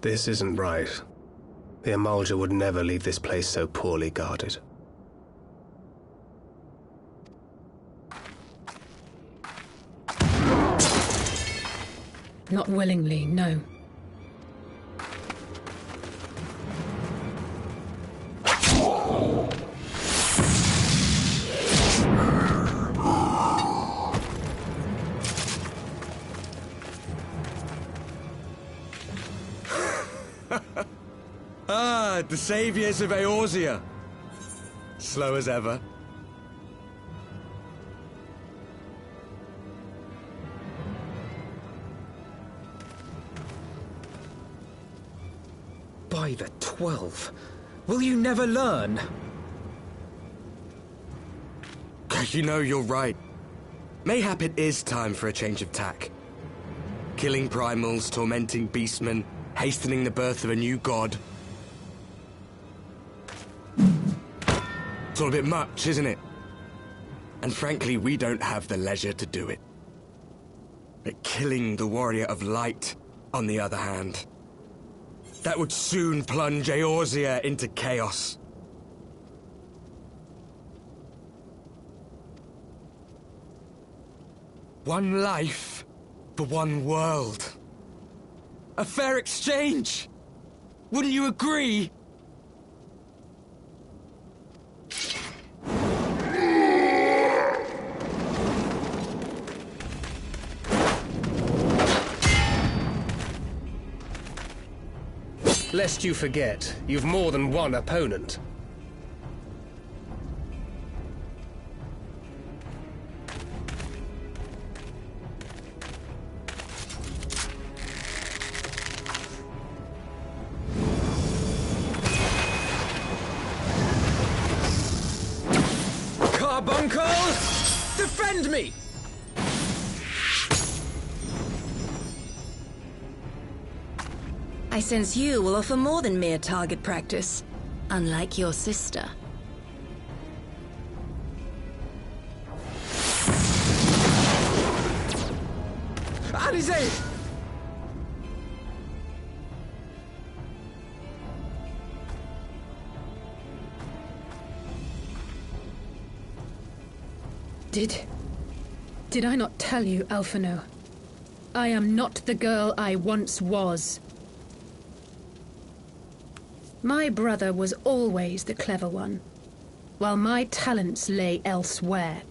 This isn't right. The Emulger would never leave this place so poorly guarded. Not willingly, no. The saviors of Eorzea. Slow as ever. By the 12, will you never learn? You know, you're right. Mayhap it is time for a change of tack. Killing primals, tormenting beastmen, hastening the birth of a new god. It's all a bit much, isn't it? And frankly, we don't have the leisure to do it. But killing the Warrior of Light, on the other hand, that would soon plunge Eorzea into chaos. One life for one world. A fair exchange! Wouldn't you agree? Lest you forget, you've more than one opponent. Carbuncles! Defend me! I sense you will offer more than mere target practice, unlike your sister. Alize! Did I not tell you, Alphino? I am not the girl I once was. My brother was always the clever one, while my talents lay elsewhere.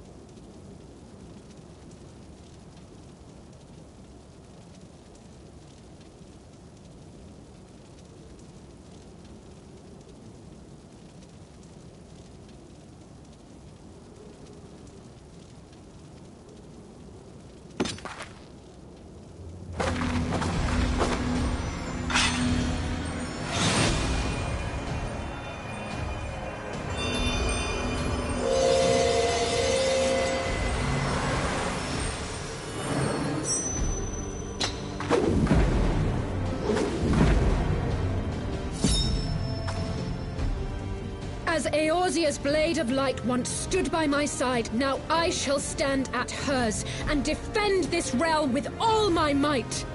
As Eorzea's blade of light once stood by my side, now I shall stand at hers and defend this realm with all my might.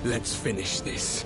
Let's finish this.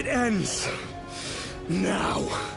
It ends now.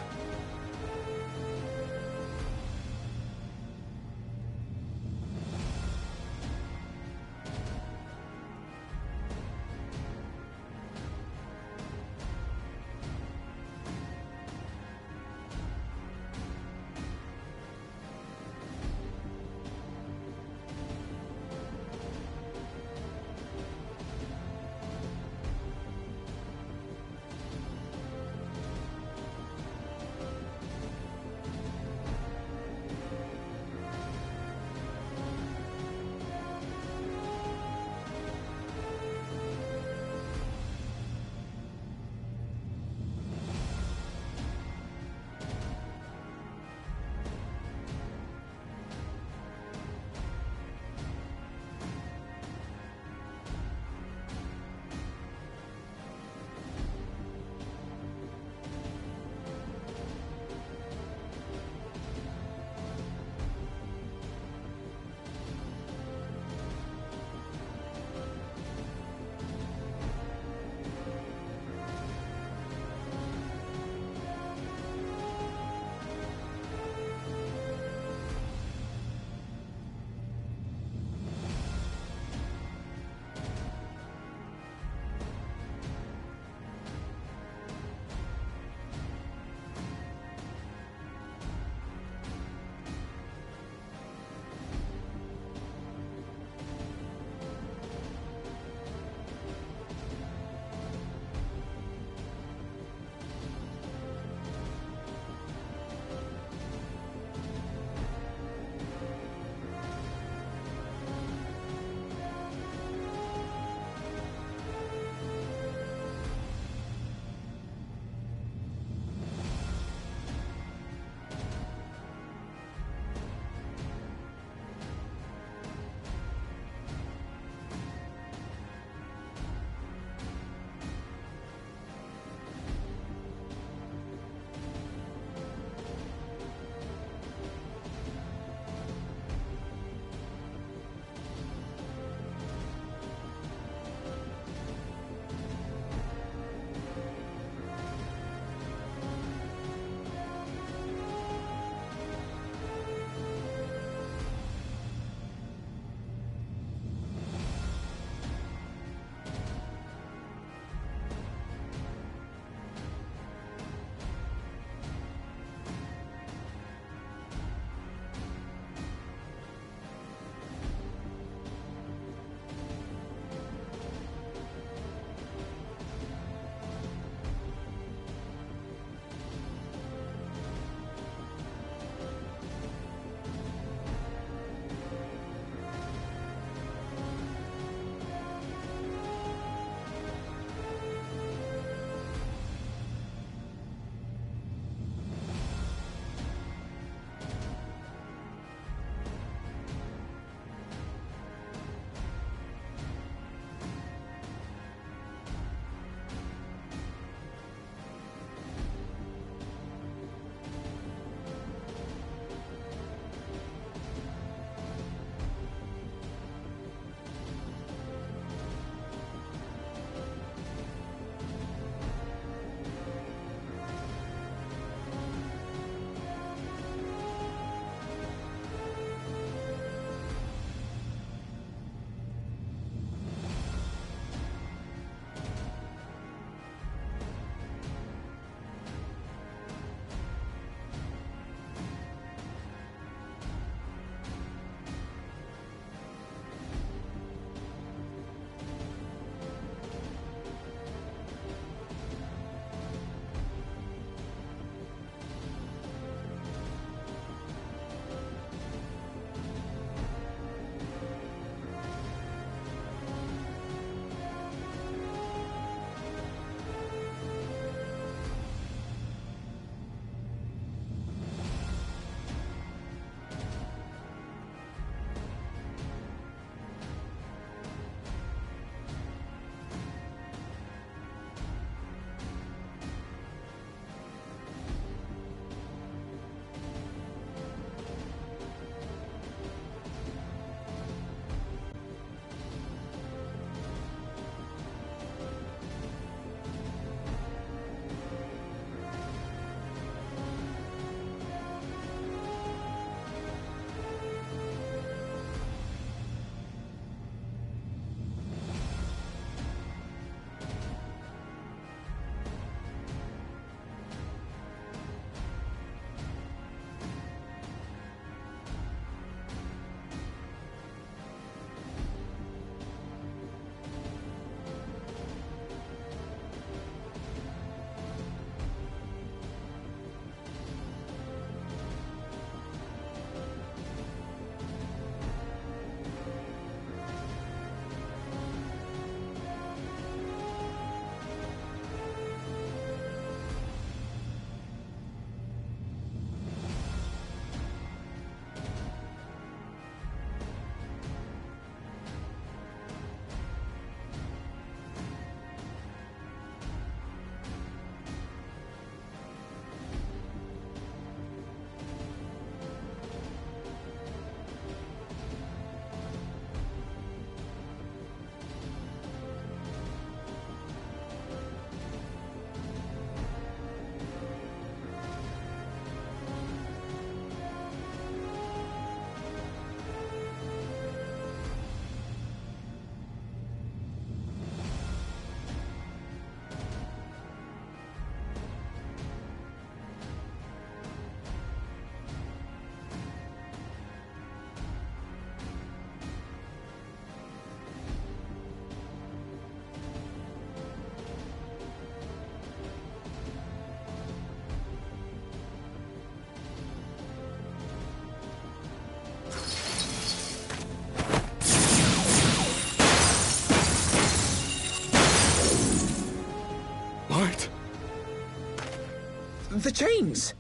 The chains!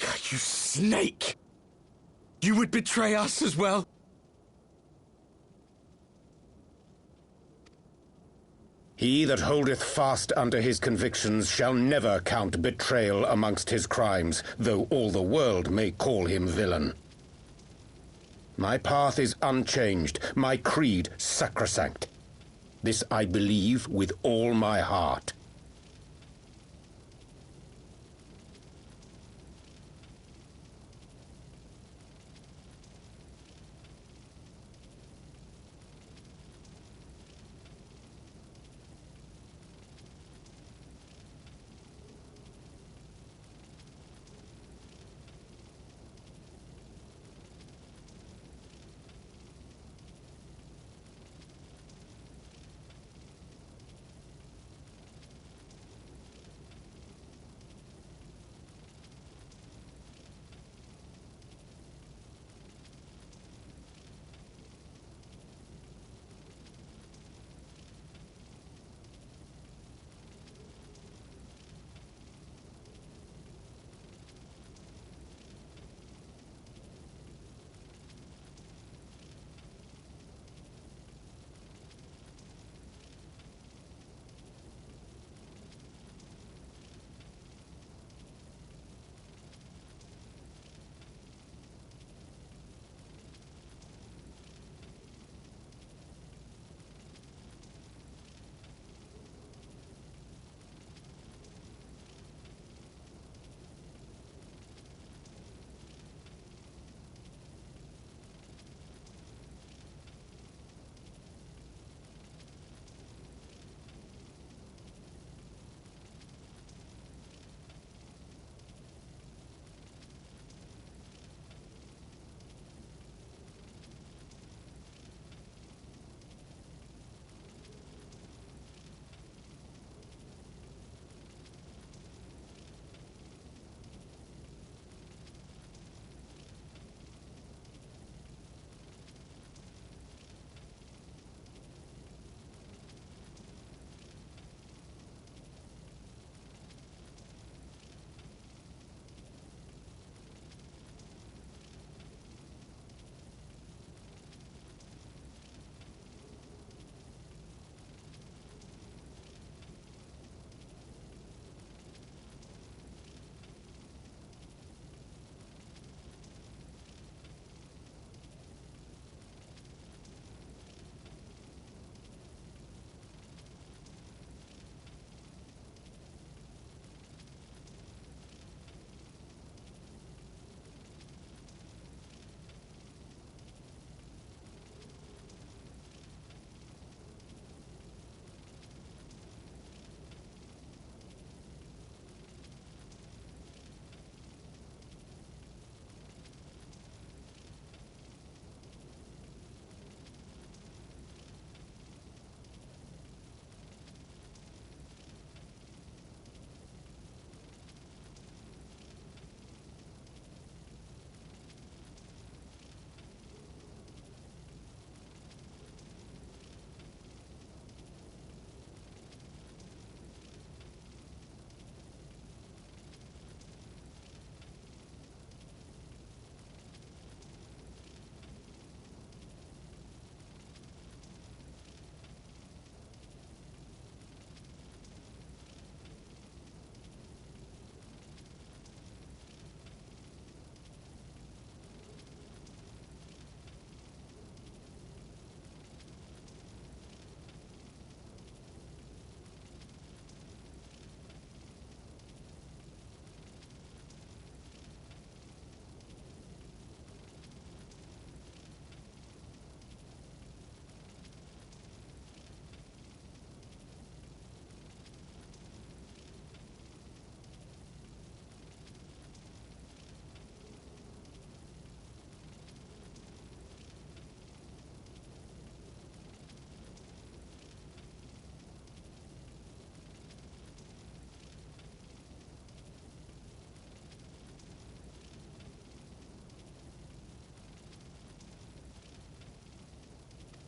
You snake! You would betray us as well? He that holdeth fast unto his convictions shall never count betrayal amongst his crimes, though all the world may call him villain. My path is unchanged, my creed sacrosanct. This I believe with all my heart.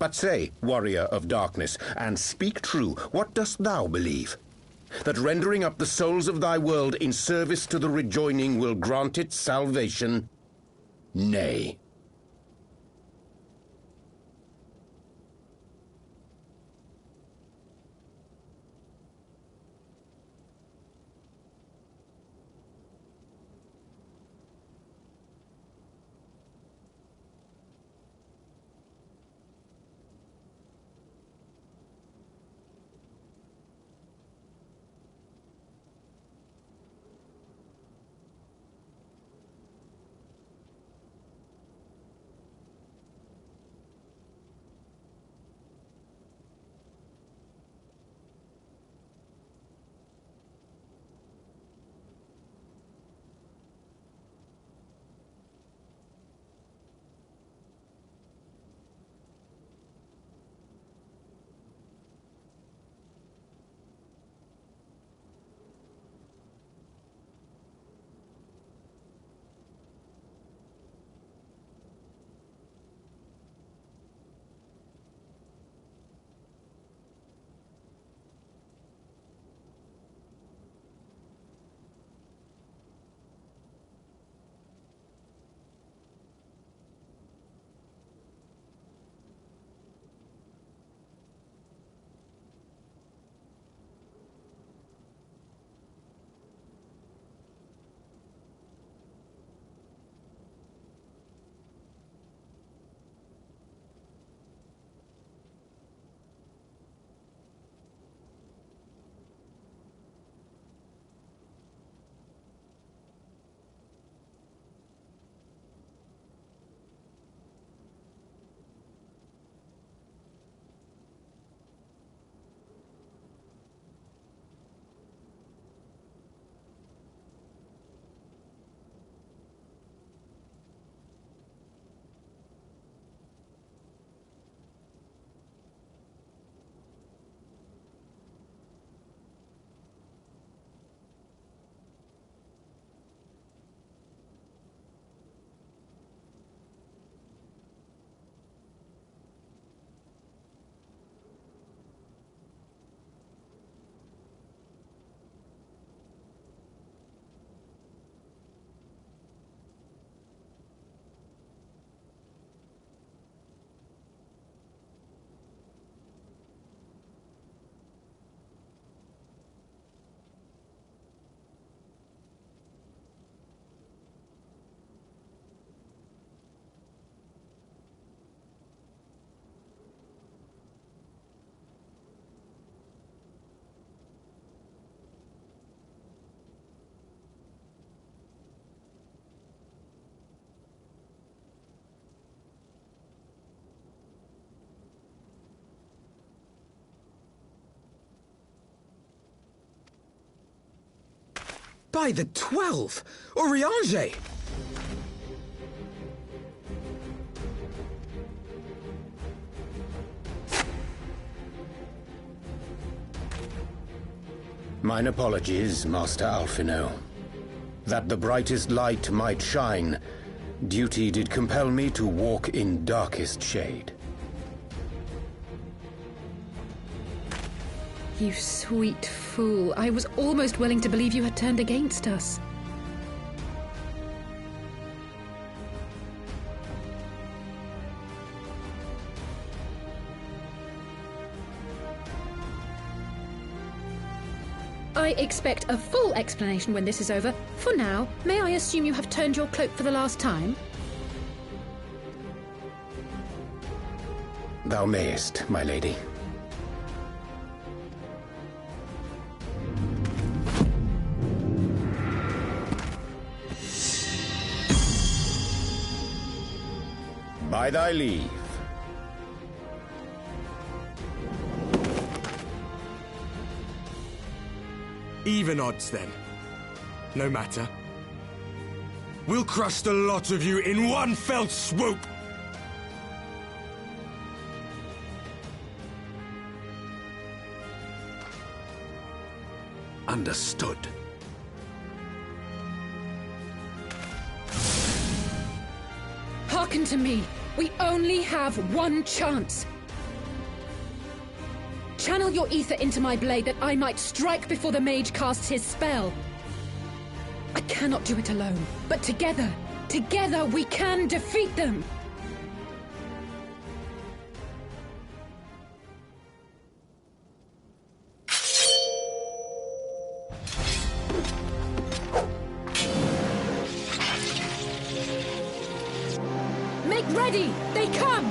But say, warrior of darkness, and speak true, what dost thou believe? That rendering up the souls of thy world in service to the rejoining will grant it salvation? Nay. By the 12! Oriange! Mine apologies, Master Alphino. That the brightest light might shine, duty did compel me to walk in darkest shade. You sweet fool. I was almost willing to believe you had turned against us. I expect a full explanation when this is over. For now, may I assume you have turned your cloak for the last time? Thou mayest, my lady. By thy leave. Even odds, then. No matter. We'll crush the lot of you in one fell swoop! Understood. Hearken to me. We only have one chance. Channel your ether into my blade that I might strike before the mage casts his spell. I cannot do it alone, but together we can defeat them! Make ready! They come!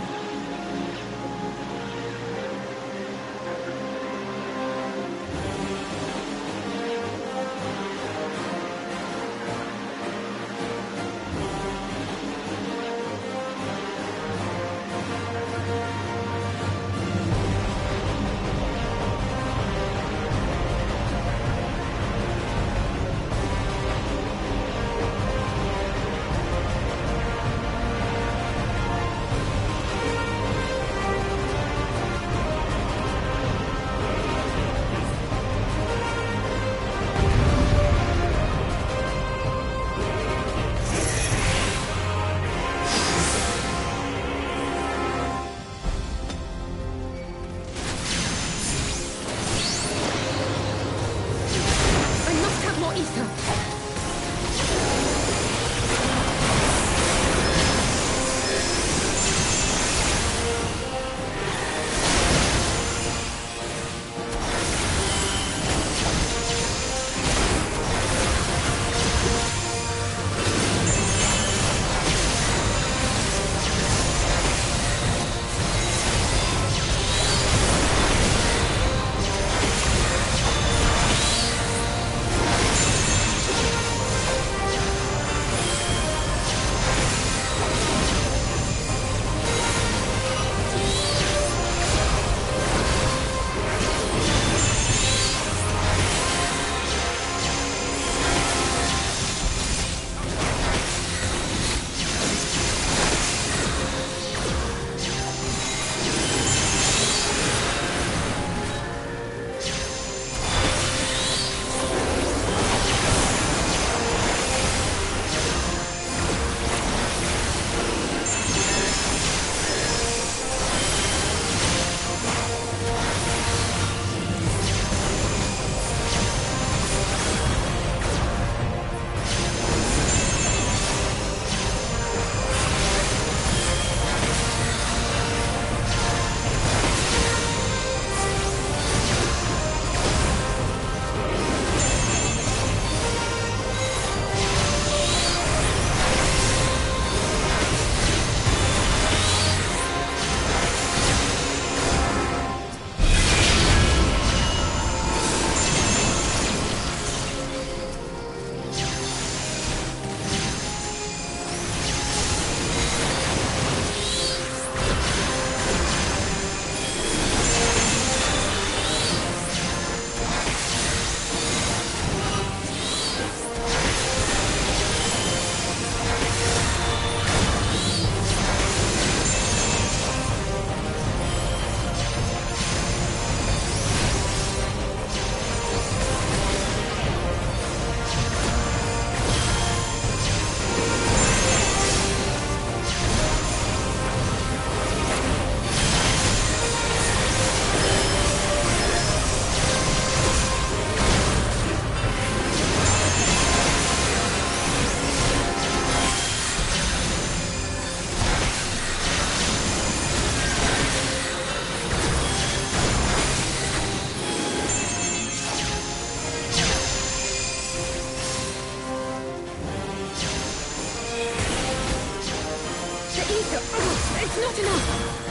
It's not enough!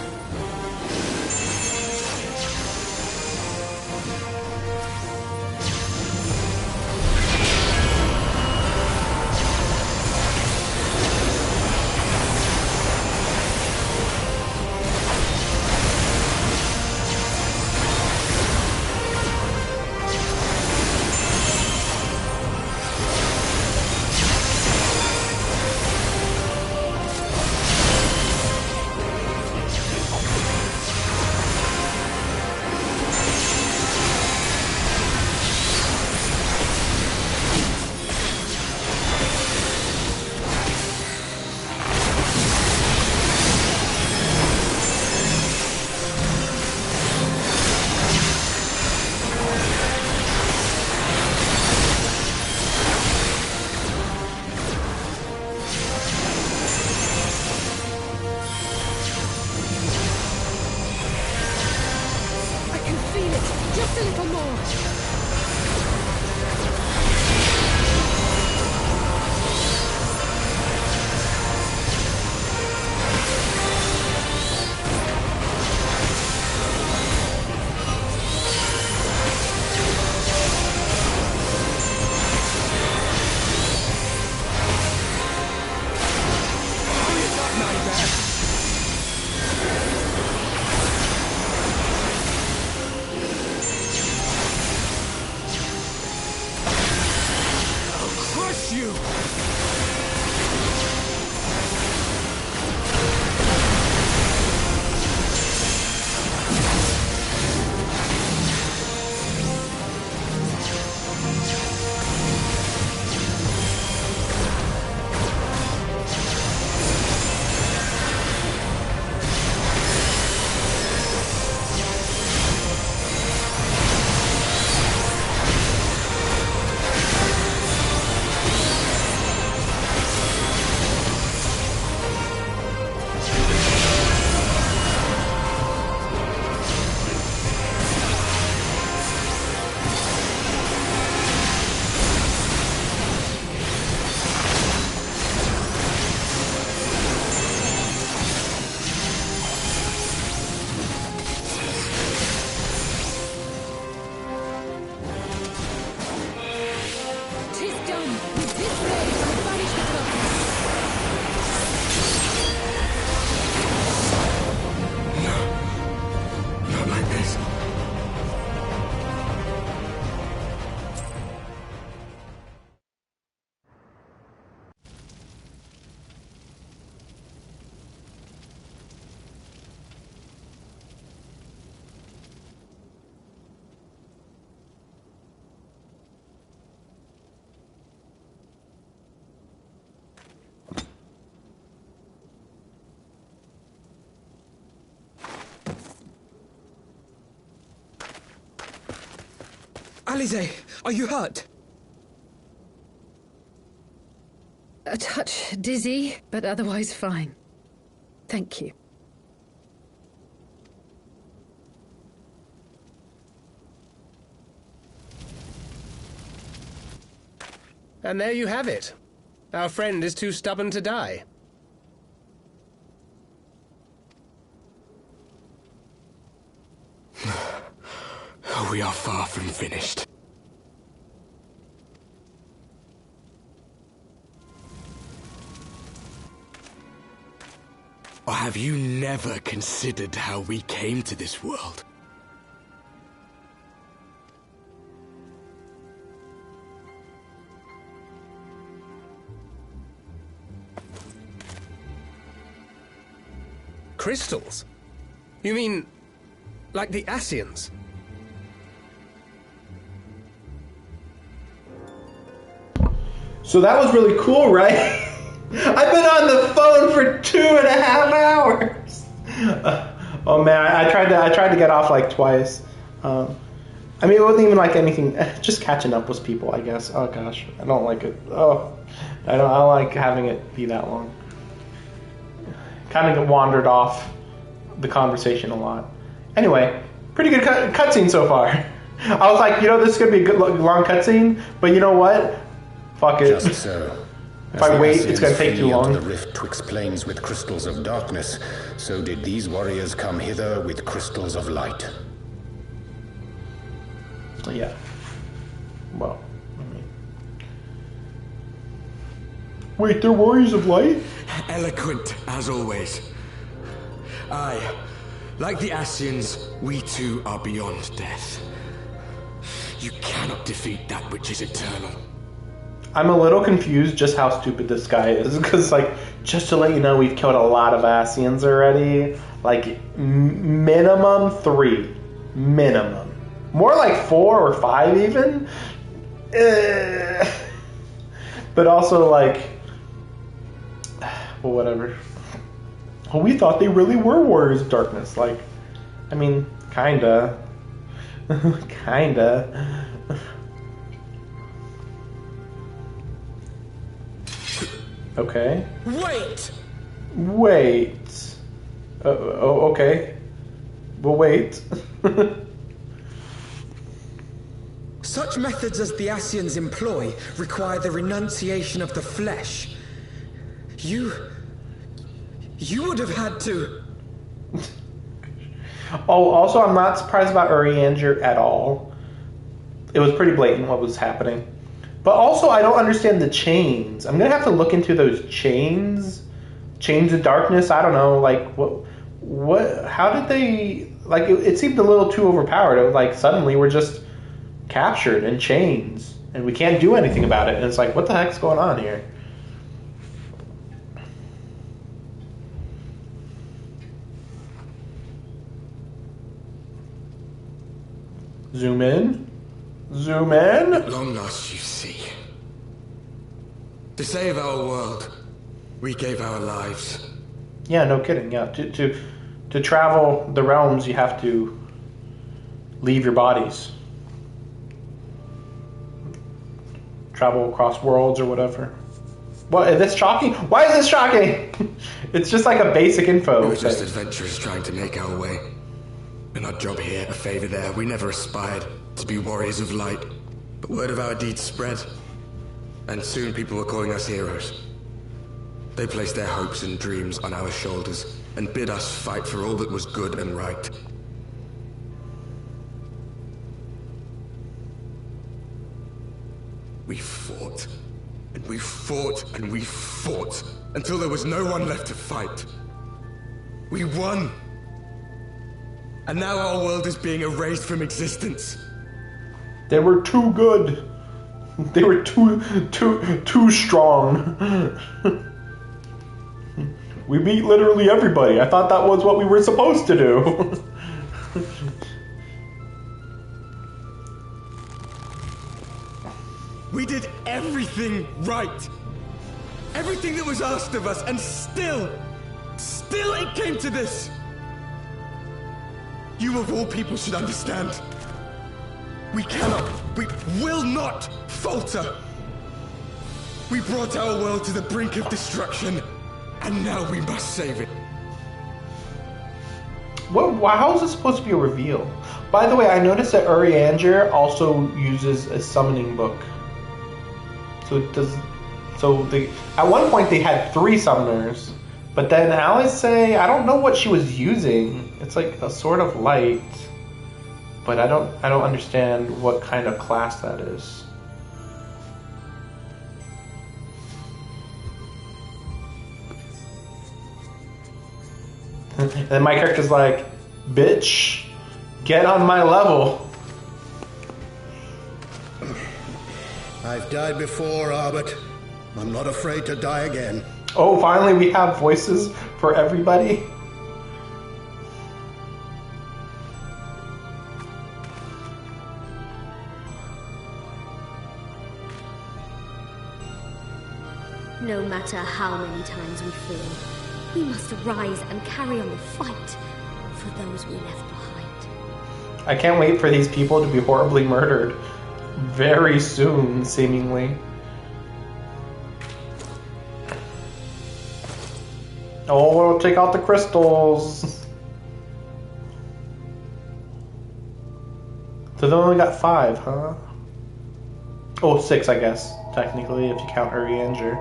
finish you! Alize, are you hurt? A touch dizzy, but otherwise fine. Thank you. And there you have it. Our friend is too stubborn to die. We are far from finished. Or have you never considered how we came to this world? Crystals? You mean, like the Ascians? So that was really cool, right? I've been on the phone for 2.5 hours. Oh man, I tried to get off like twice. I mean, it wasn't even like anything. Just catching up with people, I guess. Oh gosh, I don't like it. Oh, I don't like having it be that long. Kind of wandered off the conversation a lot. Anyway, pretty good cutscene so far. I was like, this is gonna be a good long cutscene, but you know what? Fuck it. Just so. If I wait, it's going to take too long. The rift twixt planes with crystals of darkness, so did these warriors come hither with crystals of light. Yeah. Well, I mean... Wait, they're warriors of light? Eloquent, as always. Aye, like the Ascians, we too are beyond death. You cannot defeat that which is eternal. I'm a little confused just how stupid this guy is, because, like, just to let you know, we've killed a lot of Ascians already. Like, minimum 3. Minimum. More like 4 or 5 even. But also, like, well, whatever. Well, we thought they really were warriors of darkness. Like, I mean, kinda. Kinda. Okay. Wait. Okay. We'll wait. Such methods as the Ascians employ require the renunciation of the flesh. You would have had to... Oh, also, I'm not surprised about Urianger at all. It was pretty blatant what was happening. But also, I don't understand the chains. I'm going to have to look into those chains. Chains of darkness? I don't know. Like, what? How did they... Like, it seemed a little too overpowered. It was like, suddenly we're just captured in chains. And we can't do anything about it. And it's like, what the heck's going on here? Zoom in. Zoom in. At long last, you see. To save our world, we gave our lives. Yeah, no kidding. Yeah, to travel the realms, you have to leave your bodies. Travel across worlds or whatever. What, is this shocking? Why is this shocking? It's just like a basic info. We were just adventurers trying to make our way. An odd job here, a favor there. We never aspired to be warriors of light. But word of our deeds spread. And soon people were calling us heroes. They placed their hopes and dreams on our shoulders and bid us fight for all that was good and right. We fought, and we fought, and we fought, until there was no one left to fight. We won! And now our world is being erased from existence. They were too good. They were too strong. We beat literally everybody. I thought that was what we were supposed to do. We did everything right. Everything that was asked of us, and still it came to this. You of all people should understand. We will not falter. We brought our world to the brink of destruction, and now we must save it. How is this supposed to be a reveal? By the way, I noticed that Urianger also uses a summoning book. At one point they had 3 summoners, but then Alice say I don't know what she was using. It's like a sort of light, but I don't understand what kind of class that is. And then my character's like, bitch, get on my level. I've died before, Arbit. I'm not afraid to die again. Oh, finally we have voices for everybody. No matter how many times we fall, we must arise and carry on the fight for those we left behind. I can't wait for these people to be horribly murdered very soon, seemingly. Oh, we'll take out the crystals. So they only got 5, huh? Oh, 6, I guess, technically, if you count Urianger.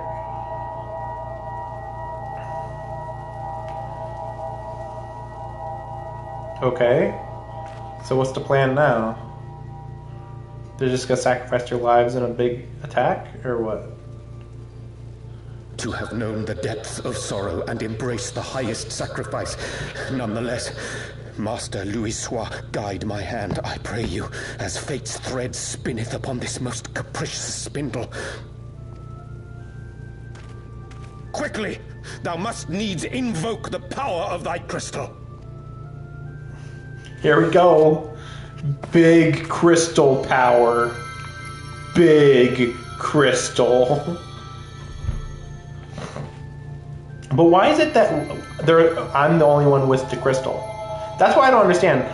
Okay. So what's the plan now? They're just gonna sacrifice their lives in a big attack, or what? To have known the depths of sorrow and embraced the highest sacrifice. Nonetheless, Master Louis-Sois, guide my hand, I pray you, as fate's thread spinneth upon this most capricious spindle. Quickly! Thou must needs invoke the power of thy crystal. Here we go. Big crystal power. Big crystal. But why is it that I'm the only one with the crystal? That's why I don't understand.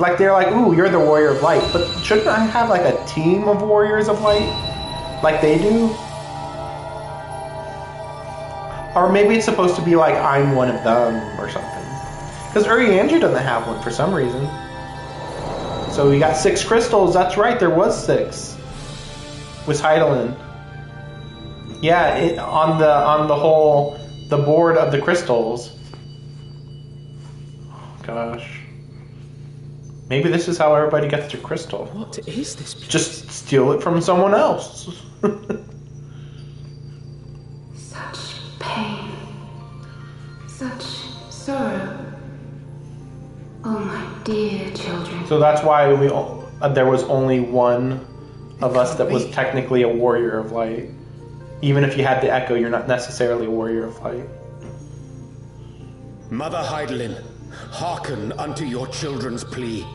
Like, they're like, ooh, you're the warrior of light. But shouldn't I have, like, a team of warriors of light? Like they do? Or maybe it's supposed to be like, I'm one of them or something. Because Urianger doesn't have one for some reason. So we got 6 crystals. That's right, there was 6. With Heidelin. Yeah, on the board of the crystals. Oh, gosh. Maybe this is how everybody gets their crystal. What is this place? Just steal it from someone else. Such pain. Such sorrow. Oh, my dear children. So that's why there was only one of us that was technically a warrior of light. Even if you had the echo, you're not necessarily a warrior of light. Mother Heidelin, hearken unto your children's plea.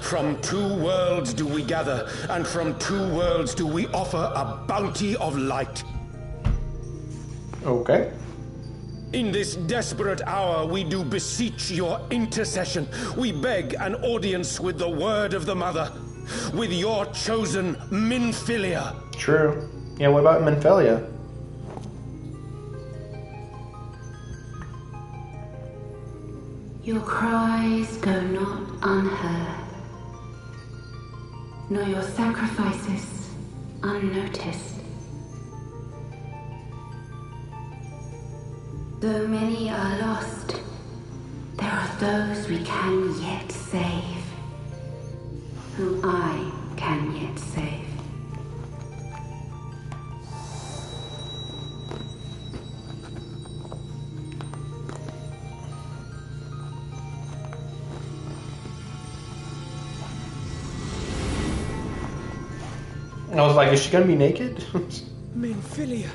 From 2 worlds do we gather, and from 2 worlds do we offer a bounty of light. Okay. In this desperate hour we do beseech your intercession. We beg an audience with the word of the Mother, with your chosen Minfilia. True. Yeah, what about Minfilia? Your cries go not unheard, nor your sacrifices unnoticed. Though many are lost, there are those we can yet save, whom I can yet save. I was like, is she gonna be naked? Minfilia.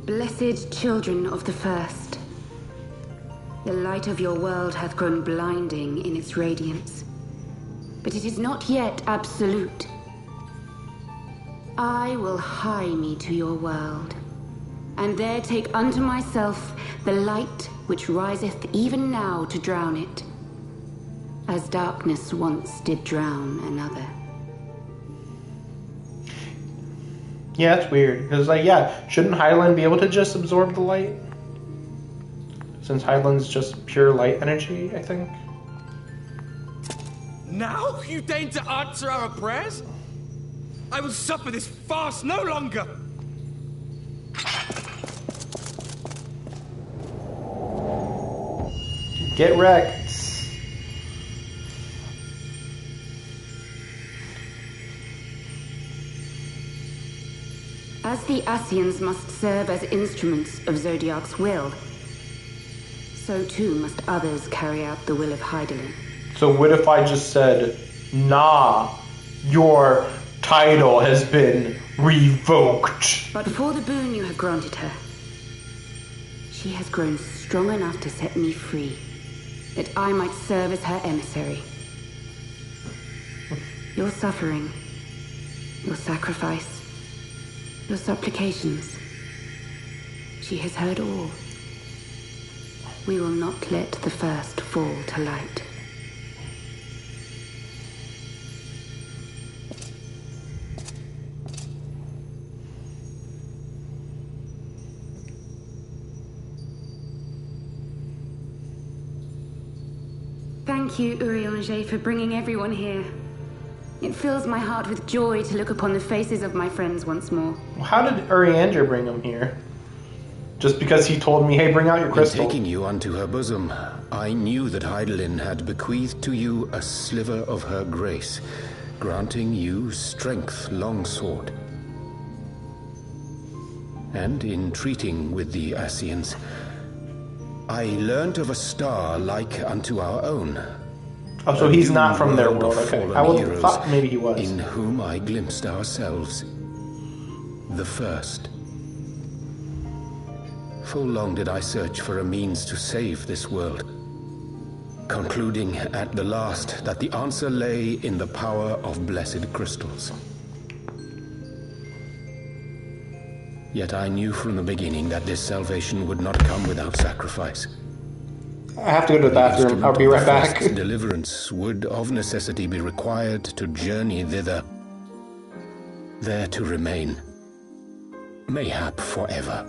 Blessed children of the First, the light of your world hath grown blinding in its radiance, but it is not yet absolute. I will hie me to your world, and there take unto myself the light which riseth even now to drown it, as darkness once did drown another. Yeah, that's weird. Because, like, yeah, shouldn't Hydaelyn be able to just absorb the light? Since Hydaelyn's just pure light energy, I think. Now you deign to answer our prayers? I will suffer this farce no longer! Get wrecked. As the Ascians must serve as instruments of Zodiark's will, so too must others carry out the will of Hydaelyn. So what if I just said, nah, your title has been revoked? But for the boon you have granted her, she has grown strong enough to set me free, that I might serve as her emissary. Your suffering, your sacrifice, your supplications, she has heard all. We will not let the first fall to light. Thank you, Urianger, for bringing everyone here. It fills my heart with joy to look upon the faces of my friends once more. How did Urianger bring him here? Just because he told me, hey, bring out your crystal. In taking you unto her bosom, I knew that Hydaelyn had bequeathed to you a sliver of her grace, granting you strength long sought. And in treating with the Ascians, I learnt of a star like unto our own. Oh, so he's not from their world, okay. I Heroes, thought maybe he was. in whom I glimpsed ourselves. The first. Full long did I search for a means to save this world, concluding at the last that the answer lay in the power of blessed crystals. Yet I knew from the beginning that this salvation would not come without sacrifice. I have to go to the bathroom. I'll be right back. Deliverance would of necessity be required to journey thither, there to remain, mayhap forever.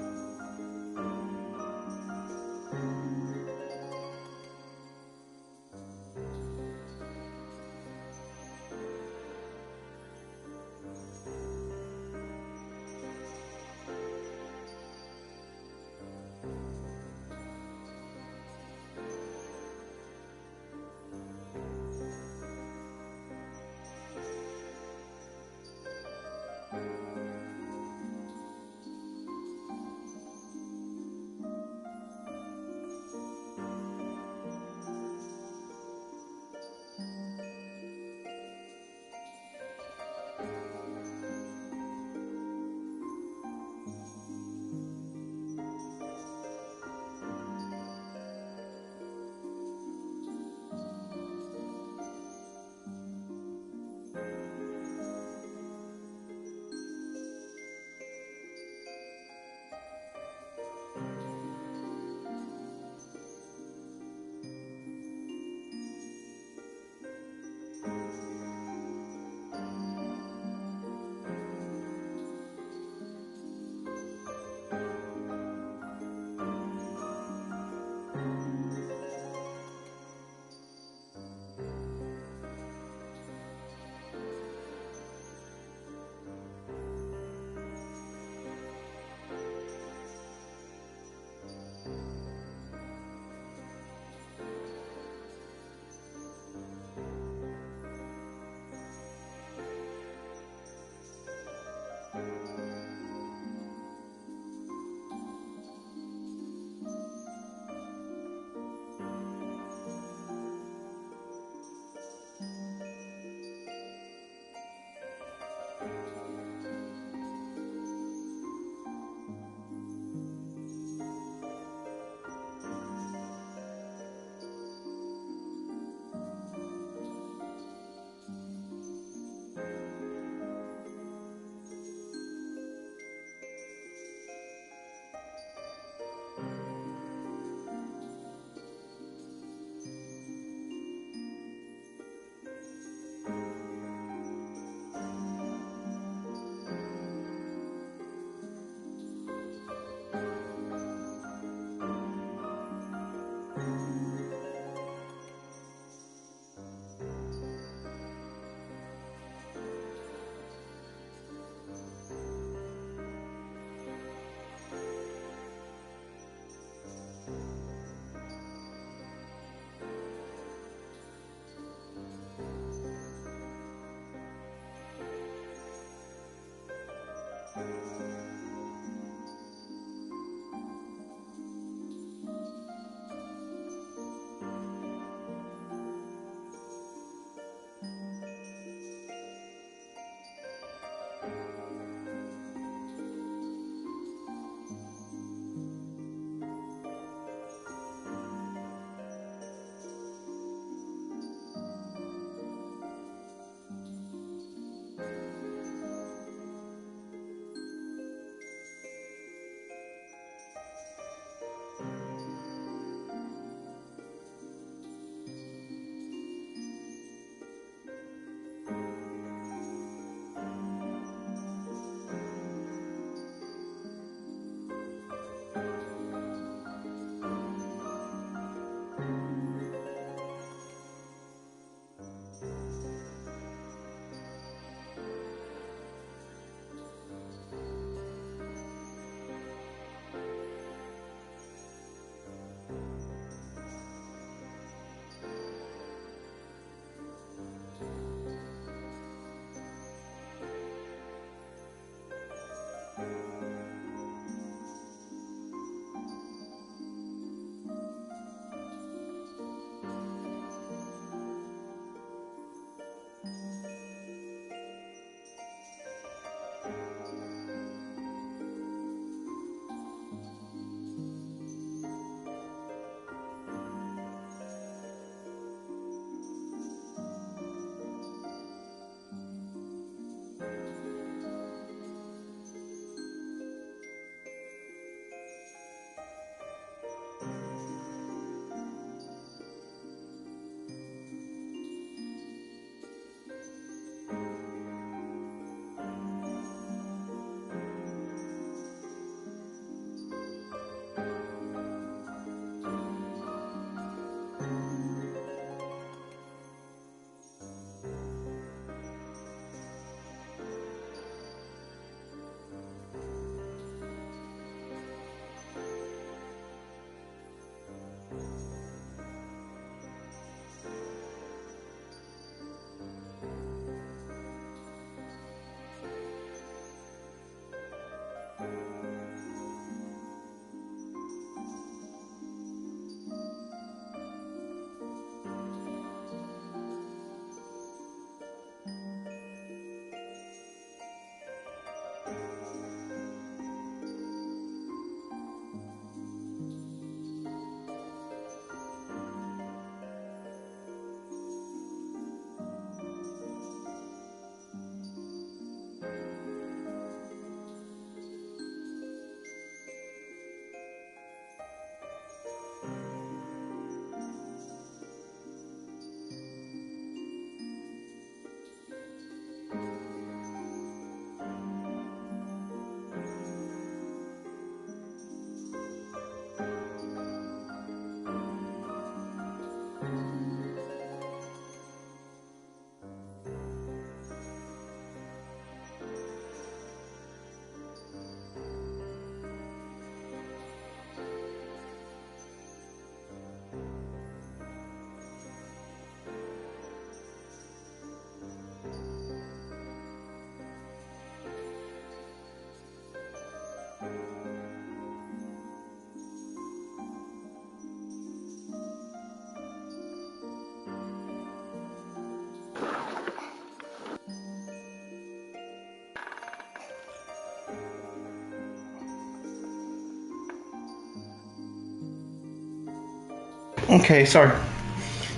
Okay, sorry.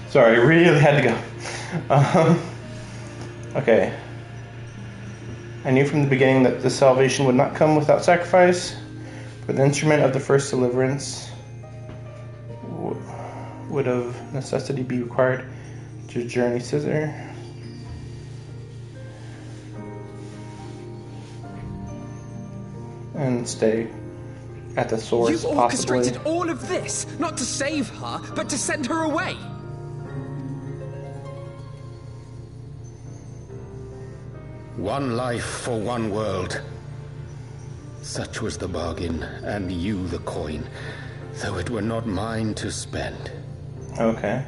Sorry, I really had to go. Okay. I knew from the beginning that the salvation would not come without sacrifice, for the instrument of the first deliverance would of necessity be required to journey thither. And stay at the source, You've possibly. orchestrated all of this, not to save her, but to send her away. One life for one world. Such was the bargain, and you the coin, though it were not mine to spend. Okay.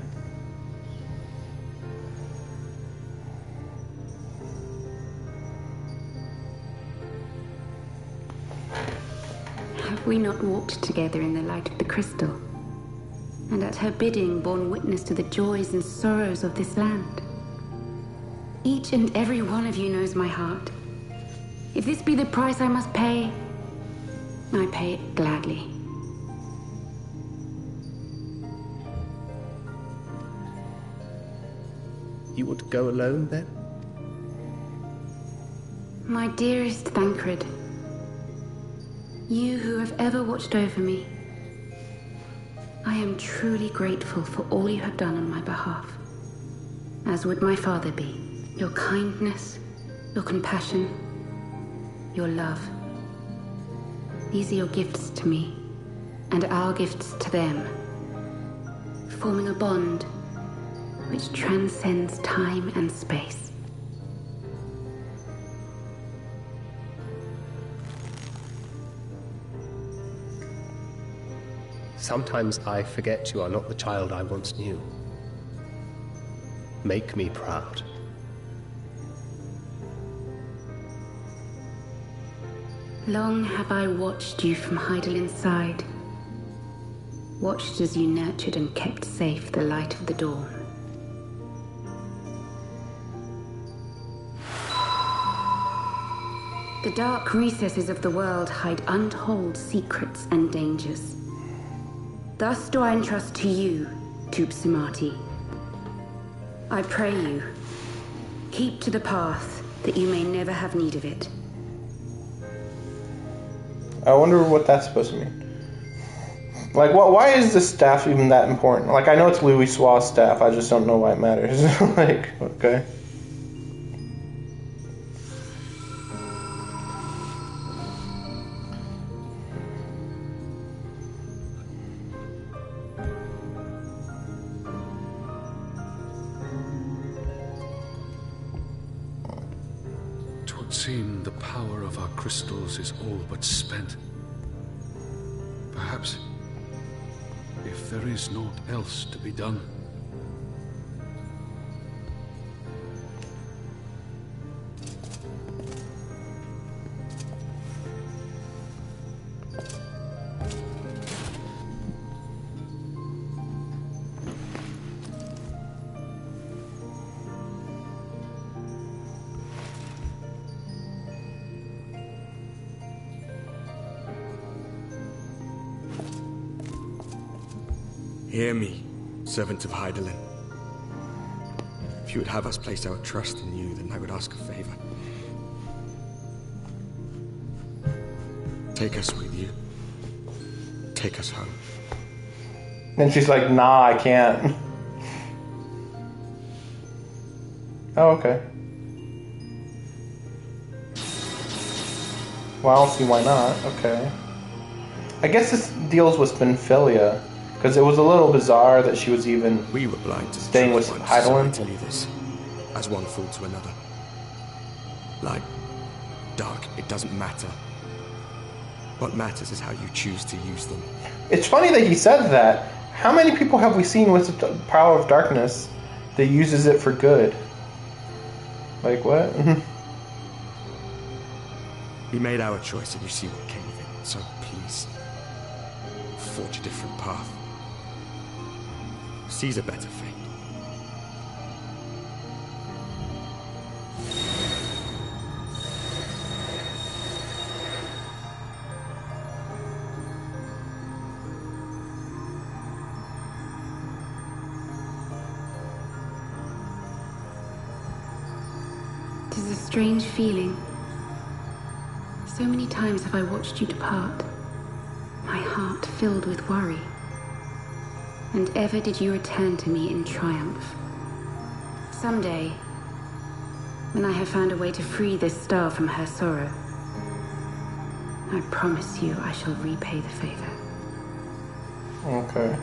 Have we not walked together in the light of the crystal? And at her bidding borne witness to the joys and sorrows of this land? Each and every one of you knows my heart. If this be the price I must pay, I pay it gladly. You would go alone, then? My dearest Thancred, you who have ever watched over me, I am truly grateful for all you have done on my behalf, as would my father be. Your kindness, your compassion, your love. These are your gifts to me, and our gifts to them, forming a bond which transcends time and space. Sometimes I forget you are not the child I once knew. Make me proud. Long have I watched you from Hydaelyn's side, watched as you nurtured and kept safe the light of the dawn. The dark recesses of the world hide untold secrets and dangers. Thus do I entrust to you, Tupsimati. I pray you, keep to the path that you may never have need of it. I wonder what that's supposed to mean. Like, why is this staff even that important? Like, I know it's Louis Sua's staff, I just don't know why it matters. Like, okay. Seem the power of our crystals is all but spent. Perhaps, if there is naught else to be done. Hear me, servant of Hydaelyn. If you would have us place our trust in you, then I would ask a favor. Take us with you. Take us home. And she's like, nah, I can't. Oh, okay. Well, I don't see why not. Okay. I guess this deals with Spinphilia. Because it was a little bizarre that she was even we were blind to staying with Hydaelyn. So I tell you this, as one fool to another. Light, dark, it doesn't matter. What matters is how you choose to use them. It's funny that he said that. How many people have we seen with the power of darkness that uses it for good? Like what? We made our choice and you see what came of it. So please, forge a different path. Seize a better fate. It is a strange feeling. So many times have I watched you depart, my heart filled with worry. And ever did you return to me in triumph. Someday, when I have found a way to free this star from her sorrow, I promise you I shall repay the favor. Okay.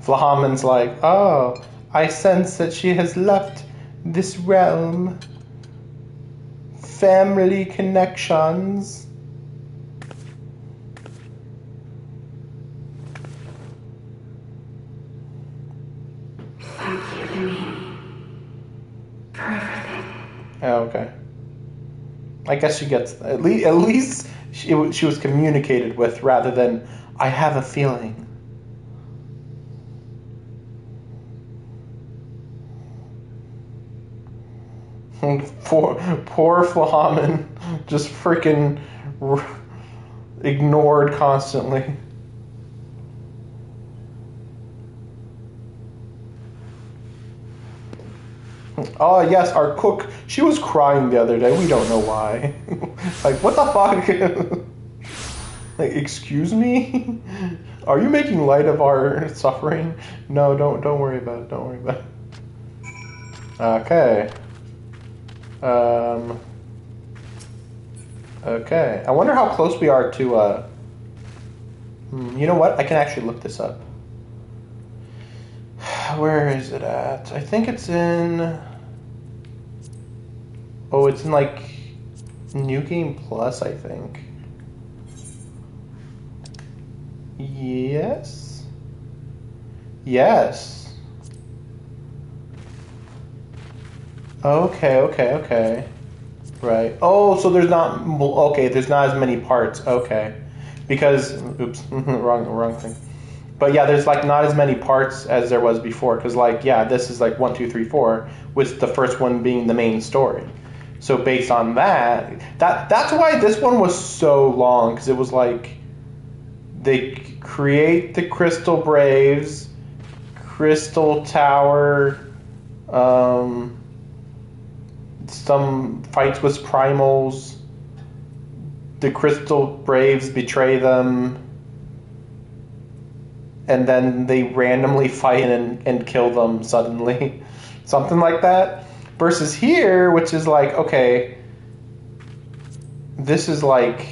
Flahaman's like, oh, I sense that she has left this realm. Family connections. Thank you, Louis, for everything. Oh, okay. I guess she gets at least she was communicated with rather than I have a feeling. Poor Flahaman, just freaking ignored constantly. Oh yes, our cook. She was crying the other day. We don't know why. Like, what the fuck? Like, excuse me? Are you making light of our suffering? No, don't worry about it. Don't worry about it. Okay. Okay. I wonder how close we are to, you know what? I can actually look this up. Where is it at? I think it's in... Oh, it's in, like, New Game Plus, I think. Yes? Yes. Okay. Right. Oh, so there's not... Okay, there's not as many parts. Okay. Because... Oops. wrong thing. But yeah, there's, like, not as many parts as there was before. Because, like, yeah, this is, like, 1, 2, 3, 4. With the first one being the main story. So based on that's why this one was so long. Because it was, like... They create the Crystal Braves. Crystal Tower... some fights with primals. The Crystal Braves betray them. And then they randomly fight and kill them suddenly. Something like that. Versus here, which is like, okay, this is like,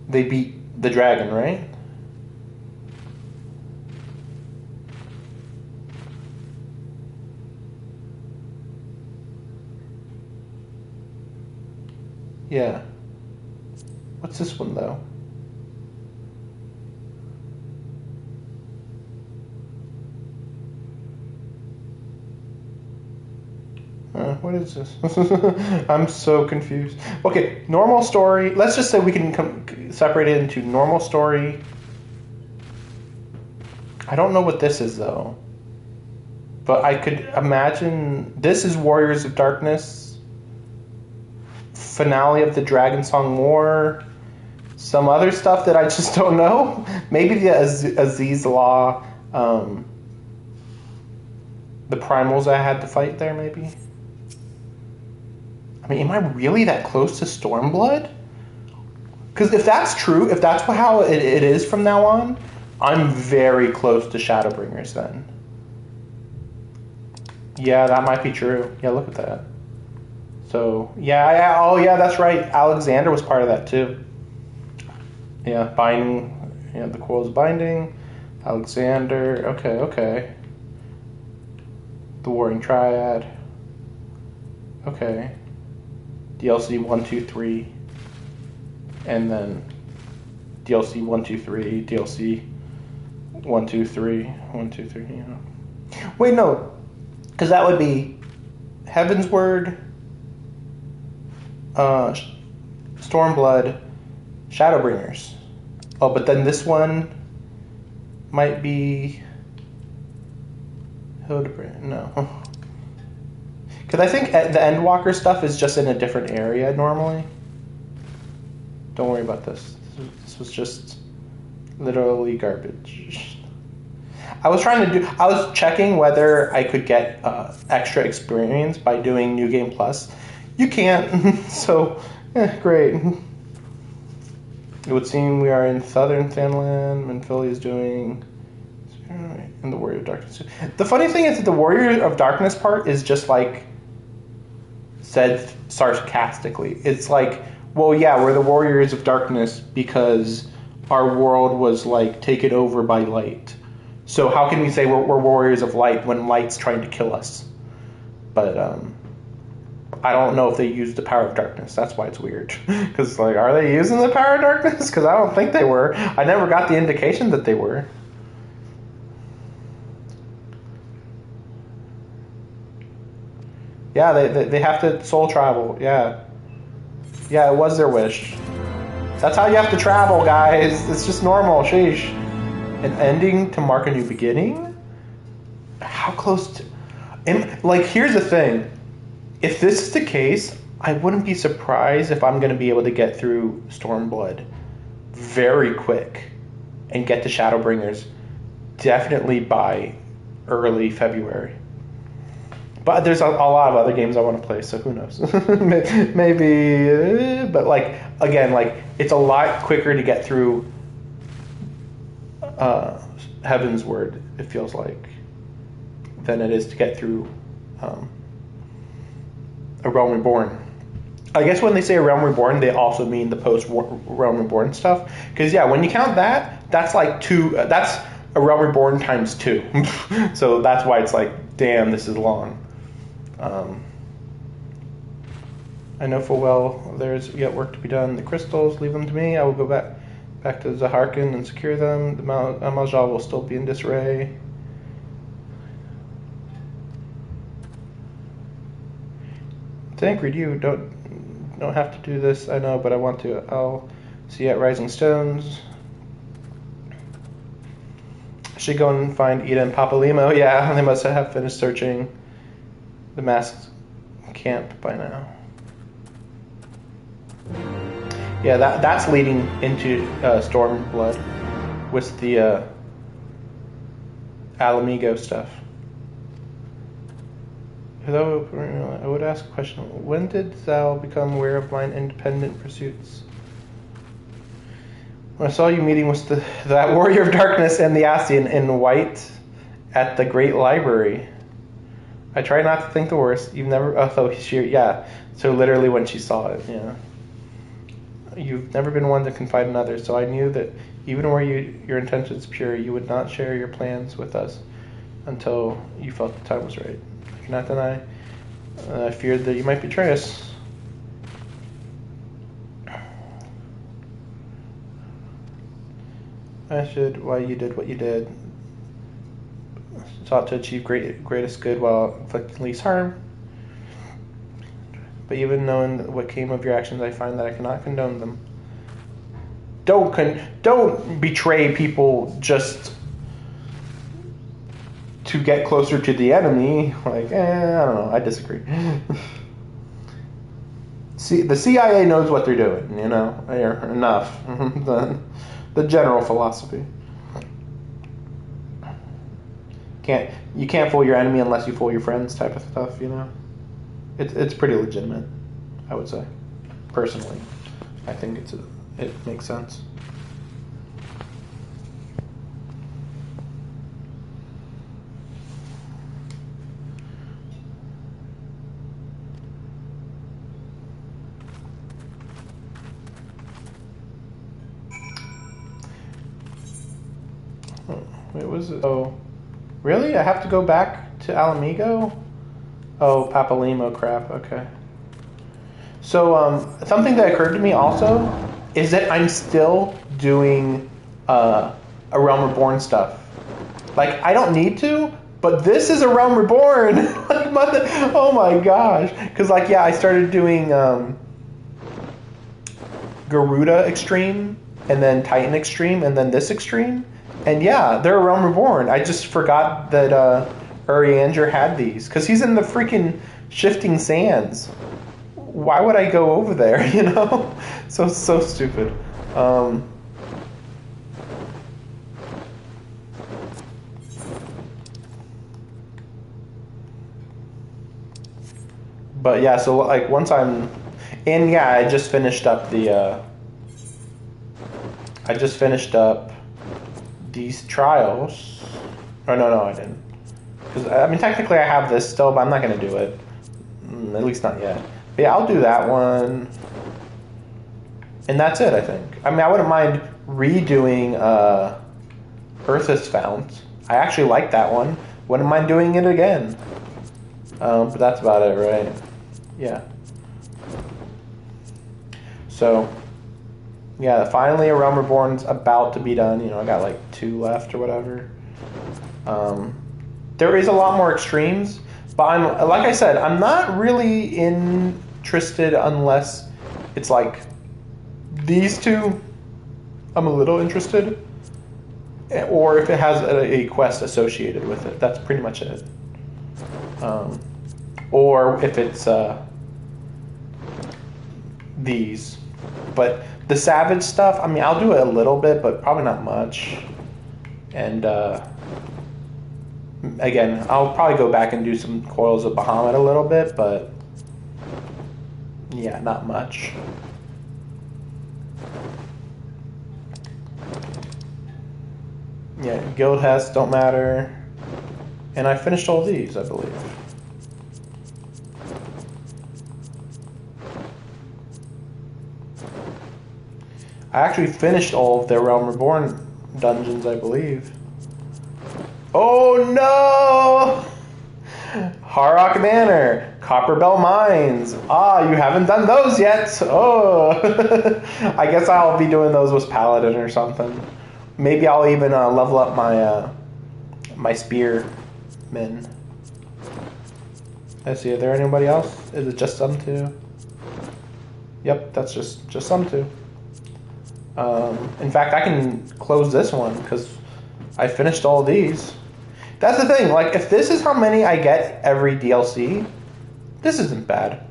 they beat the dragon, right? Yeah. What's this one, though? What is this? I'm so confused. Okay, normal story. Let's just say we can separate it into normal story. I don't know what this is, though. But I could imagine... This is Warriors of Darkness. Finale of the Dragon Song War. Some other stuff that I just don't know. Maybe the Aziz Law... the primals I had to fight there, maybe? I mean, am I really that close to Stormblood? Because if that's true, if that's how it is from now on, I'm very close to Shadowbringers then. Yeah, that might be true. Yeah, look at that. So, yeah, oh yeah, that's right. Alexander was part of that too. Yeah, binding, yeah, the Coils Binding. Alexander, okay. The Warring Triad. Okay. DLC 1, 2, 3. And then DLC 1, 2, 3. DLC 1, 2, 3. 1, 2, 3, yeah. Wait, no. Because that would be Heaven's Word, Stormblood, Shadowbringers. Oh, but then this one might be Hildebrand. No. Because I think the Endwalker stuff is just in a different area normally. Don't worry about this. This was just literally garbage. I was checking whether I could get extra experience by doing New Game Plus. You can't, so great. It would seem we are in southern Finland, and Philly is doing... And the Warrior of Darkness. The funny thing is that the Warrior of Darkness part is just like said sarcastically. It's like, well, yeah, we're the Warriors of Darkness because our world was like taken over by light. So how can we say we're Warriors of Light when light's trying to kill us? But I don't know if they used the power of darkness. That's why it's weird. Because like, are they using the power of darkness? Because I don't think they were. I never got the indication that they were. Yeah, they have to soul travel. Yeah. Yeah, it was their wish. That's how you have to travel, guys. It's just normal. Sheesh. An ending to mark a new beginning? How close to... like, here's the thing. If this is the case, I wouldn't be surprised if I'm going to be able to get through Stormblood very quick and get to Shadowbringers definitely by early February. But there's a lot of other games I want to play, so who knows? Maybe, but like, again, like, it's a lot quicker to get through Heaven's Word, it feels like, than it is to get through A Realm Reborn. I guess when they say A Realm Reborn, they also mean the post-Realm Reborn stuff. Because, yeah, when you count that, that's like that's A Realm Reborn times 2. So that's why it's like, damn, this is long. I know full well there's yet work to be done. The crystals, leave them to me. I will go back to Zaharkin and secure them. The Amal-Jal will still be in disarray. Tancred, you don't have to do this, I know, but I want to. I'll see you at Rising Stones. I should go and find Ida and Papa Limo. Yeah, they must have finished searching the masked camp by now. Yeah, that's leading into Stormblood with the Alamigo stuff. Though I would ask a question: when did Zal become aware of mine independent pursuits? When I saw you meeting with that Warrior of Darkness and the Ascian in white at the Great Library. I try not to think the worst. You've never... yeah. So literally when she saw it, yeah. You've never been one to confide in others, so I knew that even were your intentions pure, you would not share your plans with us until you felt the time was right. I cannot deny. I feared that you might betray us. I should why you did what you did. Sought to achieve greatest good while inflicting least harm. But even knowing what came of your actions, I find that I cannot condone them. Don't betray people just to get closer to the enemy. Like, I don't know. I disagree. See, the CIA knows what they're doing. You know, enough. The general philosophy. You can't fool your enemy unless you fool your friends, type of stuff. You know, it's pretty legitimate, I would say. Personally, I think it makes sense. Wait, was it? Oh. Really? I have to go back to Alamigo? Oh, Papalimo crap. Okay. So, something that occurred to me also is that I'm still doing A Realm Reborn stuff. Like, I don't need to, but this is A Realm Reborn! Oh my gosh. Because, like, yeah, I started doing Garuda Extreme, and then Titan Extreme, and then this Extreme. And yeah, they're A Realm Reborn. I just forgot that Urianger had these. Because he's in the freaking Shifting Sands. Why would I go over there, you know? So stupid. But yeah, so like once I'm in, yeah, I just finished up these trials. Oh no, I didn't. Because I mean, technically I have this still, but I'm not gonna do it. At least not yet. But yeah, I'll do that one, and that's it. I think. I mean, I wouldn't mind redoing Earth is Found. I actually like that one. Wouldn't mind doing it again. But that's about it, right? Yeah. So, yeah, finally A Realm Reborn's about to be done. You know, I got like 2 left or whatever. There is a lot more extremes, but like I said, I'm not really interested unless it's like these 2. I'm a little interested, or if it has a quest associated with it. That's pretty much it. Or if it's these. But the Savage stuff, I mean, I'll do it a little bit, but probably not much. And again, I'll probably go back and do some Coils of Bahamut a little bit, but yeah, not much. Yeah, Guild Hests don't matter. And I finished all these, I believe. I actually finished all of their Realm Reborn dungeons, I believe. Oh no! Harrock Manor, Copperbell Mines. Ah, you haven't done those yet. Oh, I guess I'll be doing those with Paladin or something. Maybe I'll even level up my my spearmen. Let's see. Are there anybody else? Is it just them 2? Yep, that's just them 2. In fact, I can close this one because I finished all these. That's the thing. Like, if this is how many I get every DLC, this isn't bad.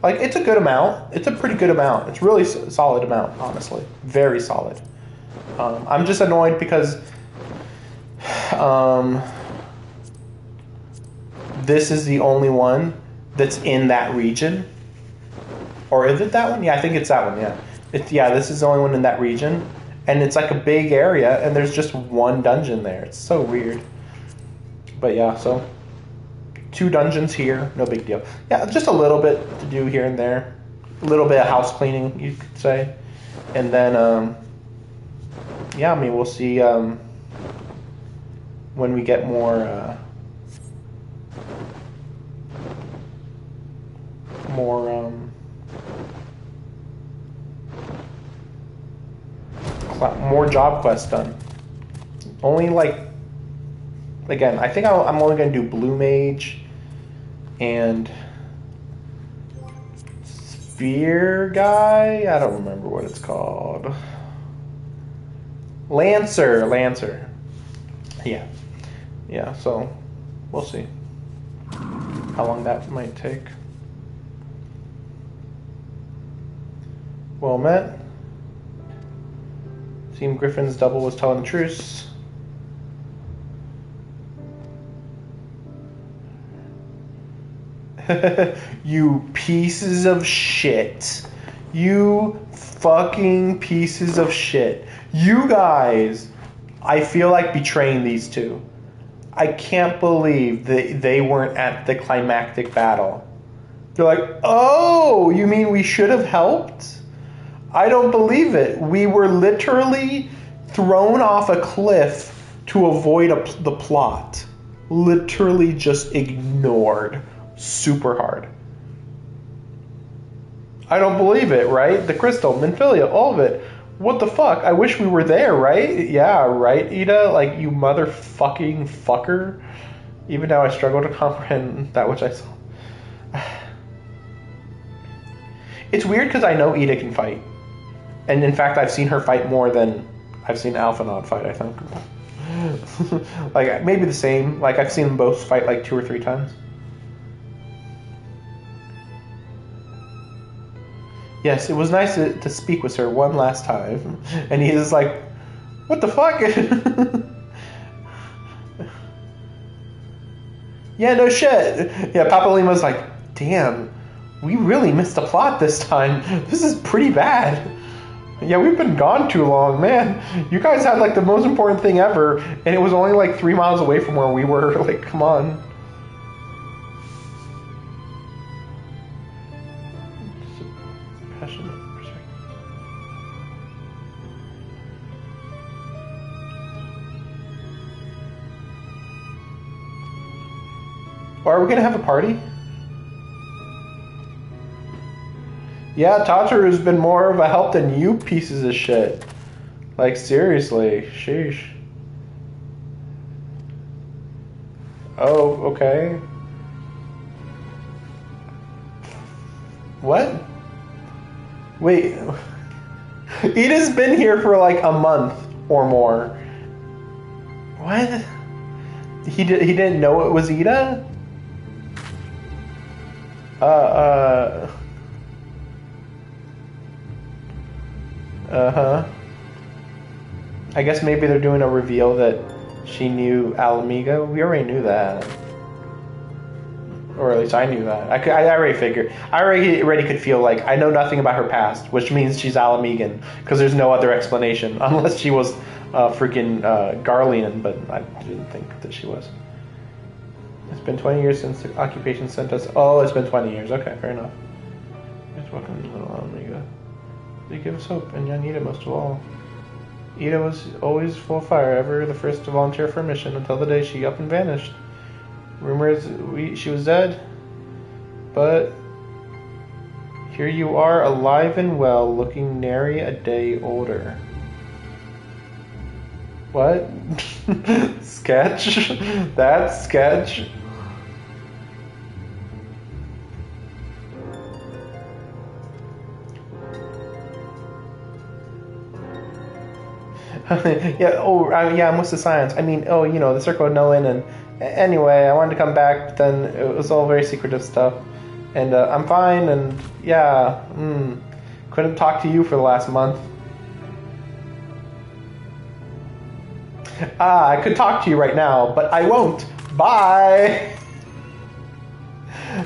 Like, it's a good amount. It's a pretty good amount. It's really solid amount, honestly. Very solid. I'm just annoyed because this is the only one that's in that region. Or is it that one? Yeah, I think it's that one, yeah. This is the only one in that region. And it's like a big area, and there's just one dungeon there. It's so weird. But yeah, so 2 dungeons here, no big deal. Yeah, just a little bit to do here and there. A little bit of house cleaning, you could say. And then, yeah, I mean, we'll see when we get more, more job quests done. Only like, again, I think I'm only going to do Blue Mage and Spear Guy. I don't remember what it's called. Lancer. Yeah. So we'll see how long that might take. Well met. Team Griffin's double was telling the truce. You pieces of shit. You fucking pieces of shit. You guys, I feel like betraying these 2. I can't believe that they weren't at the climactic battle. They're like, oh, you mean we should have helped? I don't believe it. We were literally thrown off a cliff to avoid the plot. Literally just ignored super hard. I don't believe it, right? The Crystal, Minfilia, all of it. What the fuck? I wish we were there, right? Yeah, right, Ida? Like, you motherfucking fucker. Even now I struggle to comprehend that which I saw. It's weird because I know Ida can fight. And in fact, I've seen her fight more than I've seen Alphinaud fight, I think. Like, maybe the same. Like, I've seen them both fight like 2 or 3 times. Yes, it was nice to speak with her one last time. And he's just like, what the fuck? Yeah, no shit. Yeah, Papa Lima's like, damn, we really missed the plot this time. This is pretty bad. Yeah, we've been gone too long, man. You guys had like the most important thing ever, and it was only like 3 miles away from where we were. Like, come on. Passionate perspective. Or are we gonna have a party? Yeah, Tataru's been more of a help than you pieces of shit. Like, seriously. Sheesh. Oh, okay. What? Wait. Ida's been here for like a month or more. What? He didn't know it was Ida? Uh-huh. I guess maybe they're doing a reveal that she knew Alamiga. We already knew that. Or at least I knew that. I already figured. I already could feel like I know nothing about her past, which means she's Alamigan, because there's no other explanation, unless she was freaking Garlean, but I didn't think that she was. It's been 20 years since the occupation sent us. Oh, it's been 20 years. Okay, fair enough. It's welcome to little Alamiga. They give us hope, and young Ida most of all. Ida was always full of fire, ever the first to volunteer for a mission, until the day she up and vanished. Rumors she was dead, but here you are, alive and well, looking nary a day older. What? Sketch? That's sketch? Yeah, I'm with the science. I mean, oh, you know, the Circle of Knowing, and anyway, I wanted to come back, but then it was all very secretive stuff. And I'm fine, and yeah, couldn't talk to you for the last month. I could talk to you right now, but I won't. Bye!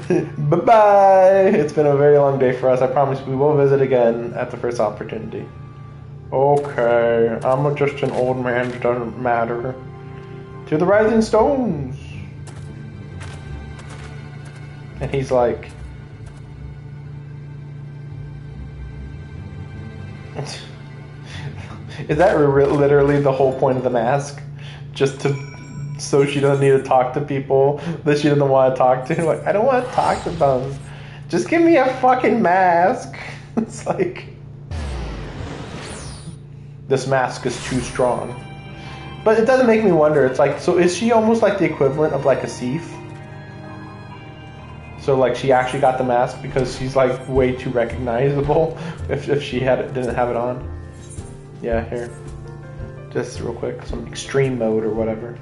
Bye-bye! It's been a very long day for us. I promise we will visit again at the first opportunity. Okay, I'm just an old man, it doesn't matter. To the Rising Stones! And he's like... Is that literally the whole point of the mask? Just so she doesn't need to talk to people that she doesn't want to talk to? Like, I don't want to talk to them. Just give me a fucking mask. It's like... This mask is too strong. But it doesn't make me wonder. It's like, so is she almost like the equivalent of like a Sif? So like she actually got the mask because she's like way too recognizable if she didn't have it on. Yeah, here. Just real quick, some extreme mode or whatever.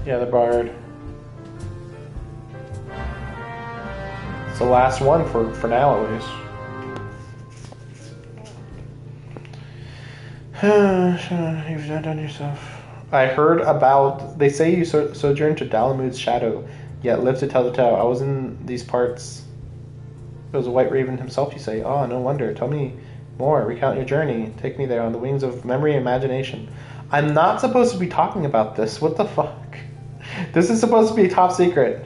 Yeah, the Bard. It's the last one for now at least. You've done yourself. I heard about... They say you sojourned to Dalamud's shadow, yet live to tell the tale. I was in these parts. It was a White Raven himself, you say. Oh, no wonder. Tell me more. Recount your journey. Take me there on the wings of memory and imagination. I'm not supposed to be talking about this. What the fuck? This is supposed to be top secret.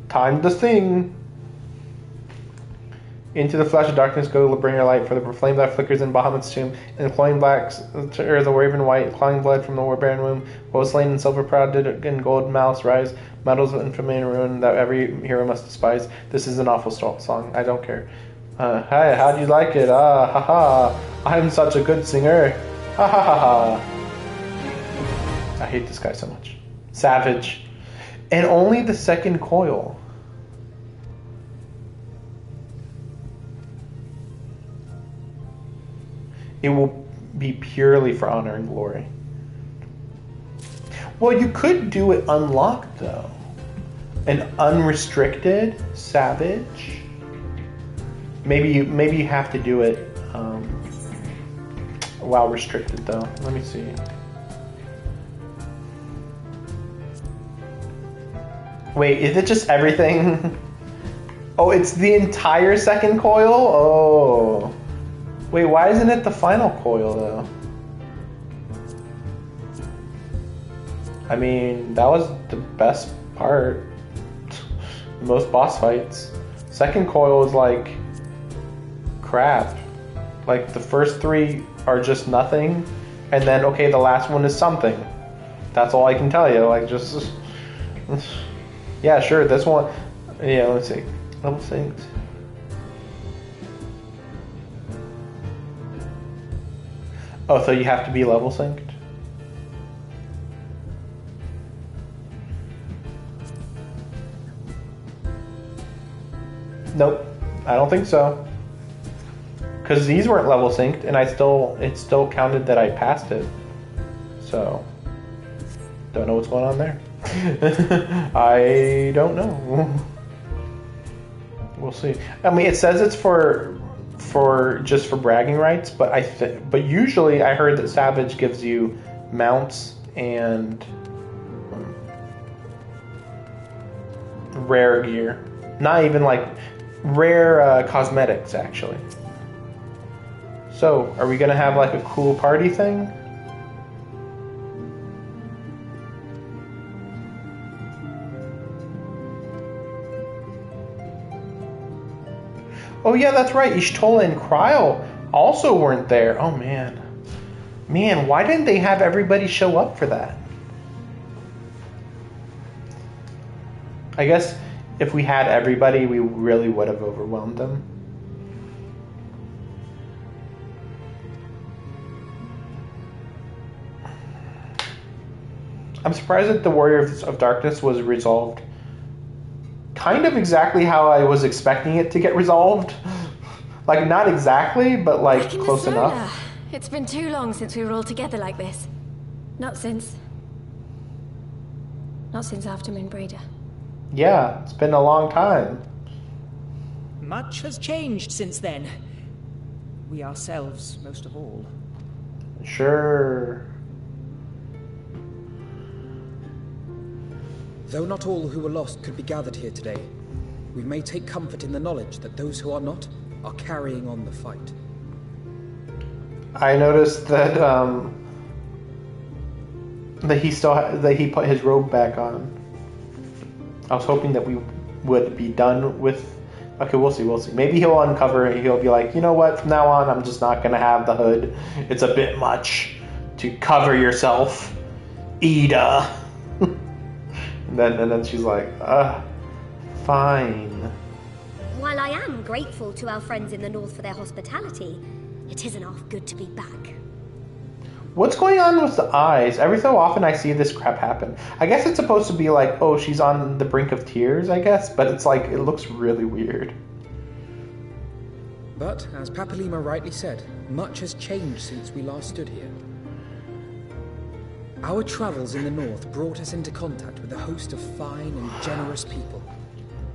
Time to sing. Into the flash of darkness go bring your light, for the flame that flickers in Bahamut's tomb, and the flowing blacks or the raven white, clawing blood from the war-barren womb. What was slain in silver proud did in gold malice rise, metals of infamy and ruin that every hero must despise. This is an awful song. I don't care. Hi, how do you like it? Ah, ha ha. I'm such a good singer. Ha ha ha ha. I hate this guy so much. Savage. And only the second coil. It will be purely for honor and glory. Well, you could do it unlocked, though. An unrestricted savage. Maybe you have to do it while restricted though. Let me see. Wait, is it just everything? Oh, it's the entire second coil? Oh. Wait, why isn't it the final coil though? I mean, that was the best part. Most boss fights. Second coil is like crap. Like the first 3 are just nothing, and then okay, the last one is something. That's all I can tell you. Like just yeah, sure. This one, yeah. Let's see. Level 6. Oh, so you have to be level synced? Nope, I don't think so. Because these weren't level synced, and it still counted that I passed it. So, don't know what's going on there. I don't know. We'll see. I mean, it says it's for just for bragging rights, but usually I heard that Savage gives you mounts and rare gear. Not even like rare cosmetics, actually. So, are we gonna have like a cool party thing? Oh yeah, that's right. Ishtola and Kryle also weren't there. Oh man. Man, why didn't they have everybody show up for that? I guess if we had everybody, we really would have overwhelmed them. I'm surprised that the Warrior of Darkness was resolved kind of exactly how I was expecting it to get resolved. Like, not exactly, but like close enough. It's been too long since we were all together like this. Not since after Moonbreeder. Yeah, it's been a long time. Much has changed since then. We ourselves, most of all. Sure. Though not all who were lost could be gathered here today, we may take comfort in the knowledge that those who are not are carrying on the fight. I noticed that that he put his robe back on. I was hoping that we would be done with. Okay, we'll see. Maybe he'll uncover it. He'll be like, you know what? From now on, I'm just not gonna have the hood. It's a bit much to cover yourself, Ida. And then she's like, fine. While I am grateful to our friends in the north for their hospitality, it isn't half good to be back. What's going on with the eyes? Every so often I see this crap happen. I guess it's supposed to be like, oh, she's on the brink of tears, I guess, but it's like, it looks really weird. But, as Papalima rightly said, much has changed since we last stood here. Our travels in the north brought us into contact with a host of fine and generous people,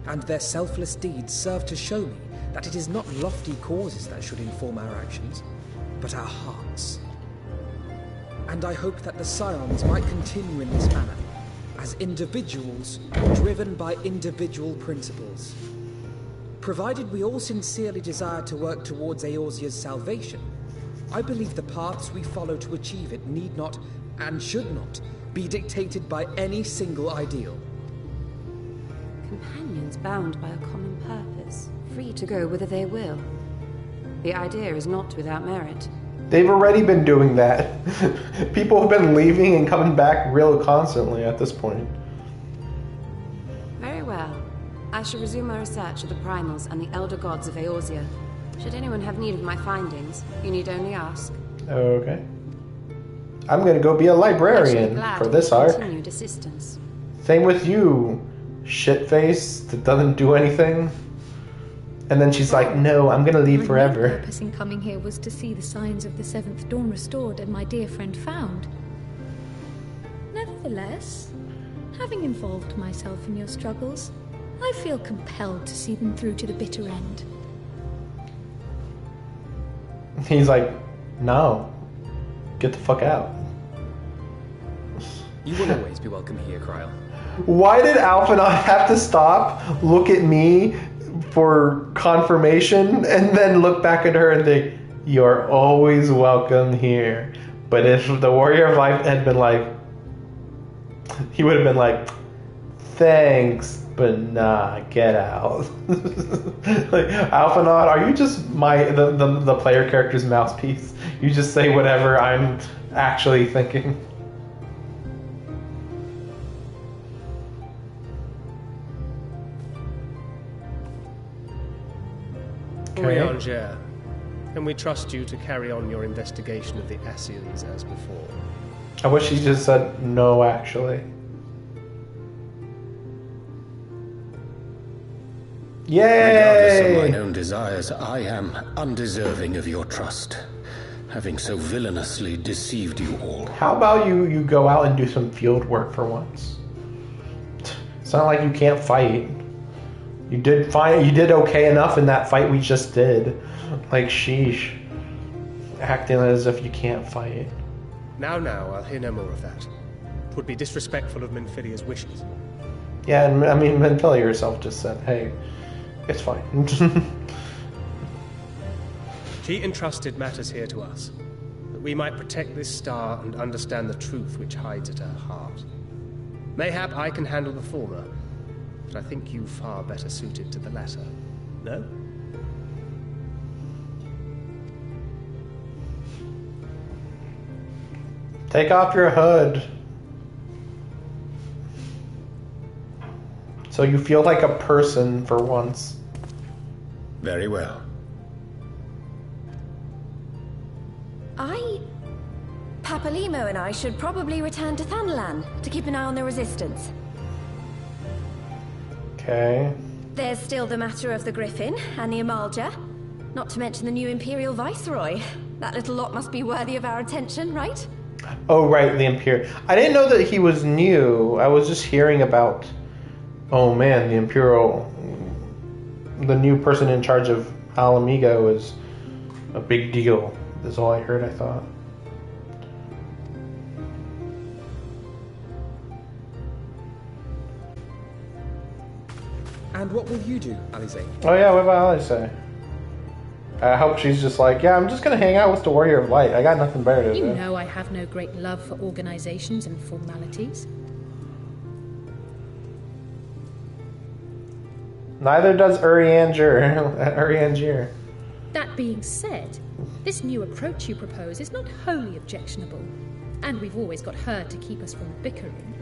and their selfless deeds serve to show me that it is not lofty causes that should inform our actions, but our hearts. And I hope that the Scions might continue in this manner, as individuals driven by individual principles. Provided we all sincerely desire to work towards Eorzea's salvation, I believe the paths we follow to achieve it need not, and should not, be dictated by any single ideal. Companions bound by a common purpose, free to go whither they will. The idea is not without merit. They've already been doing that. People have been leaving and coming back real constantly at this point. Very well. I shall resume my research of the primals and the elder gods of Eorzea. Should anyone have need of my findings, you need only ask. Okay. I'm gonna go be a librarian for this arc. Continued assistance. Same with you, shitface that doesn't do anything. And then she's like, no, I'm gonna leave forever. My purpose in coming here was to see the signs of the Seventh Dawn restored and my dear friend found. Nevertheless, Having involved myself in your struggles, I feel compelled to see them through to the bitter end. He's like, no. Get the fuck out. You will always be welcome here, Kryl. Why did Alphinaud have to stop, look at me for confirmation, and then look back at her and think, you're always welcome here? But if the Warrior of Light had been like, he would have been like, thanks, but nah, get out. Like, Alphinaud, are you just the player character's mouthpiece? You just say whatever I'm actually thinking. Urianger, can we trust you to carry on your investigation of the Ascians as before? I wish he just said no, actually. Yay! Regardless of my own desires, I am undeserving of your trust, having so villainously deceived you all. How about you go out and do some field work for once? It's not like you can't fight. You did fine. You did okay enough in that fight we just did. Like, sheesh. Acting as if you can't fight. Now, I'll hear no more of that. It would be disrespectful of Minfilia's wishes. Yeah, and I mean, Minfilia herself just said, hey, it's fine. She entrusted matters here to us, that we might protect this star and understand the truth which hides at her heart. Mayhap I can handle the former, but I think you far better suited to the latter. No? Take off your hood. So you feel like a person for once. Very well. Papalimo and I should probably return to Thanalan to keep an eye on the resistance. Okay. There's still the matter of the Griffin and the Amalja. Not to mention the new Imperial Viceroy. That little lot must be worthy of our attention, right? Oh, right, the Imperial. I didn't know that he was new. I was just hearing about, oh man, the Imperial, the new person in charge of Alamigo is a big deal. That's all I heard, I thought. And what will you do, Alize? Oh yeah, what about Alize? I hope she's just like, yeah, I'm just gonna hang out with the Warrior of Light. I got nothing better to do. You know I have no great love for organizations and formalities. Neither does Urianger. That being said, this new approach you propose is not wholly objectionable. And we've always got her to keep us from bickering.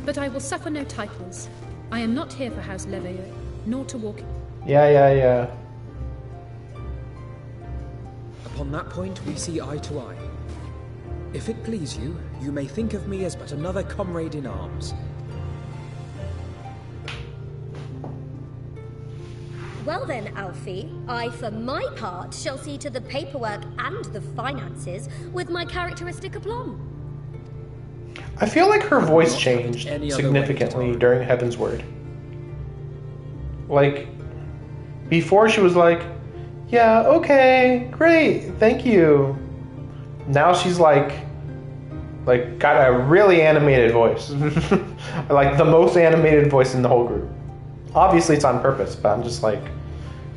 But I will suffer no titles. I am not here for House Leveilleur, nor to walk... Yeah. Upon that point, we see eye to eye. If it please you, you may think of me as but another comrade in arms. Well then, Alfie, I, for my part, shall see to the paperwork and the finances with my characteristic aplomb. I feel like her voice changed significantly during Heaven's Word. Like, before she was like, yeah, okay, great, thank you. Now she's like got a really animated voice. Like the most animated voice in the whole group. Obviously it's on purpose, but I'm just like,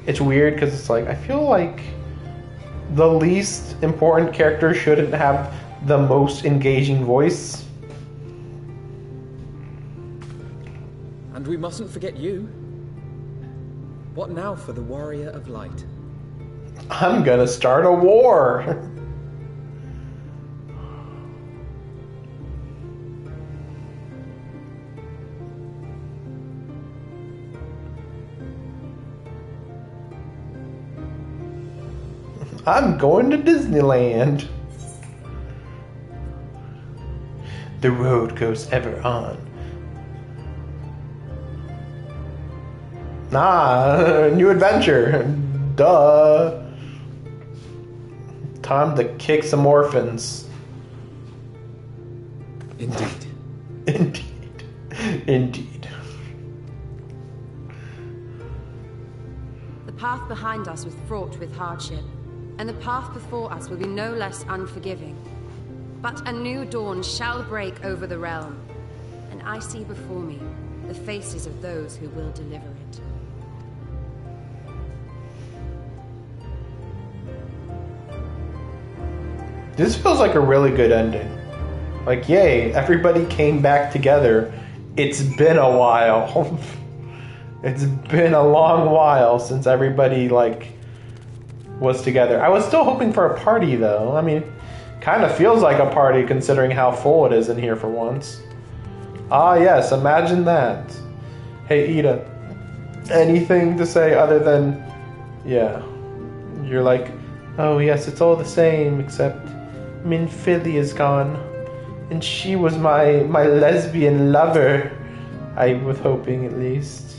it's weird because it's like, I feel like the least important character shouldn't have the most engaging voice. And we mustn't forget you. What now for the Warrior of Light? I'm gonna start a war. I'm going to Disneyland. The road goes ever on. Nah, new adventure. Duh. Time to kick some orphans. Indeed. Indeed. Indeed. The path behind us was fraught with hardship, and the path before us will be no less unforgiving. But a new dawn shall break over the realm, and I see before me the faces of those who will deliver it. This feels like a really good ending. Like, yay, everybody came back together. It's been a while. It's been a long while since everybody, like, was together. I was still hoping for a party, though. I mean, kind of feels like a party considering how full it is in here for once. Ah, yes, imagine that. Hey, Ida, anything to say other than, yeah, you're like, oh, yes, it's all the same, except Min Philly is gone. And she was my lesbian lover. I was hoping, at least.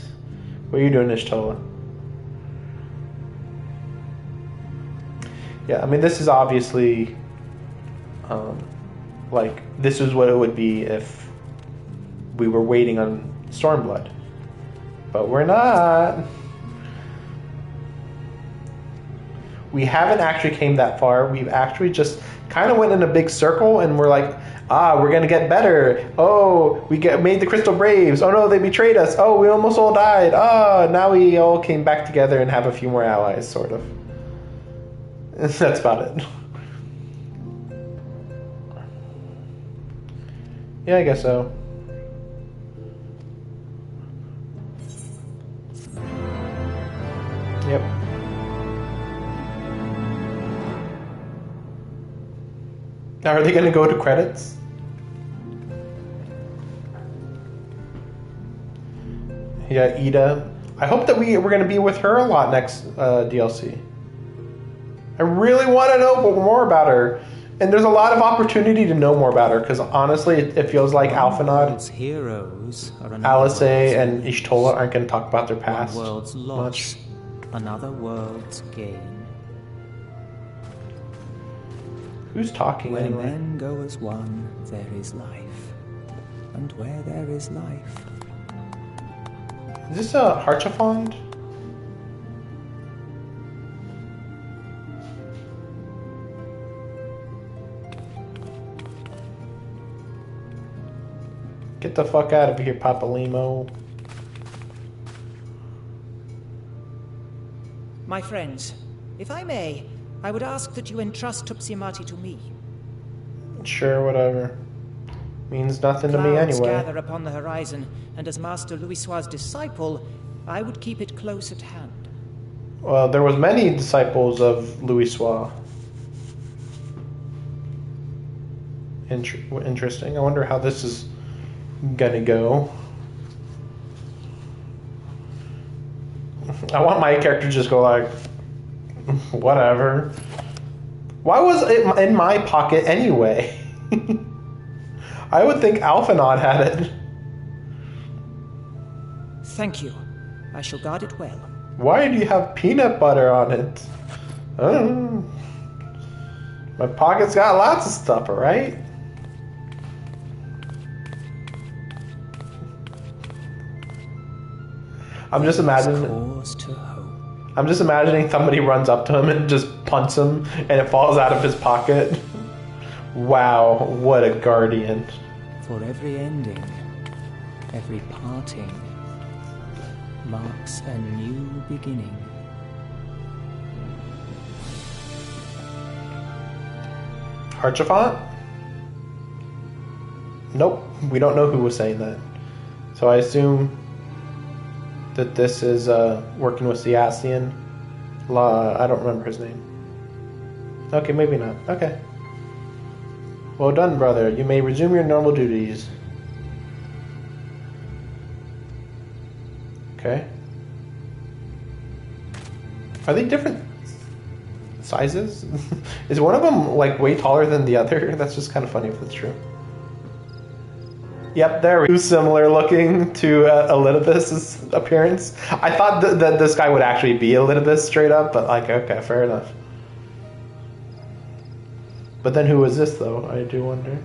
What are you doing, Ishtola? Yeah, I mean, this is obviously, like, this is what it would be if we were waiting on Stormblood. But we're not. We haven't actually came that far. We've actually just kind of went in a big circle, and we're like, we're gonna get better. Oh, made the Crystal Braves. Oh no, they betrayed us. Oh, we almost all died. Oh, now we all came back together and have a few more allies, sort of. That's about it. Yeah, I guess so. Yep. Now, are they going to go to credits? Yeah, Ida. I hope that we're going to be with her a lot next DLC. I really want to know more about her. And there's a lot of opportunity to know more about her, because honestly, it feels like Alphanod, heroes are Alice and Ishtola aren't going to talk about their past one world's loss, much. Another world's gain. Who's talking When anyway? men go as one, there is life. And where there is life... Is this a Harchafond? Get the fuck out of here, Papa Limo. My friends, if I may, I would ask that you entrust Tupsimati to me. Sure, whatever. Means nothing to me Clouds anyway. gather upon the horizon, and as Master Louisoix's disciple, I would keep it close at hand. Well, there was many disciples of Louisoix. Interesting. I wonder how this is gonna go. I want my character to just go like, whatever. Why was it in my pocket anyway? I would think Alphanod had it. Thank you. I shall guard it well. Why do you have peanut butter on it? I don't know. My pocket's got lots of stuff, alright? I'm just imagining somebody runs up to him and just punts him and it falls out of his pocket. Wow, what a guardian. For every ending, every parting, marks a new beginning. Harchafont? Nope, we don't know who was saying that. So I assume that this is working with the Asian. I don't remember his name. Okay, maybe not. Okay. Well done, brother. You may resume your normal duties. Okay. Are they different sizes? Is one of them like way taller than the other? That's just kind of funny if that's true. Yep, they're too similar looking to Elidibus' appearance. I thought that this guy would actually be Elidibus straight up, but like, okay, fair enough. But then who is this though? I do wonder.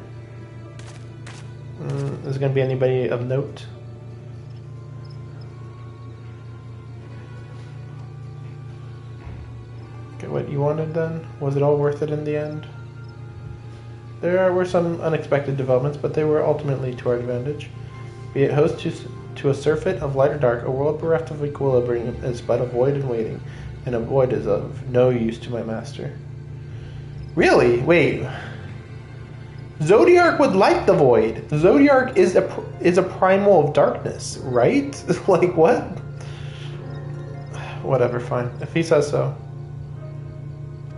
Is there going to be anybody of note? Okay, what you wanted then? Was it all worth it in the end? There were some unexpected developments, but they were ultimately to our advantage. Be it host to a surfeit of light or dark, a world bereft of equilibrium is but a void in waiting, and a void is of no use to my master. Really? Wait. Zodiark would like the void. Zodiark is a primal of darkness, right? Like, what? Whatever, fine. If he says so.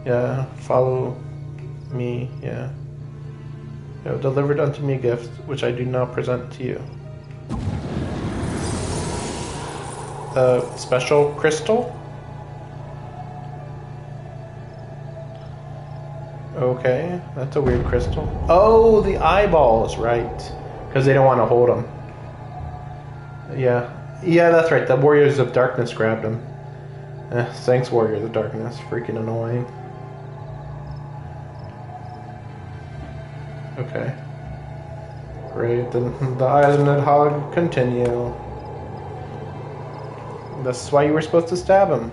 Yeah, follow me, yeah. You have delivered unto me a gift, which I do now present to you. A special crystal? Okay, that's a weird crystal. Oh, the eyeballs, right. Because they don't want to hold them. Yeah. Yeah, that's right. The Warriors of Darkness grabbed them. Thanks, Warriors of Darkness. Freaking annoying. Okay. Great. Then the Eisened Hog continue. That's why you were supposed to stab him.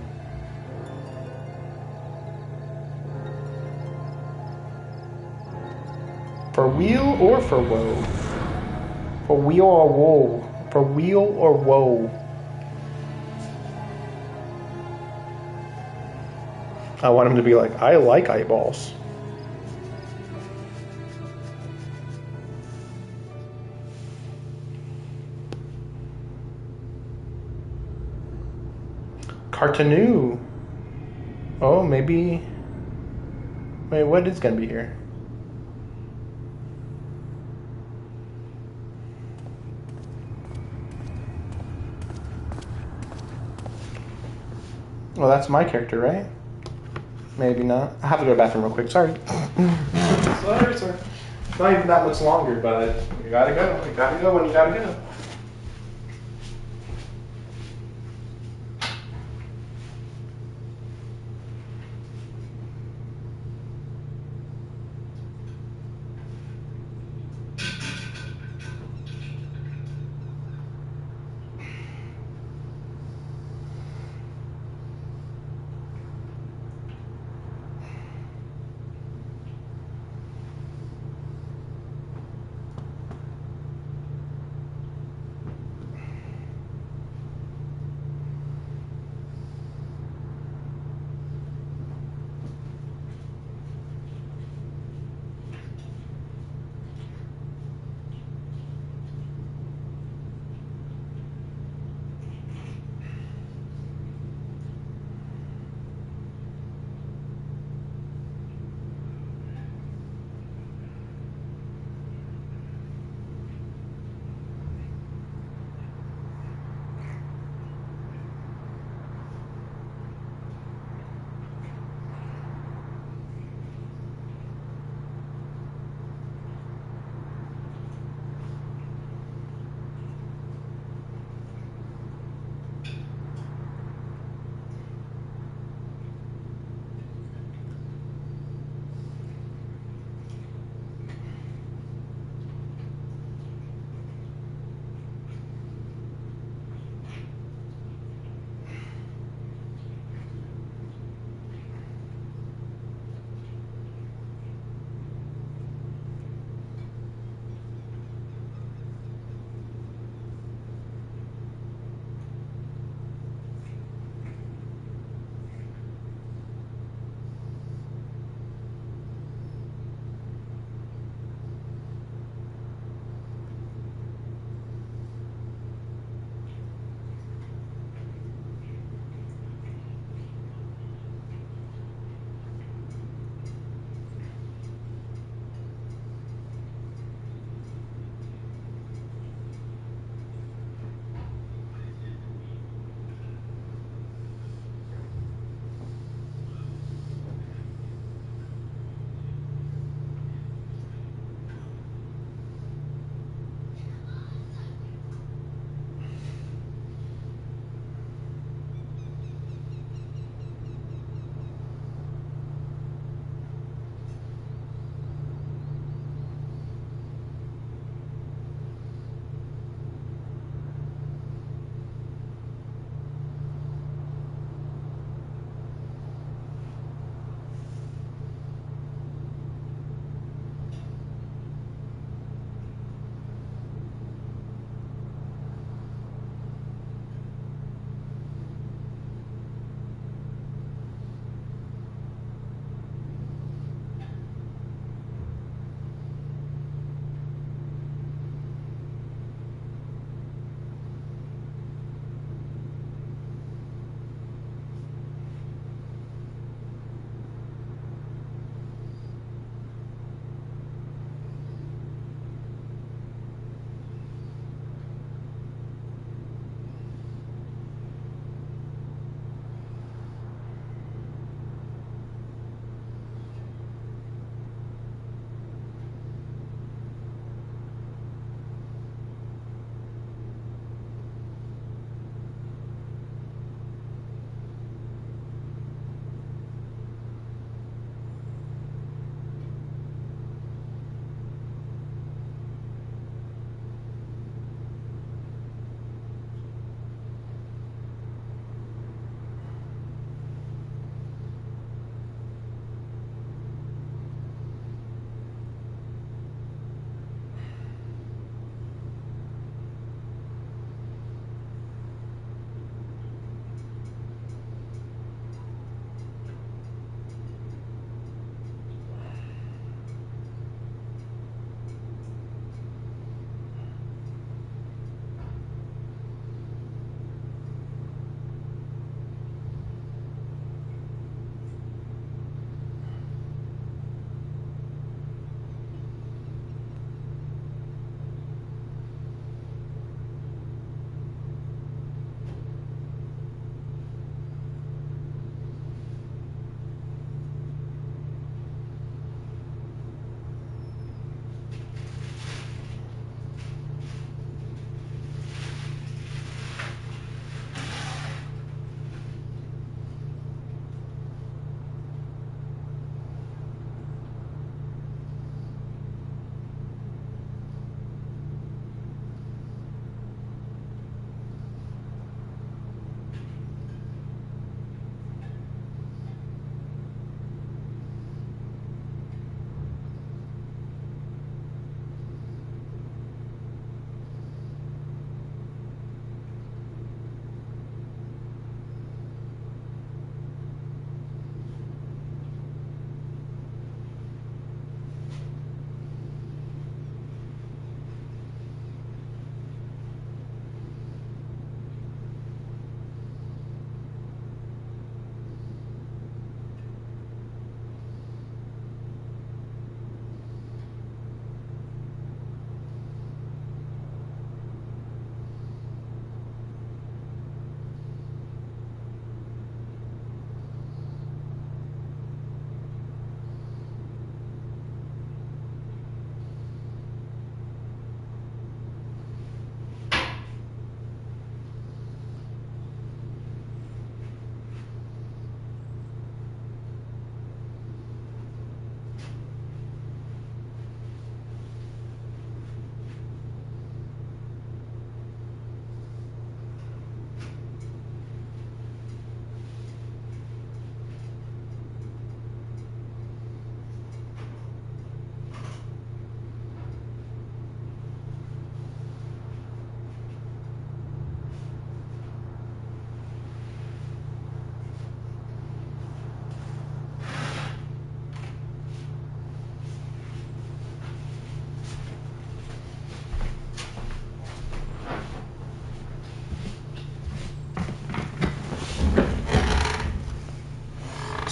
For weal or for woe? For weal or woe? For weal or woe? I want him to be like, I like eyeballs. Cartanu. Oh, maybe. Wait, what is gonna be here? Well, that's my character, right? Maybe not. I have to go to the bathroom real quick. Sorry. Sorry, sir. It's not even that much longer, but you gotta go. You gotta go when you gotta go.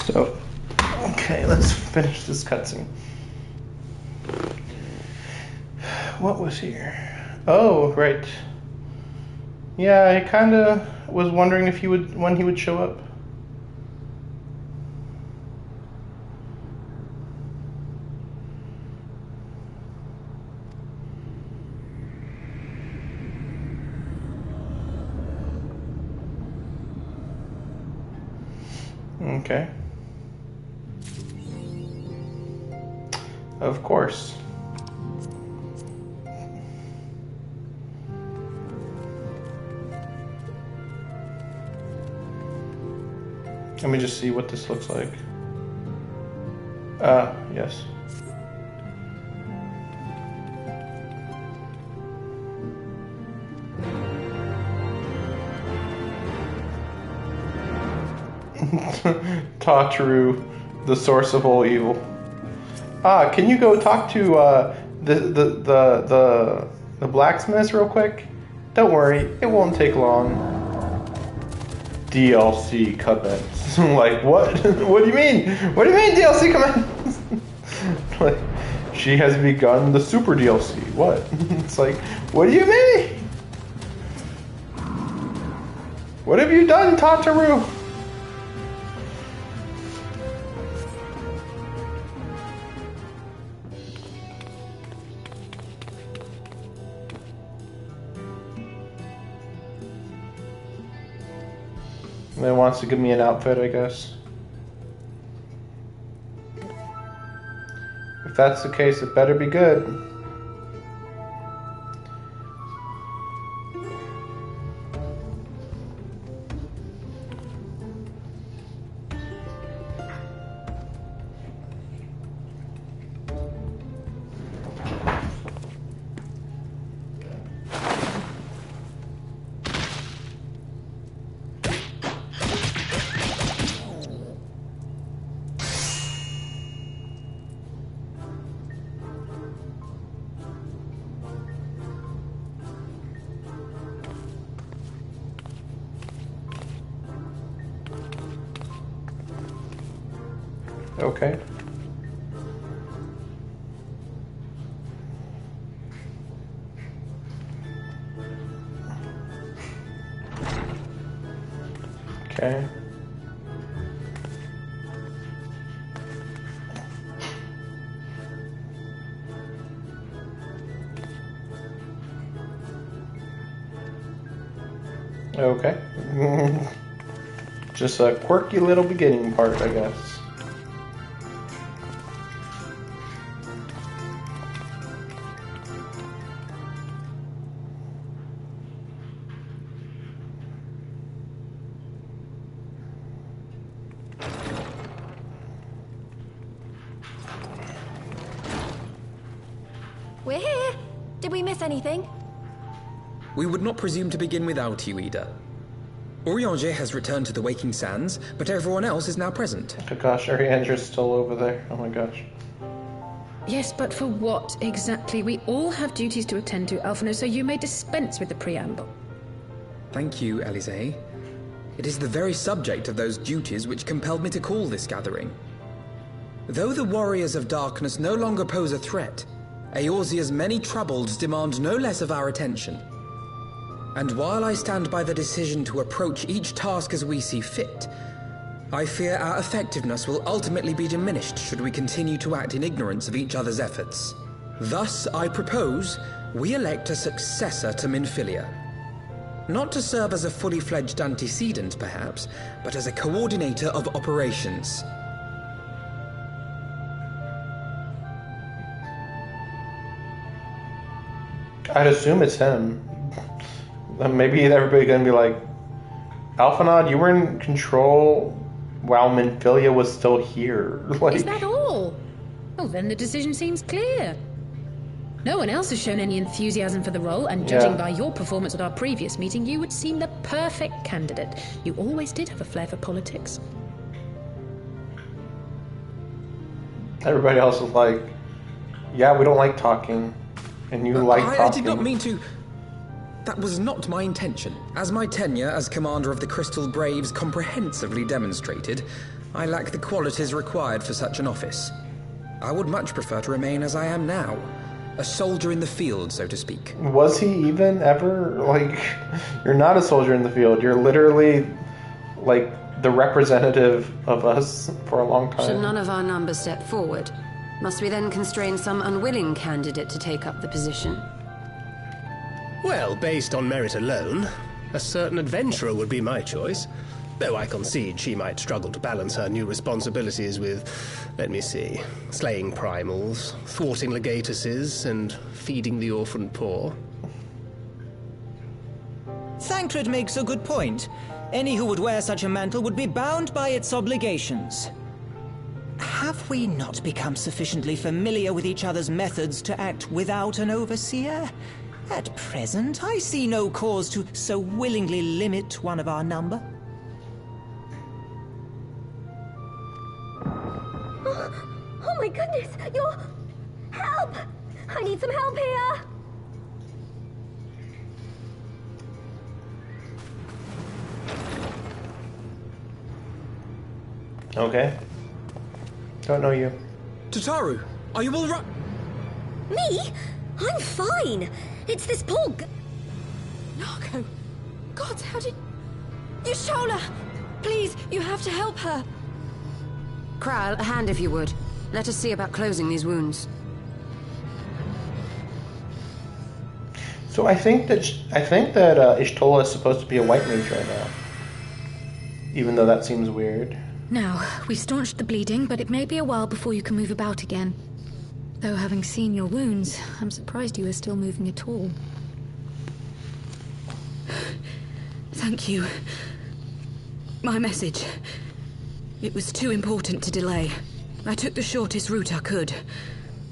So, okay, let's finish this cutscene. What was here? Oh, right. Yeah, I kind of was wondering if when he would show up. Okay. Of course. Let me just see what this looks like. Yes. Tataru, the source of all evil. Can you go talk to the blacksmith real quick? Don't worry, it won't take long. DLC comments. Like what? What do you mean? What do you mean DLC comments? Like, she has begun the super DLC. What? It's like, what do you mean? What have you done, Tataru? He wants to give me an outfit, I guess. If that's the case, it better be good. Okay. Okay. Okay. Just a quirky little beginning part, I guess. We're here. Did we miss anything? We would not presume to begin without you, Ida. Urianger has returned to the Waking Sands, but everyone else is now present. Oh gosh, Urianger's still over there. Oh my gosh. Yes, but for what exactly? We all have duties to attend to, Alphino, so you may dispense with the preamble. Thank you, Elise. It is the very subject of those duties which compelled me to call this gathering. Though the Warriors of Darkness no longer pose a threat, Eorzea's many troubles demand no less of our attention. And while I stand by the decision to approach each task as we see fit, I fear our effectiveness will ultimately be diminished should we continue to act in ignorance of each other's efforts. Thus, I propose we elect a successor to Minfilia. Not to serve as a fully fledged antecedent, perhaps, but as a coordinator of operations. I'd assume it's him. Maybe everybody's gonna be like, Alphanod, you were in control while Minfilia was still here. Like, is that all? Oh, then the decision seems clear. No one else has shown any enthusiasm for the role, and judging by your performance at our previous meeting, you would seem the perfect candidate. You always did have a flair for politics. Everybody else is like, yeah, we don't like talking. And you like talking. I did not mean to... That was not my intention. As my tenure as commander of the Crystal Braves comprehensively demonstrated, I lack the qualities required for such an office. I would much prefer to remain as I am now. A soldier in the field, so to speak. Was he even ever, like... You're not a soldier in the field. You're literally, like, the representative of us for a long time. Should none of our numbers step forward, must we then constrain some unwilling candidate to take up the position? Well, based on merit alone, a certain adventurer would be my choice. Though I concede she might struggle to balance her new responsibilities with, let me see, slaying primals, thwarting legatuses, and feeding the orphan poor. Thancred makes a good point. Any who would wear such a mantle would be bound by its obligations. Have we not become sufficiently familiar with each other's methods to act without an overseer? At present, I see no cause to so willingly limit one of our number. Oh my goodness! Help! I need some help here! Okay. Don't know you. Tataru, are you all right? Me? I'm fine. It's this poor Narco! God, how did... Yashola! Please, you have to help her. Kral, a hand if you would. Let us see about closing these wounds. So I think that Ishtola is supposed to be a white mage right now. Even though that seems weird. Now, we've staunched the bleeding, but it may be a while before you can move about again. Though having seen your wounds, I'm surprised you are still moving at all. Thank you. My message. It was too important to delay. I took the shortest route I could,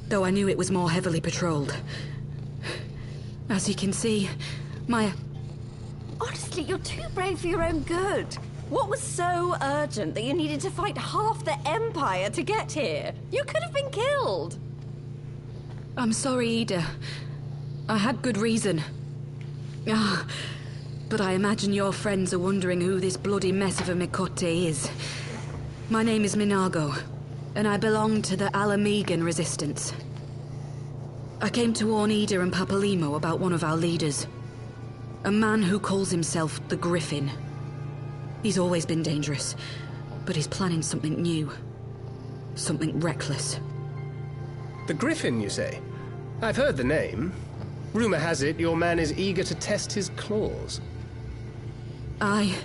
though I knew it was more heavily patrolled. As you can see, my... Honestly, you're too brave for your own good. What was so urgent that you needed to fight half the Empire to get here? You could have been killed. I'm sorry, Ida. I had good reason. But I imagine your friends are wondering who this bloody mess of a Mikote is. My name is Minago, and I belong to the Alamegan Resistance. I came to warn Ida and Papalimo about one of our leaders. A man who calls himself the Griffin. He's always been dangerous, but he's planning something new. Something reckless. The Griffin, you say? I've heard the name. Rumor has it your man is eager to test his claws. Aye,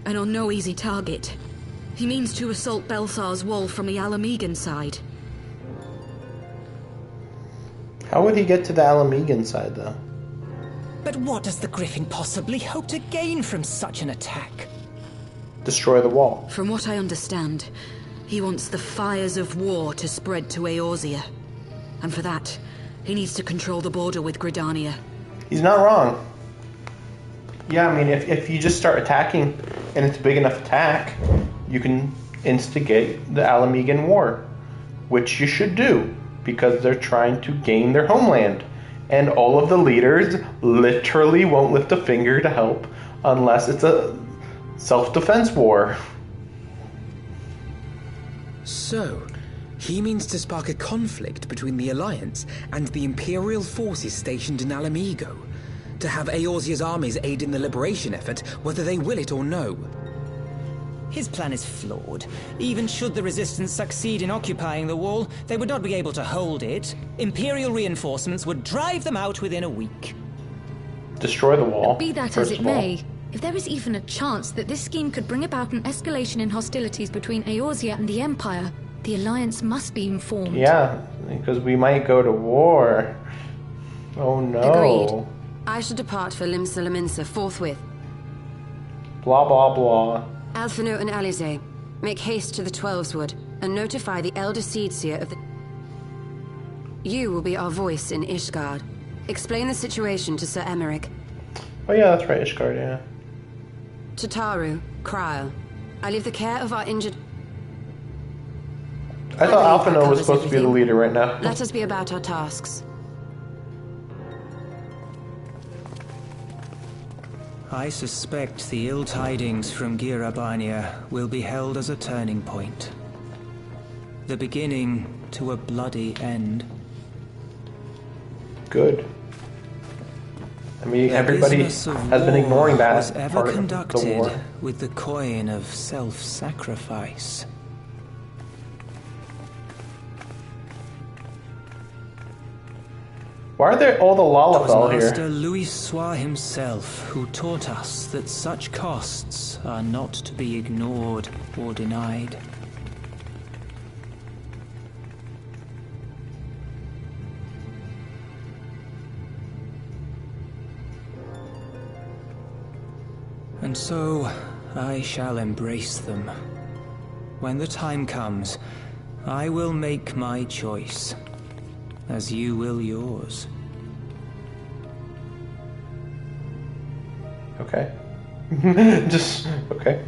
and on no easy target. He means to assault Belsar's wall from the Alamegan side. How would he get to the Alamegan side, though? But what does the Griffin possibly hope to gain from such an attack? Destroy the wall. From what I understand, he wants the fires of war to spread to Eorzea. And for that, he needs to control the border with Gridania. He's not wrong. Yeah, I mean, if you just start attacking, and it's a big enough attack, you can instigate the Alamegan War. Which you should do, because they're trying to gain their homeland. And all of the leaders literally won't lift a finger to help unless it's a self-defense war. So, he means to spark a conflict between the Alliance and the Imperial forces stationed in Alamigo, to have Eorzea's armies aid in the liberation effort, whether they will it or no. His plan is flawed. Even should the Resistance succeed in occupying the wall, they would not be able to hold it. Imperial reinforcements would drive them out within a week. Destroy the wall. Be that as it may, if there is even a chance that this scheme could bring about an escalation in hostilities between Eorzea and the Empire, the Alliance must be informed. Yeah, because we might go to war. Oh no. Agreed. I should depart for Limsa Laminsa forthwith. Blah blah blah. Alphino and Alize, make haste to the Twelveswood and notify the Elder Seedseer of the... You will be our voice in Ishgard. Explain the situation to Sir Emmerich. Oh yeah, that's right, Ishgard, yeah. Tataru, Krile, I leave the care of our injured... I thought Alphino was supposed to be the leader right now. Let us be about our tasks. I suspect the ill tidings from Girabania will be held as a turning point. The beginning to a bloody end. Good. I mean, everybody has been ignoring that was ever part of the conducted war. with the coin of self-sacrifice. Why are there all the Lalafell here? Master Louis Soir himself who taught us that such costs are not to be ignored or denied. And so, I shall embrace them. When the time comes, I will make my choice, as you will yours. Okay. Just, okay.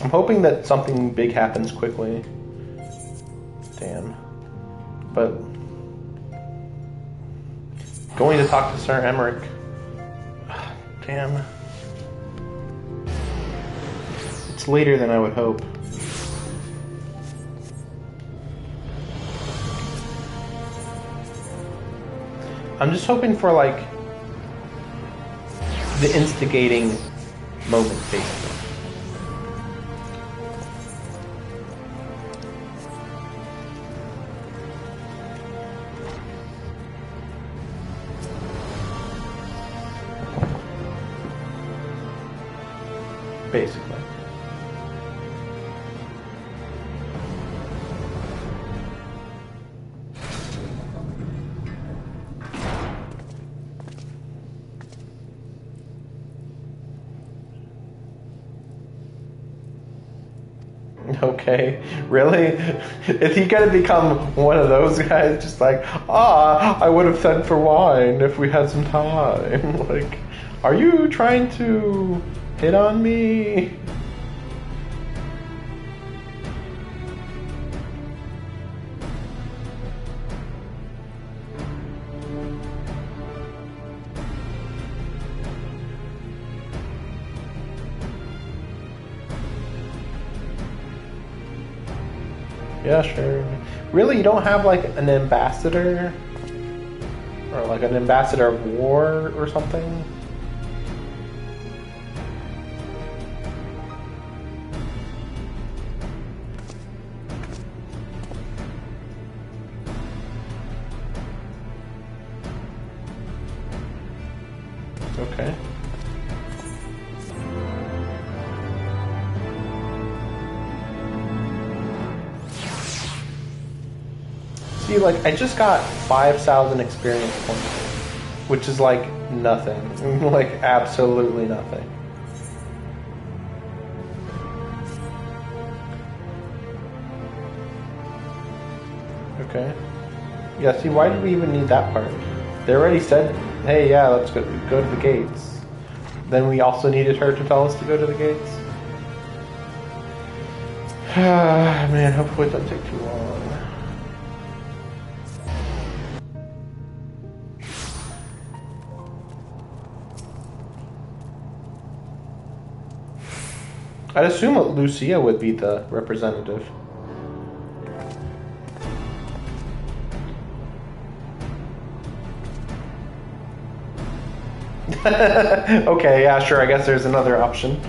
I'm hoping that something big happens quickly. Damn. But going to talk to Sir Emmerich. Damn. It's later than I would hope. I'm just hoping for, like, the instigating moment, basically. Basically. Okay, really? Is he gonna become one of those guys just like, I would have sent for wine if we had some time? Like, are you trying to hit on me? Yeah, sure. Really, you don't have like an ambassador? Or like an ambassador of war or something? Okay. See, like, I just got 5,000 experience points, which is like nothing. Like, absolutely nothing. Okay. Yeah, see, why did we even need that part? They already said, hey, yeah, let's go to the gates. Then we also needed her to tell us to go to the gates. Man, hopefully it doesn't take too long. I'd assume that Lucia would be the representative. Okay, yeah, sure, I guess there's another option.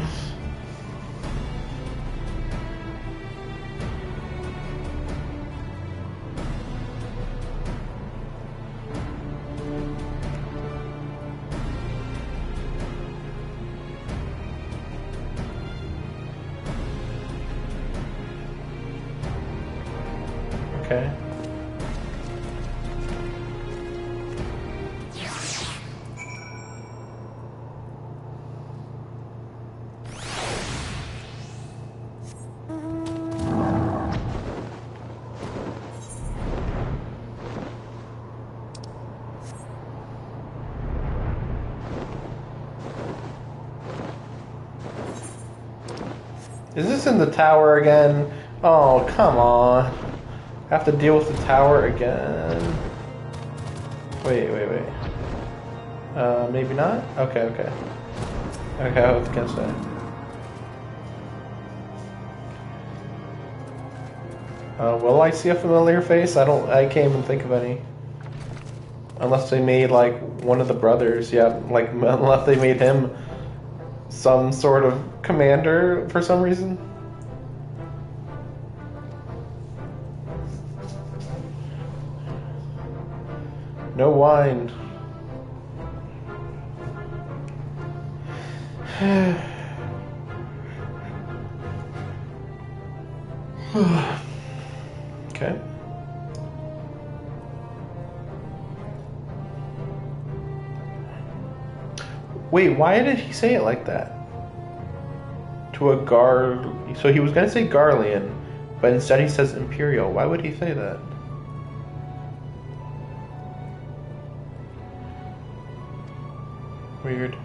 Okay. Is this in the tower again? Oh, come on. I have to deal with the tower again. Wait. Maybe not? Okay, okay. Okay, I was gonna say. Will I see a familiar face? I can't even think of any. Unless they made, like, one of the brothers, yeah, like, unless they made him some sort of commander for some reason. No wine. Okay. Wait, why did he say it like that? To a so he was gonna say Garlean, but instead he says Imperial. Why would he say that? Weird.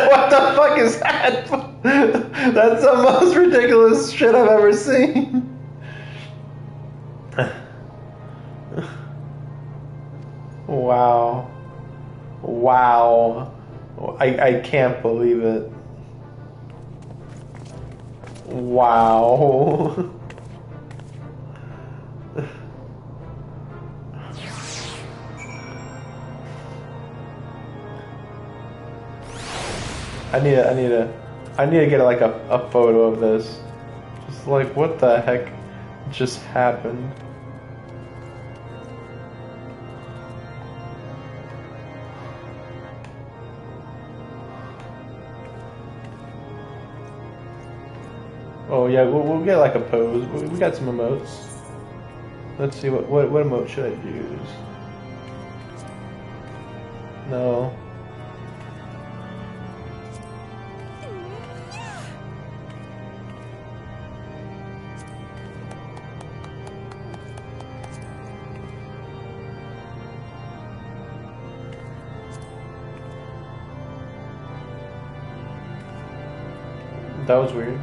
What the fuck is that? That's the most ridiculous shit I've ever seen. Wow. Wow. I can't believe it. Wow. I need to get like a photo of this. Just like, what the heck just happened? Oh yeah, we'll get like a pose. We got some emotes. Let's see what emote should I use? No. That was weird.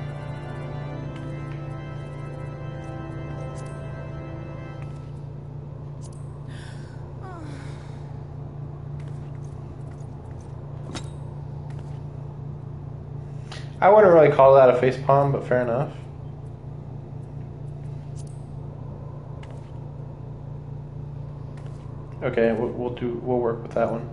I wouldn't really call that a facepalm, but fair enough. Okay, we'll work with that one.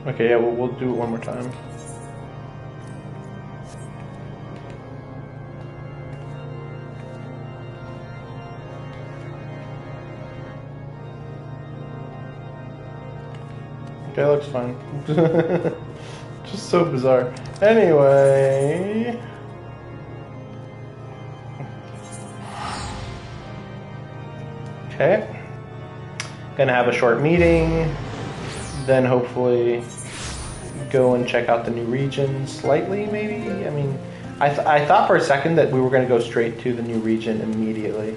Okay, yeah, we'll do it one more time. Okay, looks fine. Just so bizarre. Anyway. Okay. Gonna have a short meeting. Then hopefully go and check out the new region slightly, maybe? I mean, I thought for a second that we were going to go straight to the new region immediately.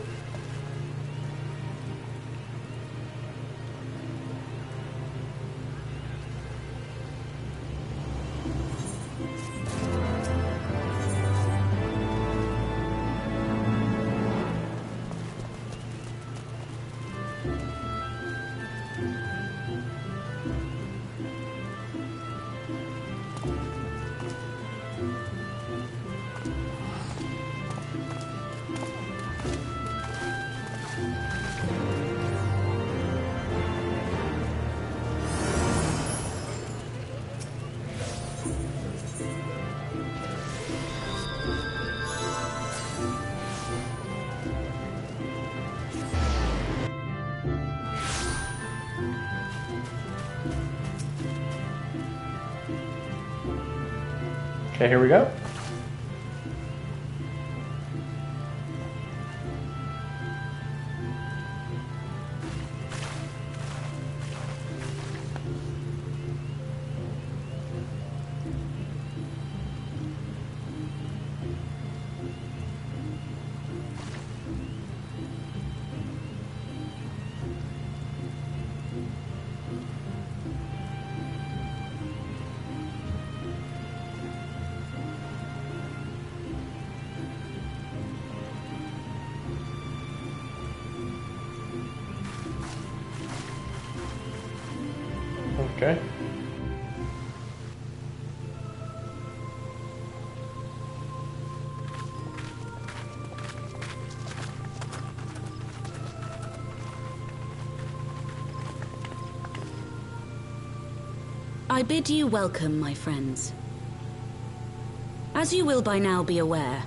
Okay, here we go. Okay. I bid you welcome, my friends. As you will by now be aware,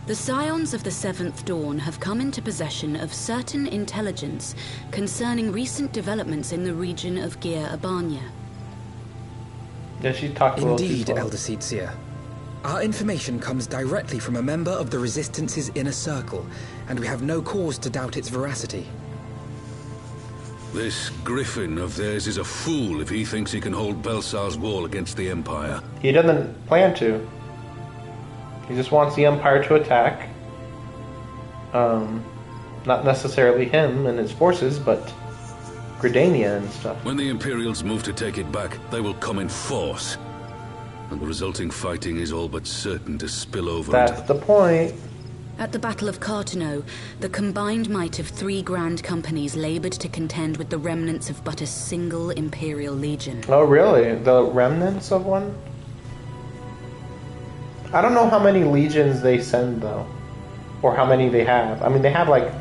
the Scions of the Seventh Dawn have come into possession of certain intelligence concerning recent developments in the region of Gyr Abania. Yeah, she talked a little too Indeed, slow. Elder Seedseer. Our information comes directly from a member of the Resistance's inner circle, and we have no cause to doubt its veracity. This griffin of theirs is a fool if he thinks he can hold Belsar's wall against the Empire. He doesn't plan to. He just wants the Empire to attack. Not necessarily him and his forces, but Gridania and stuff. When the Imperials move to take it back, they will come in force. And the resulting fighting is all but certain to spill over That's the point. At the Battle of Cartano, the combined might of 3 grand companies labored to contend with the remnants of but a single Imperial legion. Oh, really? The remnants of one? I don't know how many legions they send, though. Or how many they have. I mean, they have, like...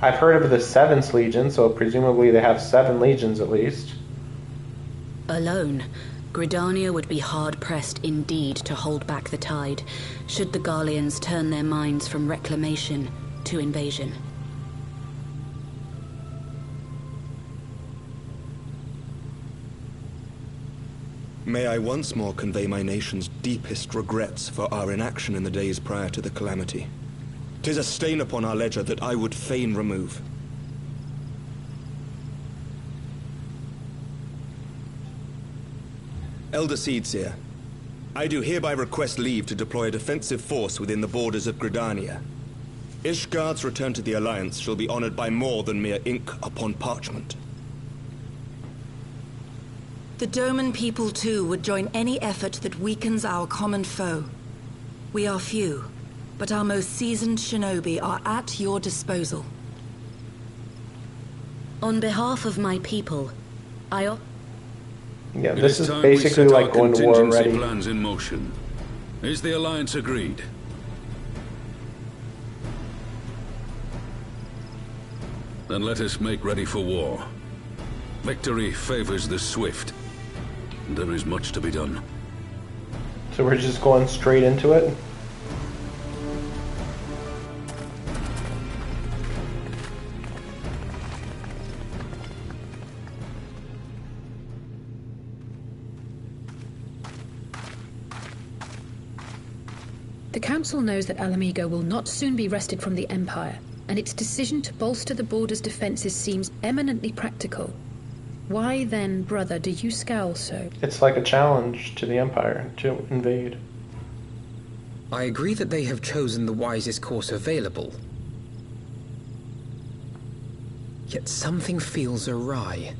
I've heard of the 7th Legion, so presumably they have 7 legions at least. Alone, Gridania would be hard-pressed indeed to hold back the tide, should the Garleans turn their minds from reclamation to invasion. May I once more convey my nation's deepest regrets for our inaction in the days prior to the calamity. 'Tis a stain upon our ledger that I would fain remove. Elder Seedseer, I do hereby request leave to deploy a defensive force within the borders of Gridania. Ishgard's return to the Alliance shall be honored by more than mere ink upon parchment. The Doman people too would join any effort that weakens our common foe. We are few, but our most seasoned shinobi are at your disposal. On behalf of my people, Yeah, this is basically like going to war already. Plans in motion. Is the Alliance agreed? Then let us make ready for war. Victory favors the swift. There is much to be done. So we're just going straight into it? The Council knows that Alamigo will not soon be wrested from the Empire, and its decision to bolster the border's defenses seems eminently practical. Why then, brother, do you scowl so? It's like a challenge to the Empire to invade. I agree that they have chosen the wisest course available. Yet something feels awry.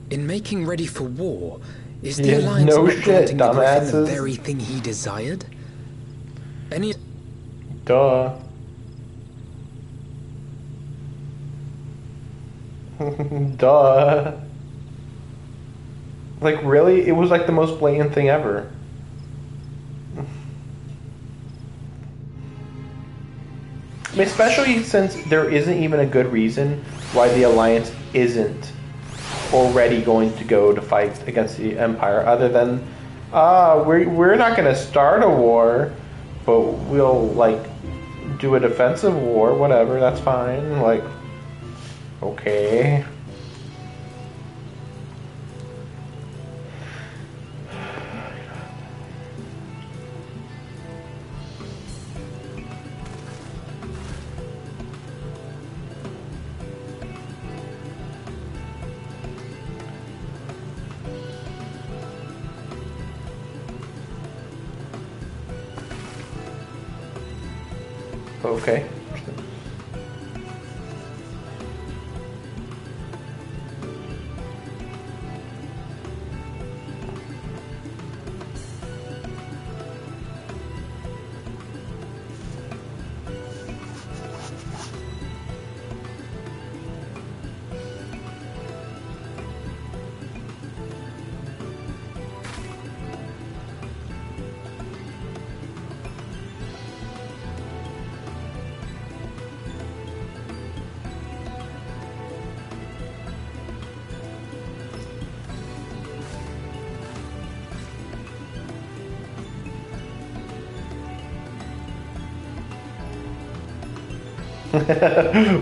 In making ready for war, is the Alliance no not shit, granting the Griffin the dumbasses. very thing he desired? Any... Duh. Duh. Like, really? It was like the most blatant thing ever. I mean, especially since there isn't even a good reason why the Alliance isn't already going to go to fight against the Empire, other than, we're not going to start a war, but we'll, like, do a defensive war, whatever, that's fine, like, okay. Okay.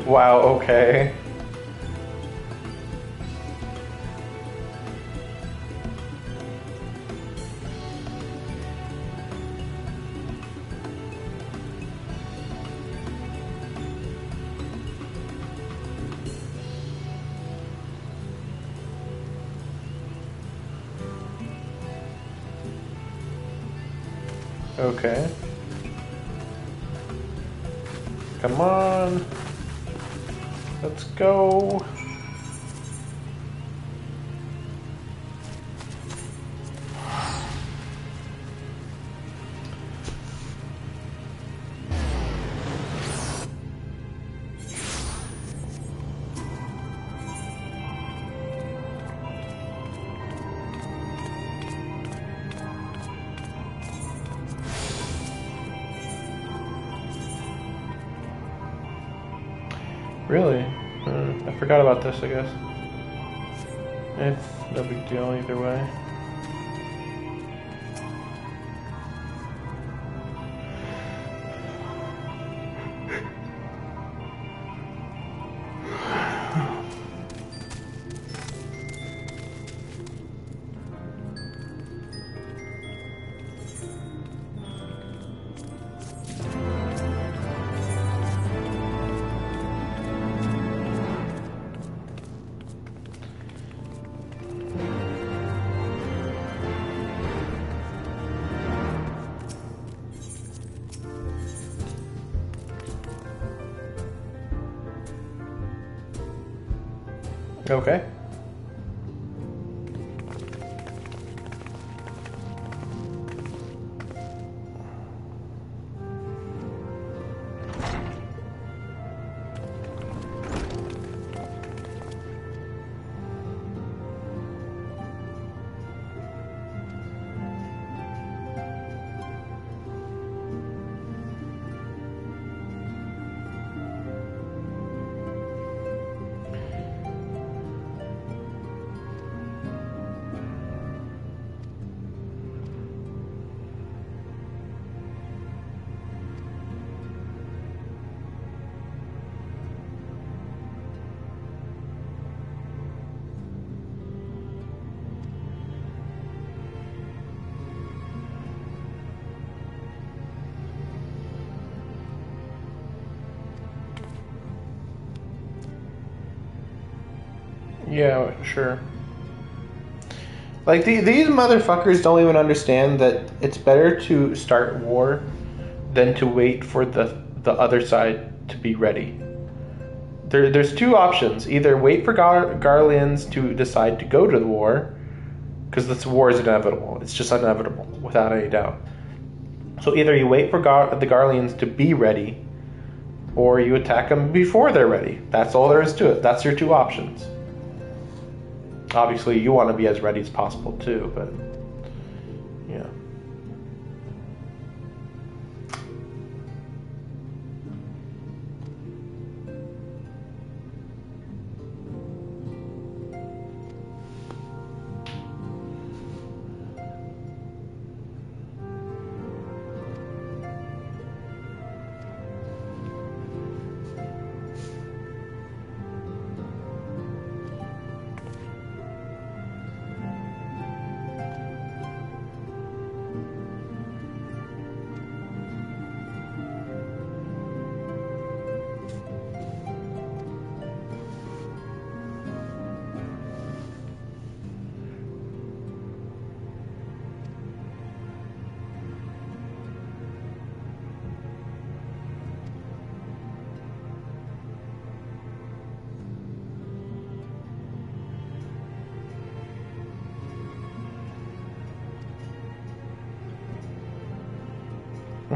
Wow, okay. Okay. Come on. Let's go. Really? I forgot about this, I guess. It's no big deal either way. Okay. Yeah, sure. Like, these motherfuckers don't even understand that it's better to start war than to wait for the other side to be ready. There's two options. Either wait for Garleans to decide to go to the war, because this war is inevitable. It's just inevitable, without any doubt. So either you wait for the Garleans to be ready, or you attack them before they're ready. That's all there is to it. That's your two options. Obviously, you want to be as ready as possible too, but yeah.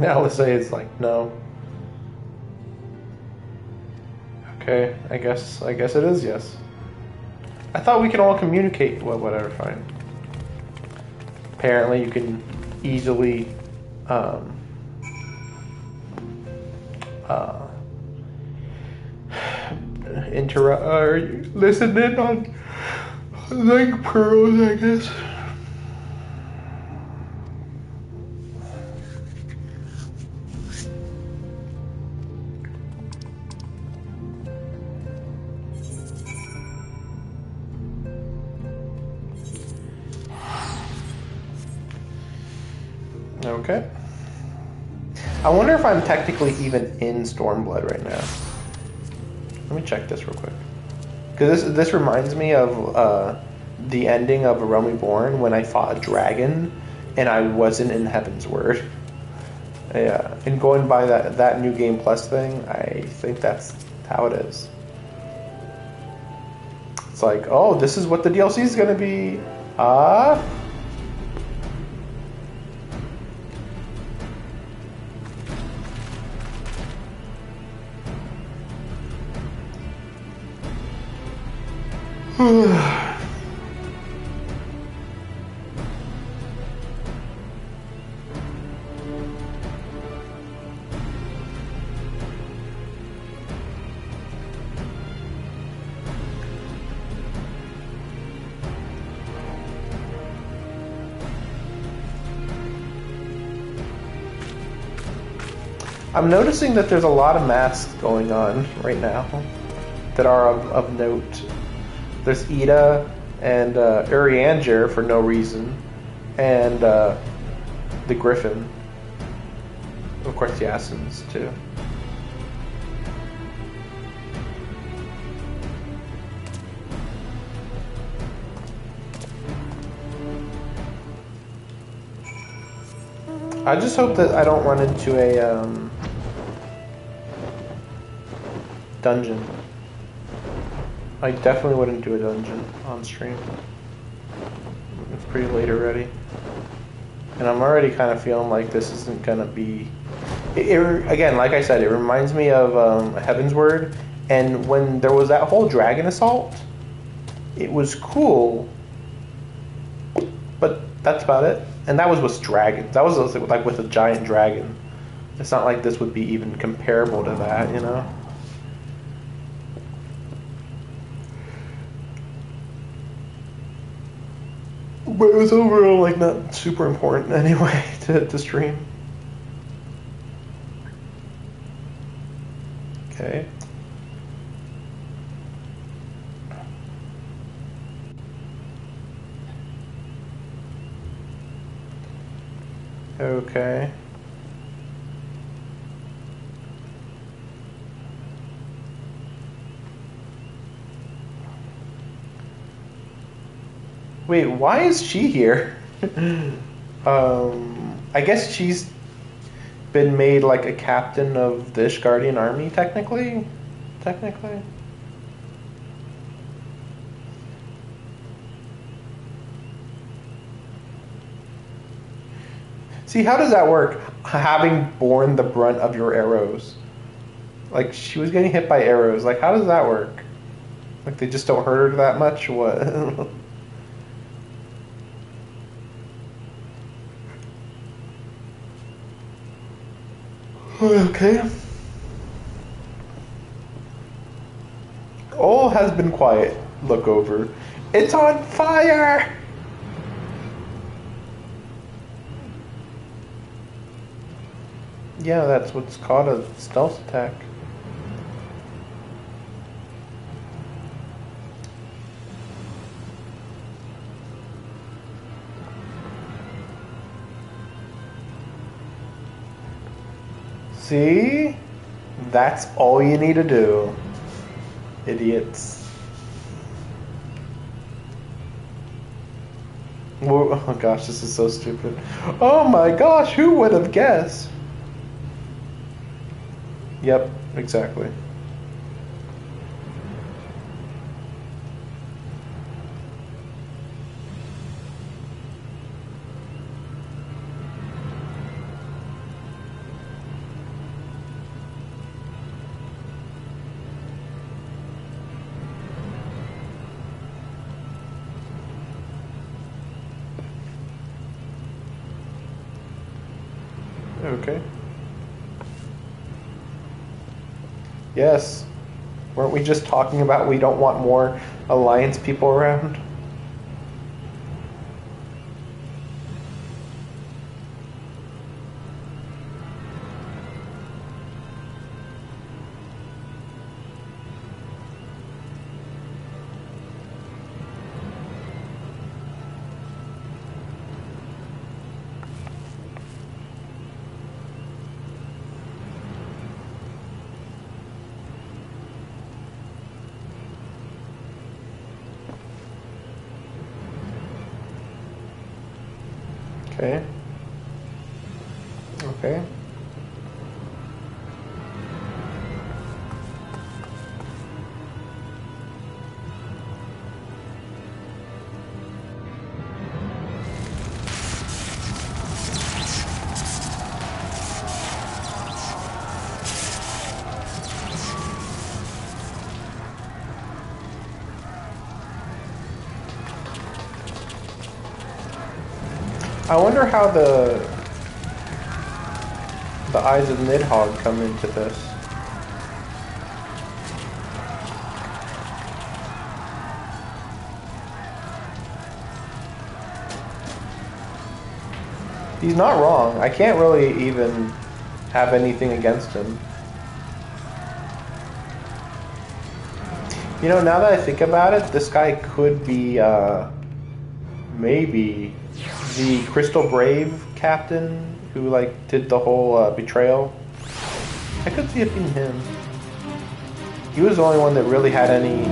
Alizé is like, no. Okay, I guess it is yes. I thought we can all communicate. Well, whatever, fine. Apparently, you can easily listen in on link pearls, I guess. Okay. I wonder if I'm technically even in Stormblood right now. Let me check this real quick. Because this reminds me of the ending of A Realm Reborn when I fought a dragon and I wasn't in Heaven's Word. Yeah, and going by that New Game Plus thing, I think that's how it is. It's like, oh, this is what the DLC is going to be. I'm noticing that there's a lot of masks going on right now that are of note. There's Ida and Urianger for no reason, and the Griffin. Of course, the Assassins too. I just hope that I don't run into a dungeon. I definitely wouldn't do a dungeon on stream. It's pretty late already. And I'm already kind of feeling like this isn't gonna be... again, like I said, it reminds me of Heaven's Word. And when there was that whole dragon assault, it was cool. But that's about it. And that was with dragons. That was like with a giant dragon. It's not like this would be even comparable to that, you know? But it was overall like not super important anyway to stream. Okay. Okay. Wait, why is she here? I guess she's been made like a captain of the Ishgardian army, technically? Technically? See, how does that work? Having borne the brunt of your arrows. Like, she was getting hit by arrows. Like, how does that work? Like, they just don't hurt her that much? What? Okay. All has been quiet. Look over. It's on fire! Yeah, that's what's called a stealth attack. See? That's all you need to do. Idiots. Oh gosh, this is so stupid. Oh my gosh, who would have guessed? Yep, exactly. Okay. Yes. Weren't we just talking about we don't want more Alliance people around? Okay. Okay. I wonder how the Eyes of Nidhogg come into this. He's not wrong. I can't really even have anything against him. You know, now that I think about it, this guy could be maybe the Crystal Brave captain who like did the whole betrayal. I could see it being him. He was the only one that really had any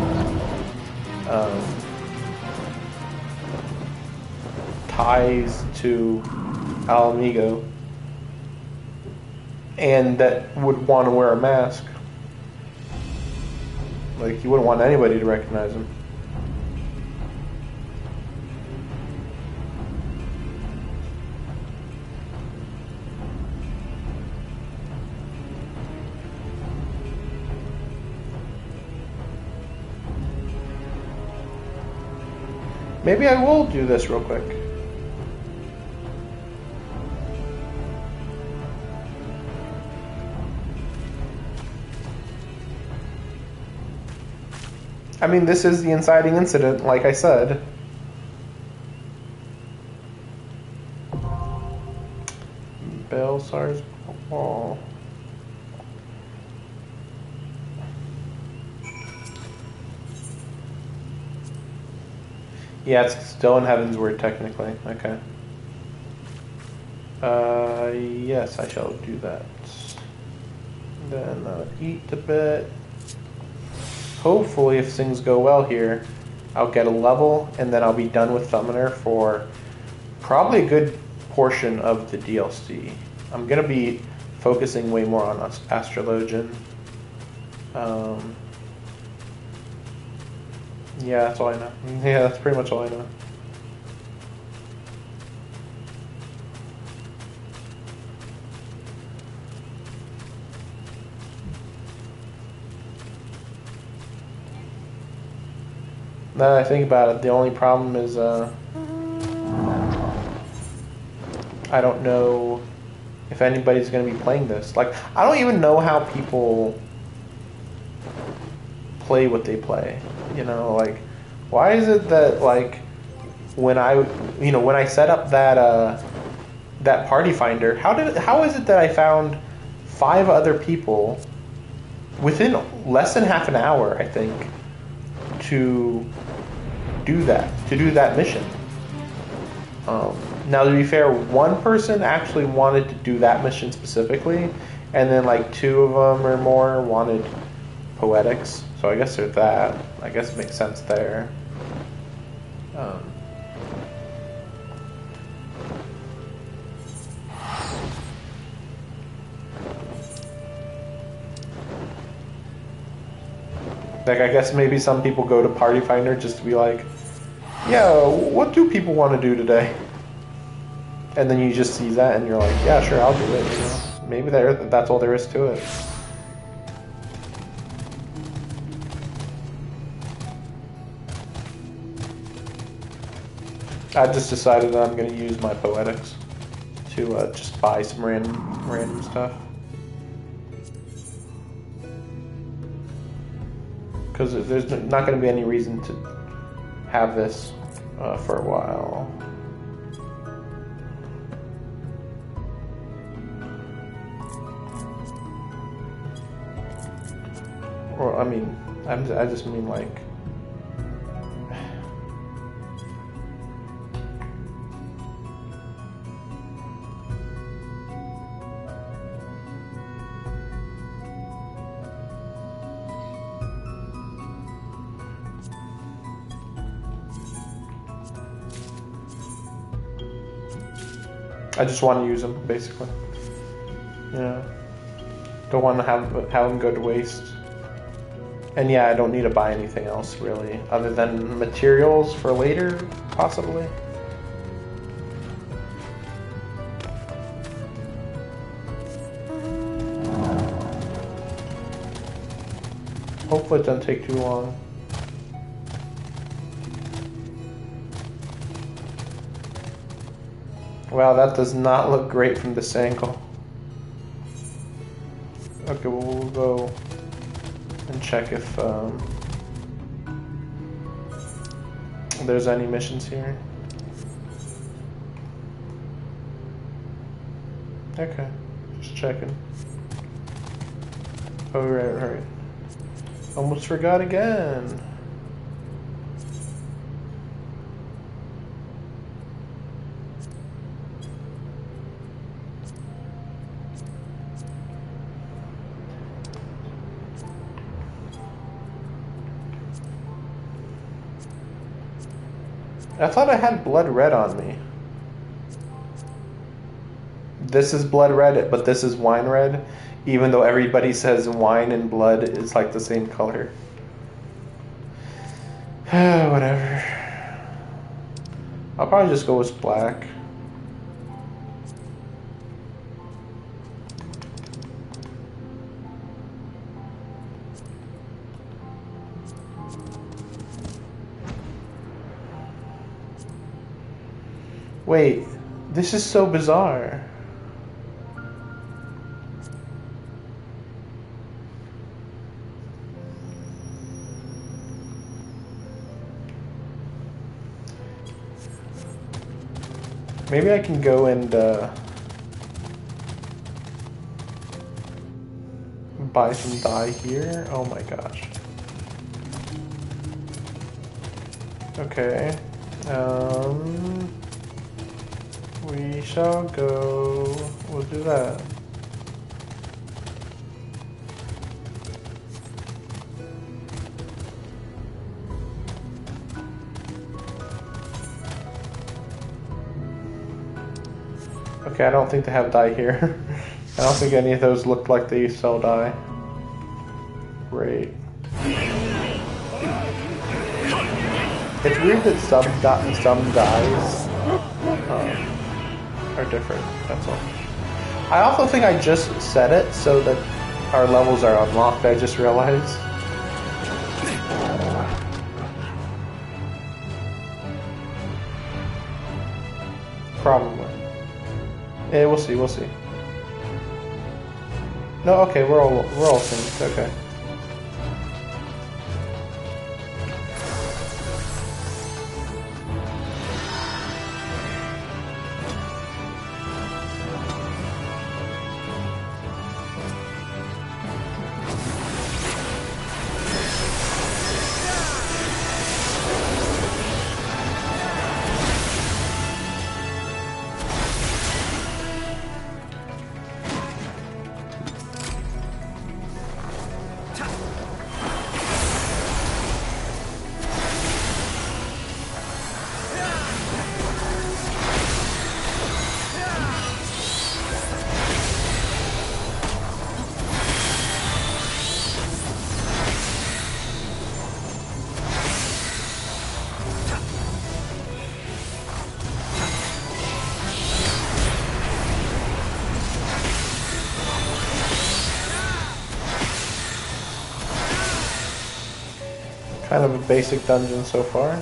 ties to Alamigo, and that would want to wear a mask. Like, he wouldn't want anybody to recognize him. Maybe I will do this real quick. I mean, this is the inciting incident, like I said. Belsar's wall. Yeah, it's still in Heavensward, technically. Okay. Yes, I shall do that. Then eat a bit. Hopefully, if things go well here, I'll get a level, and then I'll be done with Summoner for probably a good portion of the DLC. I'm going to be focusing way more on Astrologian. Yeah, that's all I know. Yeah, that's pretty much all I know. Now that I think about it, the only problem is I don't know if anybody's going to be playing this. Like, I don't even know how people play what they play. You know, like, why is it that, like, when I set up that that party finder, how is it that I found 5 other people within less than half an hour, I think, to do that mission? Now, to be fair, one person actually wanted to do that mission specifically, and then like 2 of them or more wanted poetics. So I guess there's that. I guess it makes sense there. Like, I guess maybe some people go to Party Finder just to be like, yeah, what do people want to do today? And then you just see that and you're like, yeah, sure, I'll do it. You know? Maybe that's all there is to it. I just decided that I'm going to use my poetics. to just buy some random stuff. Because there's not going to be any reason to have this for a while. Or, I mean, I just mean like... I just want to use them, basically. Yeah. Don't want to have them go to waste. And yeah, I don't need to buy anything else, really. Other than materials for later, possibly. Hopefully it doesn't take too long. Wow, that does not look great from this angle. Okay, well, we'll go and check if there's any missions here. Okay, just checking. Oh, right. Almost forgot again. I thought I had blood red on me. This is blood red, but this is wine red, even though everybody says wine and blood is like the same color. Whatever. I'll probably just go with black. Wait, this is so bizarre. Maybe I can go and buy some dye here. Oh my gosh. Okay. We shall go. We'll do that. Okay, I don't think they have dye here. I don't think any of those looked like they sell dye. Great. It's weird that some dyes are different, that's all. I also think I just set it so that our levels are unlocked, I just realized. Probably. Yeah, we'll see. No, okay, we're all synced, okay. Kind of a basic dungeon so far.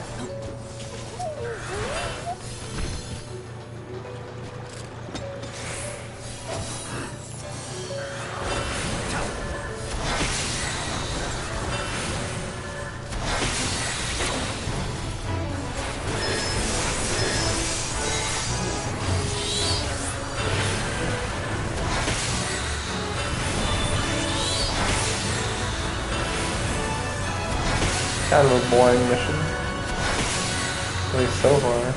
Kind of a boring mission. At least so far.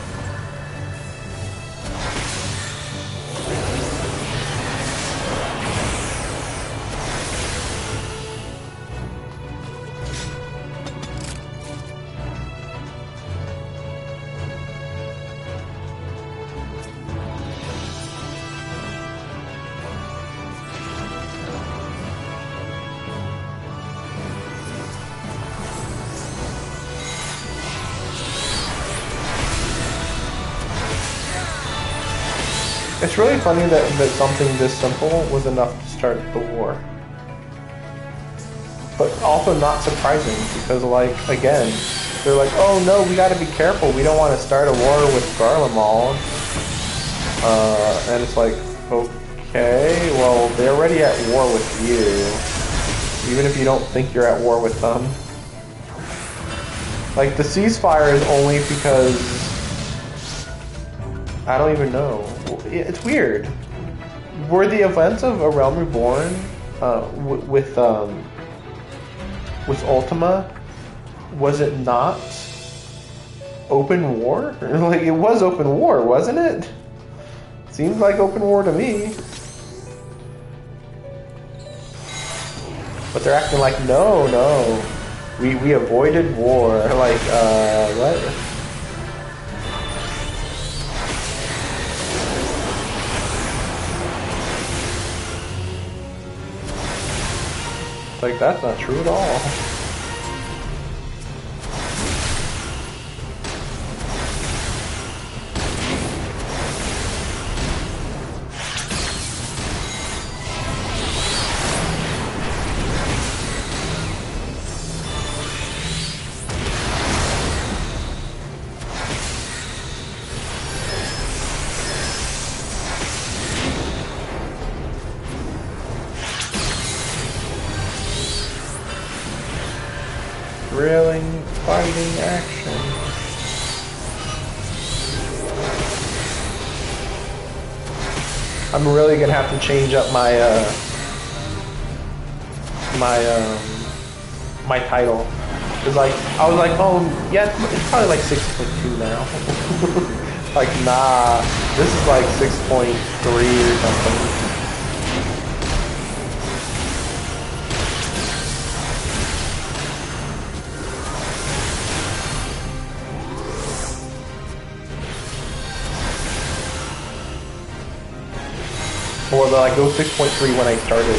It's really funny that something this simple was enough to start the war. But also not surprising, because like, again, they're like, oh no, we gotta be careful, we don't want to start a war with Garlemald. And it's like, okay, well, they're already at war with you. Even if you don't think you're at war with them. Like, the ceasefire is only because... I don't even know. It's weird. Were the events of A Realm Reborn with Ultima, was it not open war? Like, it was open war, wasn't it? Seems like open war to me. But they're acting like, no, we avoided war. Like, what? Like, that's not true at all. Thrilling fighting action. I'm really gonna have to change up my my title. Cause like I was like, oh yeah, it's probably like 6.2 now. Like nah, this is like 6.3 or something. Well, like, it was 6.3 when I started.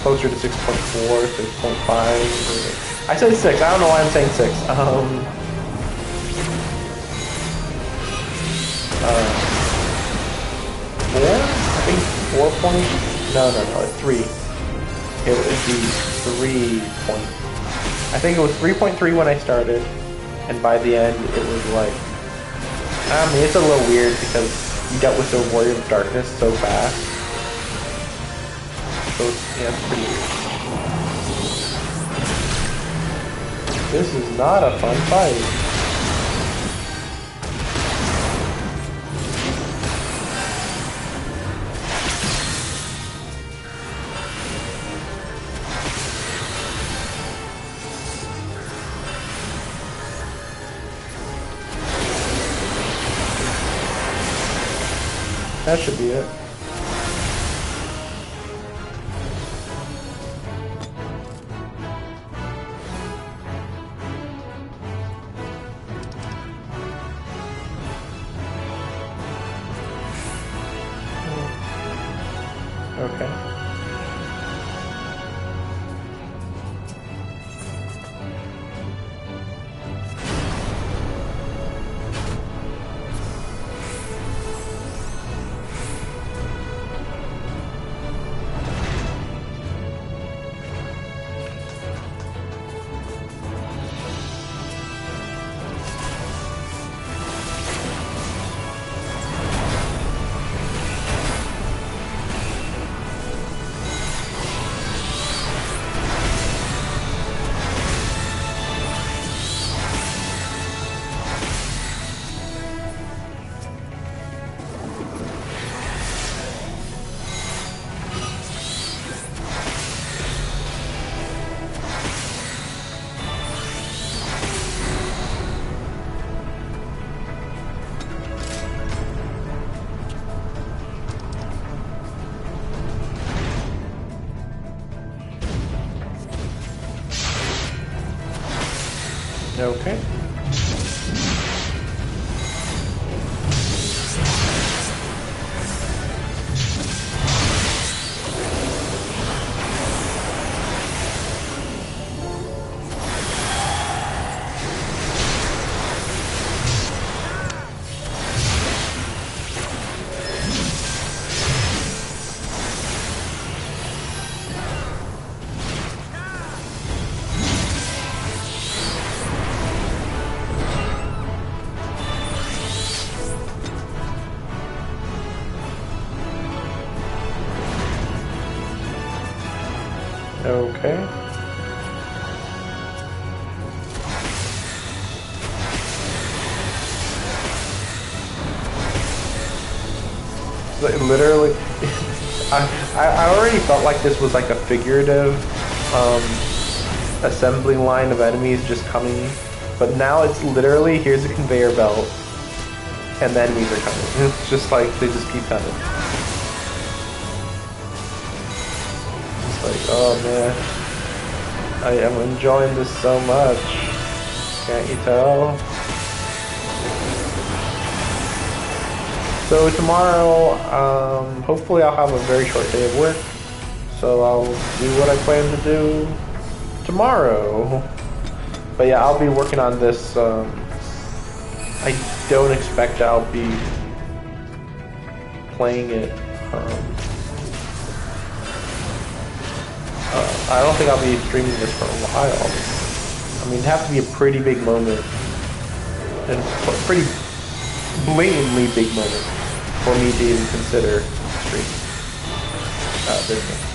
Closer to 6.4, 6.5. I said 6. I don't know why I'm saying 6. 4? I think 4 point. No, 3. It would be 3 point. I think it was 3.3 when I started, and by the end it was like. I mean, it's a little weird because you dealt with the Warrior of Darkness so fast. So, yeah, it's pretty weird. This is not a fun fight. That should be it. Okay. Okay. Okay. Literally, I already felt like this was like a figurative assembly line of enemies just coming, but now it's literally, here's a conveyor belt, and the enemies are coming. It's just like, they just keep coming. It's like, oh man. I am enjoying this so much. Can't you tell? So tomorrow, hopefully I'll have a very short day of work. So I'll do what I plan to do tomorrow. But yeah, I'll be working on this. I don't expect I'll be playing it. I don't think I'll be streaming this for a while. I mean, it'd have to be a pretty big moment, and a pretty blatantly big moment for me to even consider streaming this game.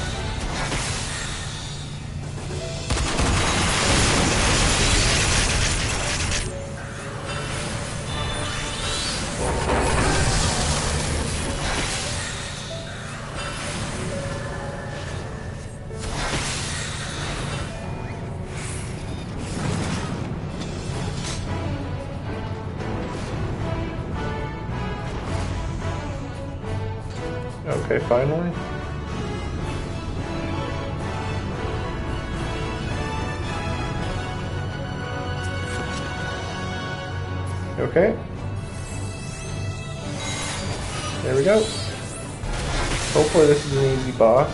Okay, finally. Okay. There we go. Hopefully this is an easy boss.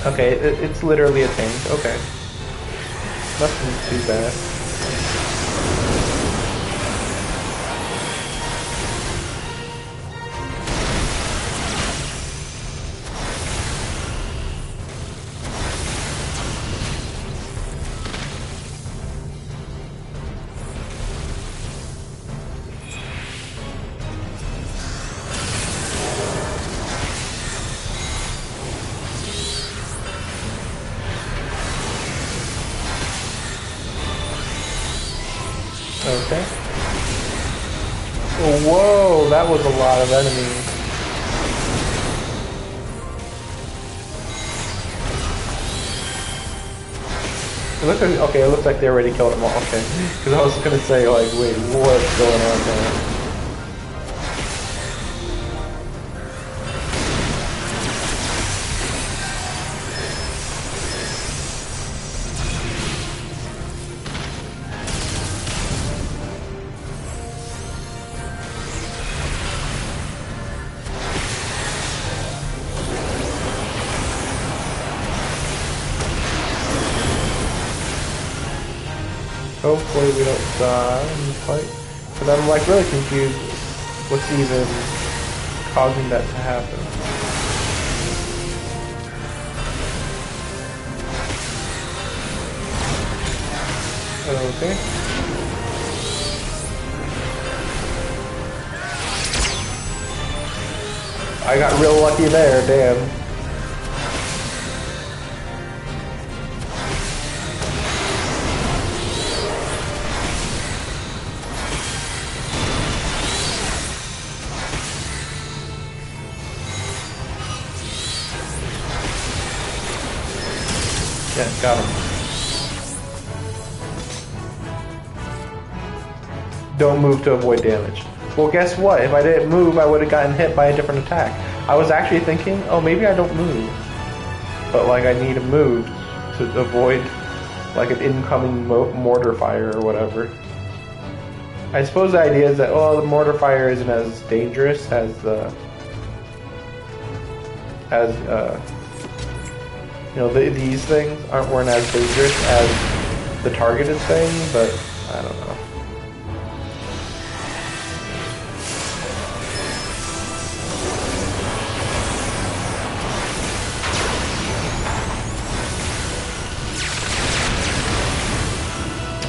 Okay, it's literally a tank. Okay. Nothing too bad. Okay. Oh, whoa, that was a lot of enemies. It looks like, okay, it looks like they already killed them all. Okay, because I was gonna say, like, wait, what's going on there? Hopefully we don't die in the fight. But I'm like really confused what's even causing that to happen. Okay. I got real lucky there, damn. Yeah, got him. Don't move to avoid damage. Well, guess what? If I didn't move, I would have gotten hit by a different attack. I was actually thinking, oh, maybe I don't move. But, like, I need to move to avoid like an incoming mortar fire or whatever. I suppose the idea is that, well, the mortar fire isn't as dangerous as these things weren't as dangerous as the targeted thing, but I don't know.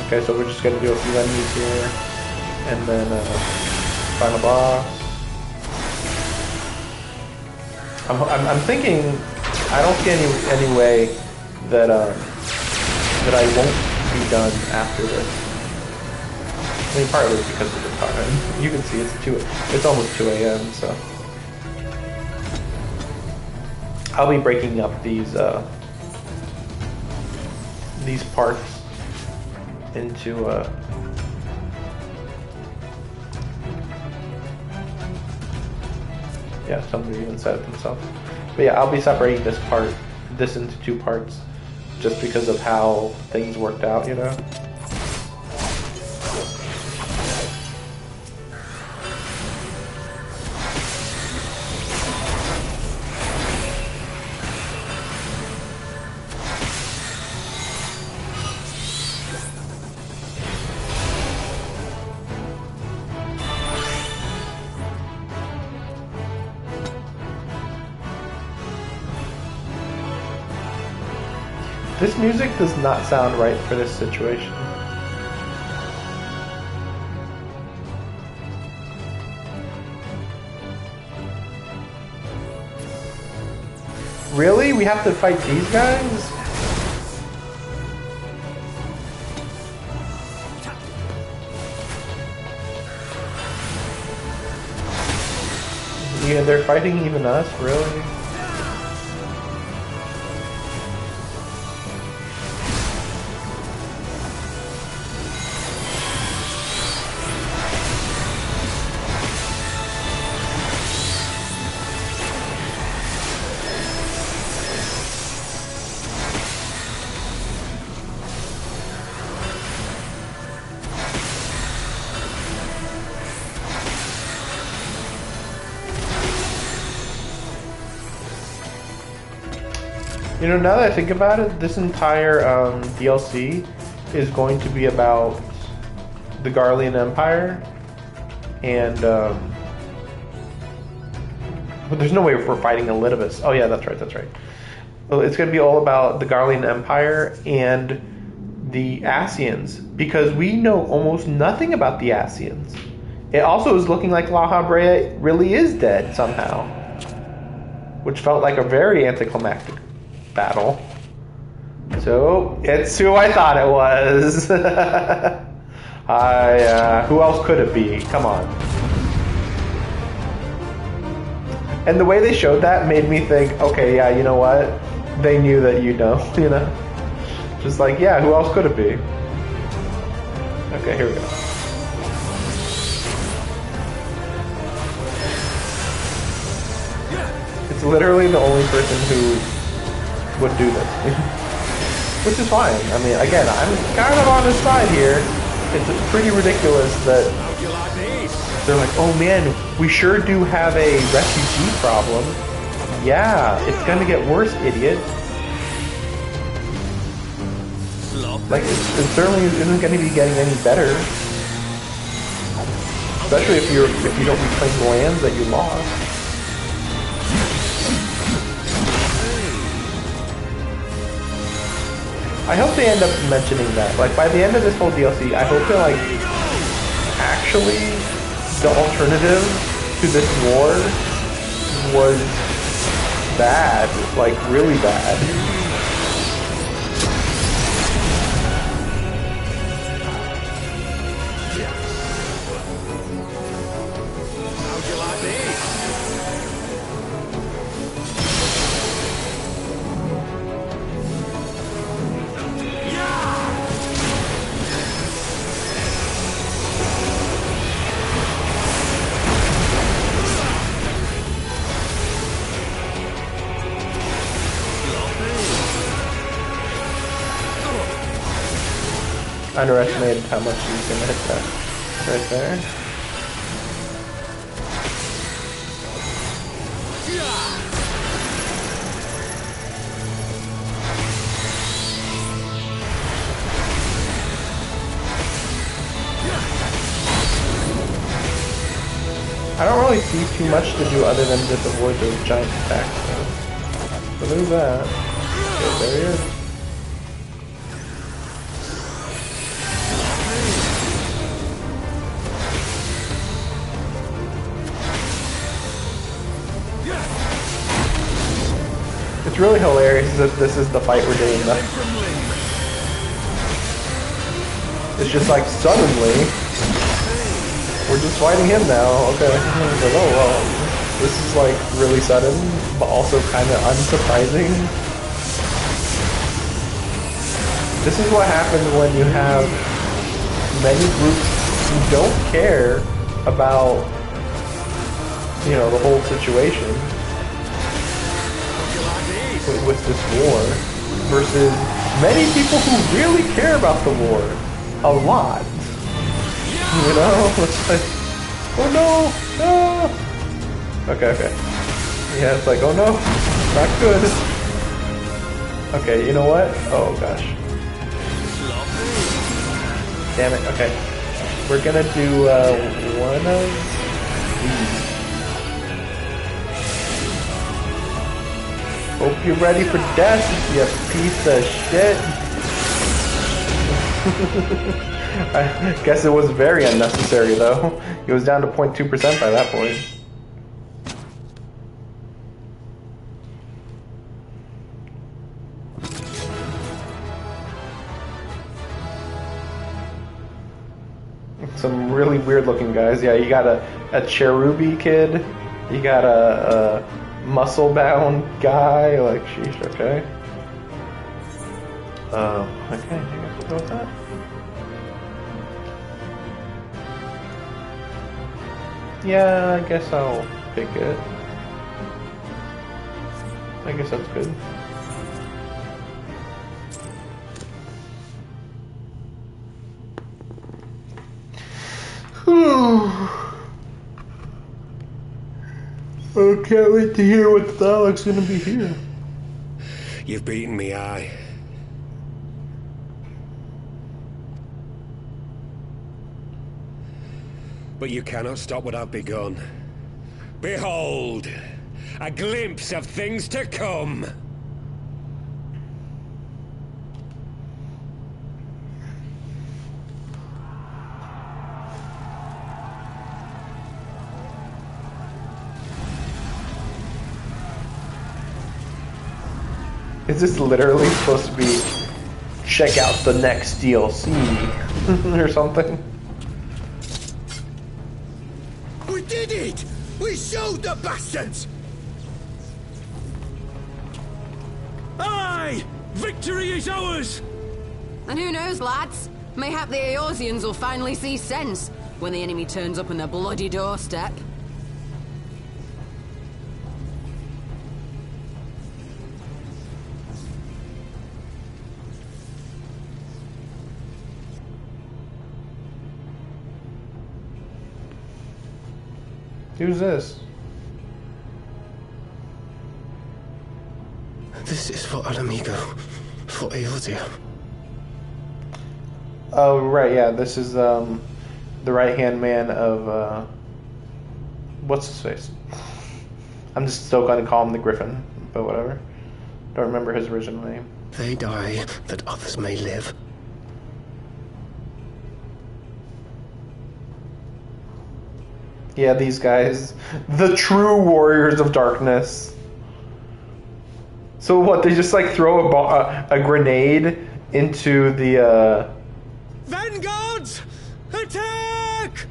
Okay, so we're just gonna do a few enemies here, and then final boss. I'm thinking I don't see any way that that I won't be done after this. I mean, partly because of the time. You can see it's almost 2 a.m. So I'll be breaking up these parts into yeah, somebody even said it themselves. But yeah, I'll be separating this into 2 parts just because of how things worked out, you know? This music does not sound right for this situation. Really? We have to fight these guys? Yeah, they're fighting even us? Really? You know, now that I think about it, this entire DLC is going to be about the Garlean Empire, and but there's no way we're fighting Elidibus. Oh yeah, that's right. Well, it's going to be all about the Garlean Empire and the Ascians, because we know almost nothing about the Ascians. It also is looking like La Habrea really is dead somehow, which felt like a very anticlimactic battle. So it's who I thought it was. Who else could it be? Come on. And the way they showed that made me think, okay, yeah, you know what? They knew that you know. Just like, yeah, who else could it be? Okay, here we go. It's literally the only person who would do this. Which is fine. I mean, again, I'm kind of on his side here. It's pretty ridiculous that they're like, oh man, we sure do have a refugee problem. Yeah, it's gonna get worse, idiot. Like, it certainly isn't going to be getting any better. Especially if you don't reclaim the lands that you lost. I hope they end up mentioning that. Like, by the end of this whole DLC, I hope that, like, actually, the alternative to this war was bad. Like, really bad. underestimated how much he was going to hit that right there. I don't really see too much to do other than just avoid those giant attacks. So there's that. Okay, there he is. It's really hilarious that this is the fight we're doing though. It's just like suddenly we're just fighting him now. Okay. Like, oh well, this is like really sudden, but also kind of unsurprising. This is what happens when you have many groups who don't care about, you know, the whole situation with this war, versus many people who really care about the war a lot. You know, it's like, oh no, no. Okay. Yeah, it's like, oh no, not good. Okay, you know what? Oh gosh. Damn it. Okay, we're gonna do one of these. Hope you're ready for death, you piece of shit. I guess it was very unnecessary though. It was down to 0.2% by that point. Some really weird looking guys. Yeah, you got a cherubi kid. You got a muscle bound guy. Like, sheesh, okay. Okay, I guess we'll go with that. Yeah, I guess I'll pick it. I guess that's good. I can't wait to hear what the dialogue's gonna be here. You've beaten me, aye. But you cannot stop what I've begun. Behold, a glimpse of things to come. Is this literally supposed to be check out the next DLC or something? We did it! We showed the bastards! Aye! Victory is ours! And who knows, lads? Mayhap the Eorzeans will finally see sense when the enemy turns up on their bloody doorstep. Who's this? This is for Alamigo, for Eorzea. Oh, right, yeah, this is the right-hand man of, what's his face? I'm just still going to call him the Griffin, but whatever. Don't remember his original name. They die that others may live. Yeah, these guys. The true warriors of darkness. So what, they just like throw a grenade into the, Vanguards! Attack!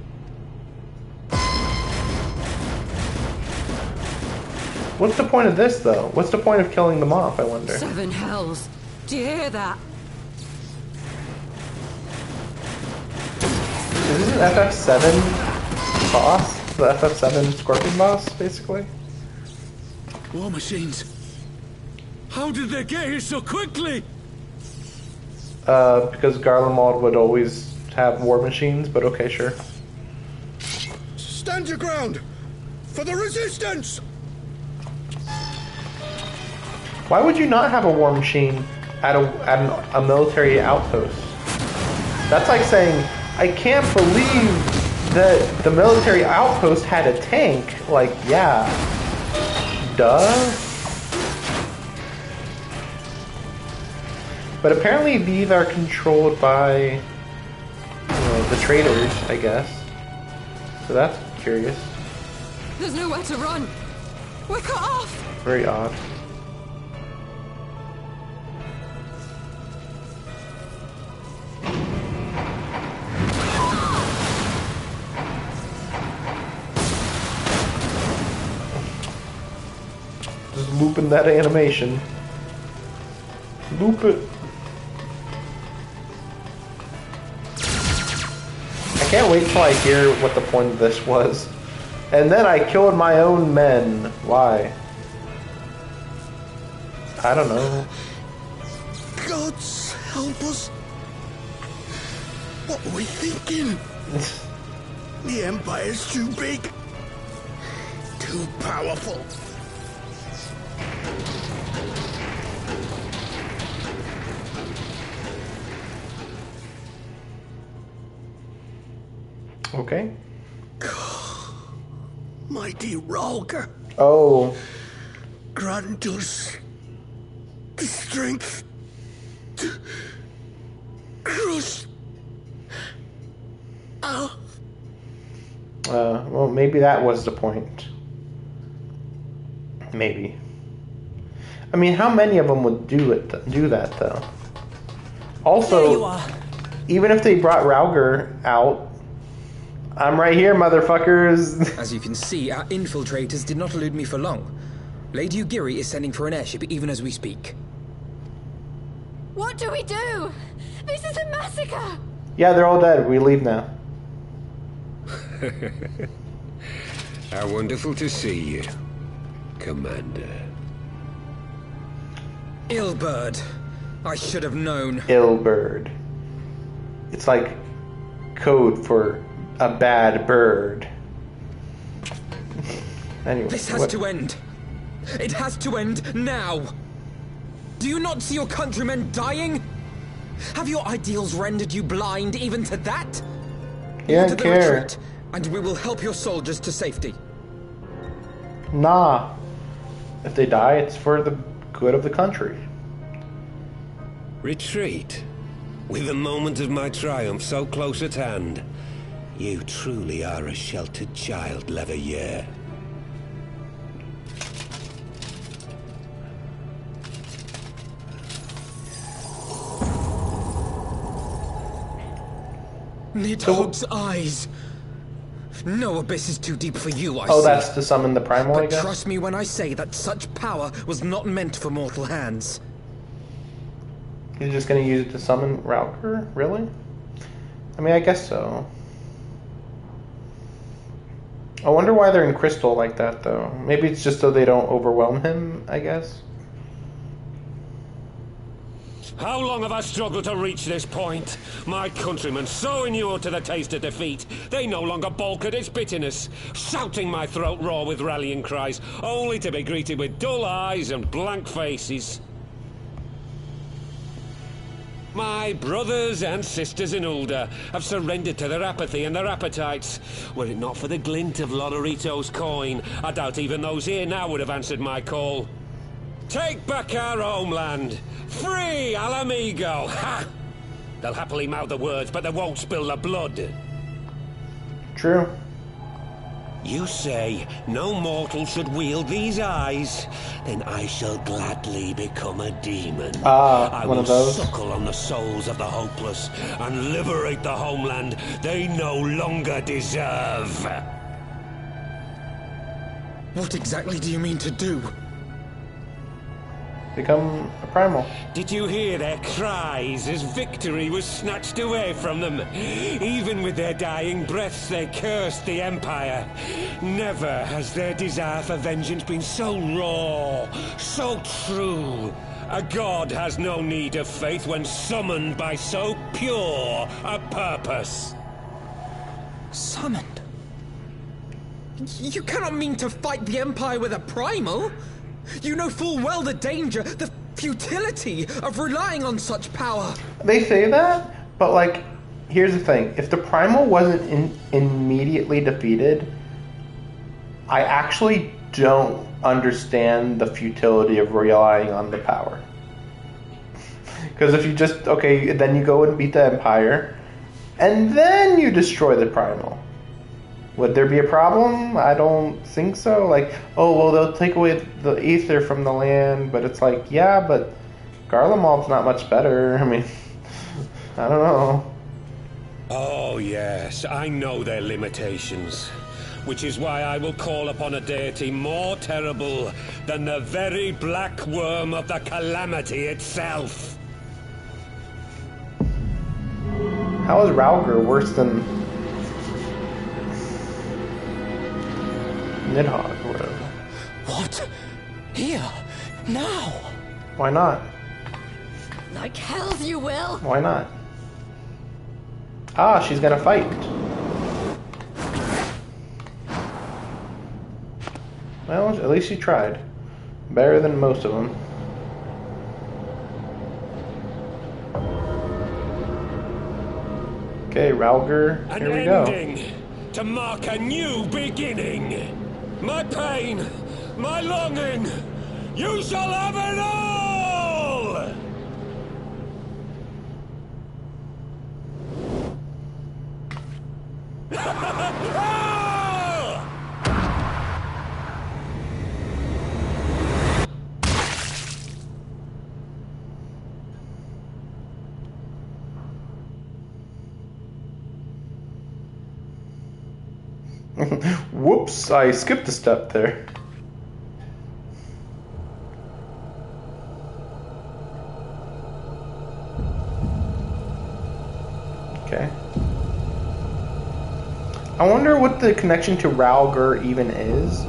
What's the point of this, though? What's the point of killing them off, I wonder? 7 hells. Do you hear that? Is this an FF7 boss? The FF7 Scorpion boss, basically? War machines. How did they get here so quickly? because Garlemald would always have war machines, but okay, sure. Stand your ground! For the resistance! Why would you not have a war machine at a military outpost? That's like saying, I can't believe that the military outpost had a tank. Like, yeah. Duh. But apparently these are controlled by, you know, the traders, I guess. So that's curious. There's nowhere to run. We're cut off. Very odd. Just looping that animation. Loop it. I can't wait till I hear what the point of this was. And then I killed my own men. Why? I don't know. Gods help us. What were we thinking? The Empire's too big. Too powerful. Okay. Mighty Ralker. Oh. Grant us the strength to crush our... Well, maybe that was the point. Maybe. I mean, how many of them would do that though? Also, There you are. Even if they brought Rauger out, I'm right here, motherfuckers. As you can see, our infiltrators did not elude me for long. Lady Ugiri is sending for an airship even as we speak. What do we do? This is a massacre! Yeah, they're all dead. We leave now. How wonderful to see you, Commander. Illbird. I should have known. Illbird. It's like code for a bad bird. Anyway. This has to end. It has to end now. Do you not see your countrymen dying? Have your ideals rendered you blind even to that? He doesn't Order the care. retreat, and we will help your soldiers to safety. Nah. If they die, it's for the good of the country. Retreat? With the moment of my triumph so close at hand? You truly are a sheltered child, Leverrier. Nidhogg's eyes. No abyss is too deep for you, I see. Oh, that's to summon the primal, I But guess? trust me when I say that such power was not meant for mortal hands. He's just gonna use it to summon Rauger? Really? I mean, I guess so. I wonder why they're in crystal like that, though. Maybe it's just so they don't overwhelm him, I guess? How long have I struggled to reach this point? My countrymen, so inured to the taste of defeat, they no longer balk at its bitterness, shouting my throat raw with rallying cries, only to be greeted with dull eyes and blank faces. My brothers and sisters in Ulda have surrendered to their apathy and their appetites. Were it not for the glint of Lodorito's coin, I doubt even those here now would have answered my call. Take back our homeland! Free Alamigo! Ha! They'll happily mouth the words, but they won't spill the blood. True. You say no mortal should wield these eyes, then I shall gladly become a demon. I one will of those. suckle on the souls of the hopeless and liberate the homeland they no longer deserve. What exactly do you mean to do? Become a primal. Did you hear their cries as victory was snatched away from them? Even with their dying breaths, they cursed the Empire. Never has their desire for vengeance been so raw, so true. A god has no need of faith when summoned by so pure a purpose. Summoned? You cannot mean to fight the Empire with a primal! You know full well the danger, the futility of relying on such power! They say that, but like, here's the thing. If the primal wasn't immediately defeated, I actually don't understand the futility of relying on the power. Because if you just, okay, then you go and beat the Empire, and then you destroy the primal. Would there be a problem? I don't think so. Like, oh, well, they'll take away the ether from the land, but it's like, yeah, but Garlemald's not much better. I mean, I don't know. Oh, yes, I know their limitations. Which is why I will call upon a deity more terrible than the very black worm of the calamity itself. How is Rauger worse than Nidhogg or whatever? What? Here? Now? Why not? Like hells you will! Why not? Ah, she's gonna fight. Well, at least she tried. Better than most of them. Okay, Rauger, here we go. An ending to mark a new beginning. My pain, my longing, you shall have it all! Whoops, I skipped a step there. Okay. I wonder what the connection to Rauger even is.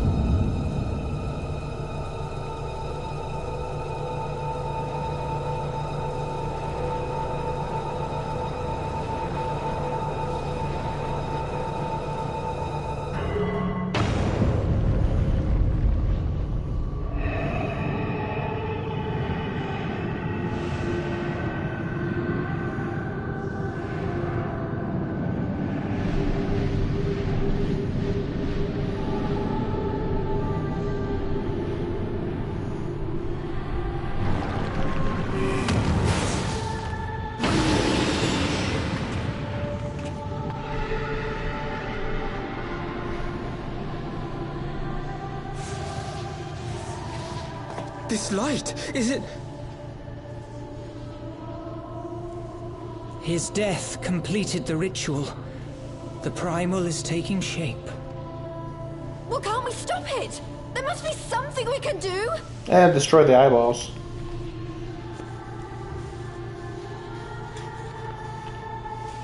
This light, is it... His death completed the ritual. The primal is taking shape. Well, can't we stop it? There must be something we can do! And destroy the eyeballs.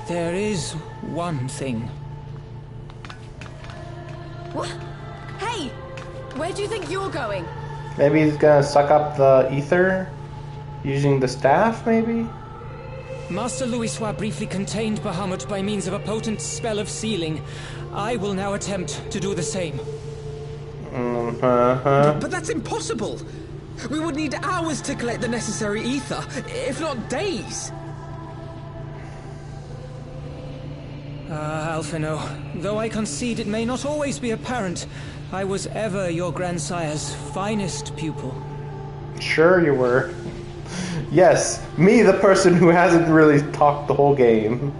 There is one thing. What? Hey! Where do you think you're going? Maybe he's gonna suck up the ether using the staff, maybe? Master Louisoix briefly contained Bahamut by means of a potent spell of sealing. I will now attempt to do the same. But that's impossible! We would need hours to collect the necessary ether, if not days! Alphino, though I concede it may not always be apparent, I was ever your grandsire's finest pupil. Sure you were. Yes, me, the person who hasn't really talked the whole game.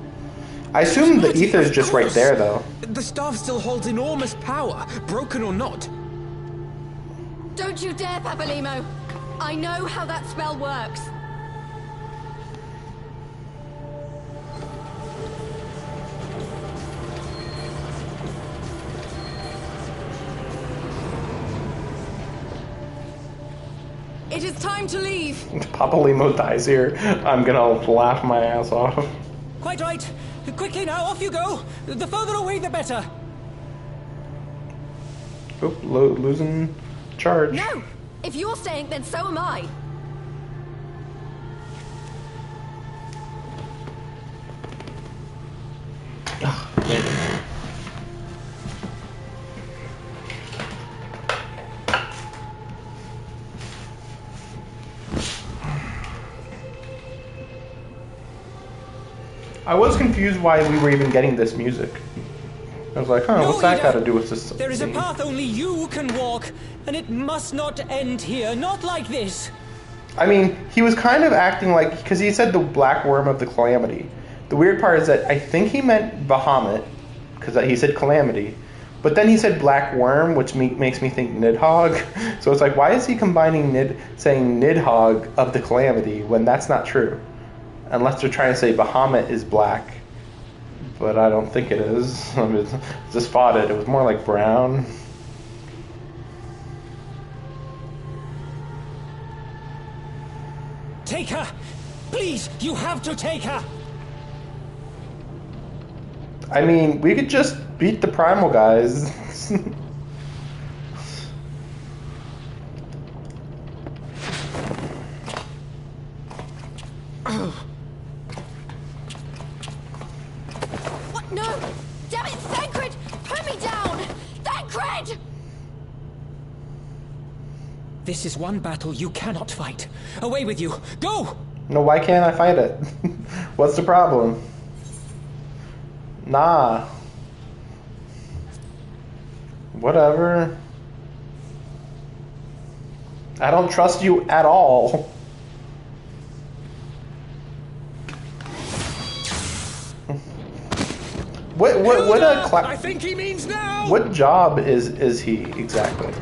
I assume the ether's just right there, though. The staff still holds enormous power, broken or not. Don't you dare, Papalimo! I know how that spell works. It is time to leave. Papalimo dies here. I'm gonna laugh my ass off. Quite right. Quickly now, off you go. The further away, the better. Oop, losing charge. No! If you're staying, then so am I. I was confused why we were even getting this music. I was like, huh, No, what's that Ida. got to do with this There is a scene? path only you can walk, and it must not end here, not like this. I mean, he was kind of acting like, because he said the black worm of the calamity. The weird part is that I think he meant Bahamut, because he said calamity. But then he said black worm, which makes me think Nidhogg. So it's like, why is he combining saying Nidhogg of the calamity when that's not true? Unless they're trying to say Bahamut is black. But I don't think it is. I mean, it's just spotted. It was more like brown. Take her! Please, you have to take her! I mean, we could just beat the primal guys. What? No! Damn it, Thancred! Put me down! Thancred! This is one battle you cannot fight. Away with you! Go! No, why can't I fight it? What's the problem? Nah. Whatever. I don't trust you at all. What I think he means now. What job is he exactly?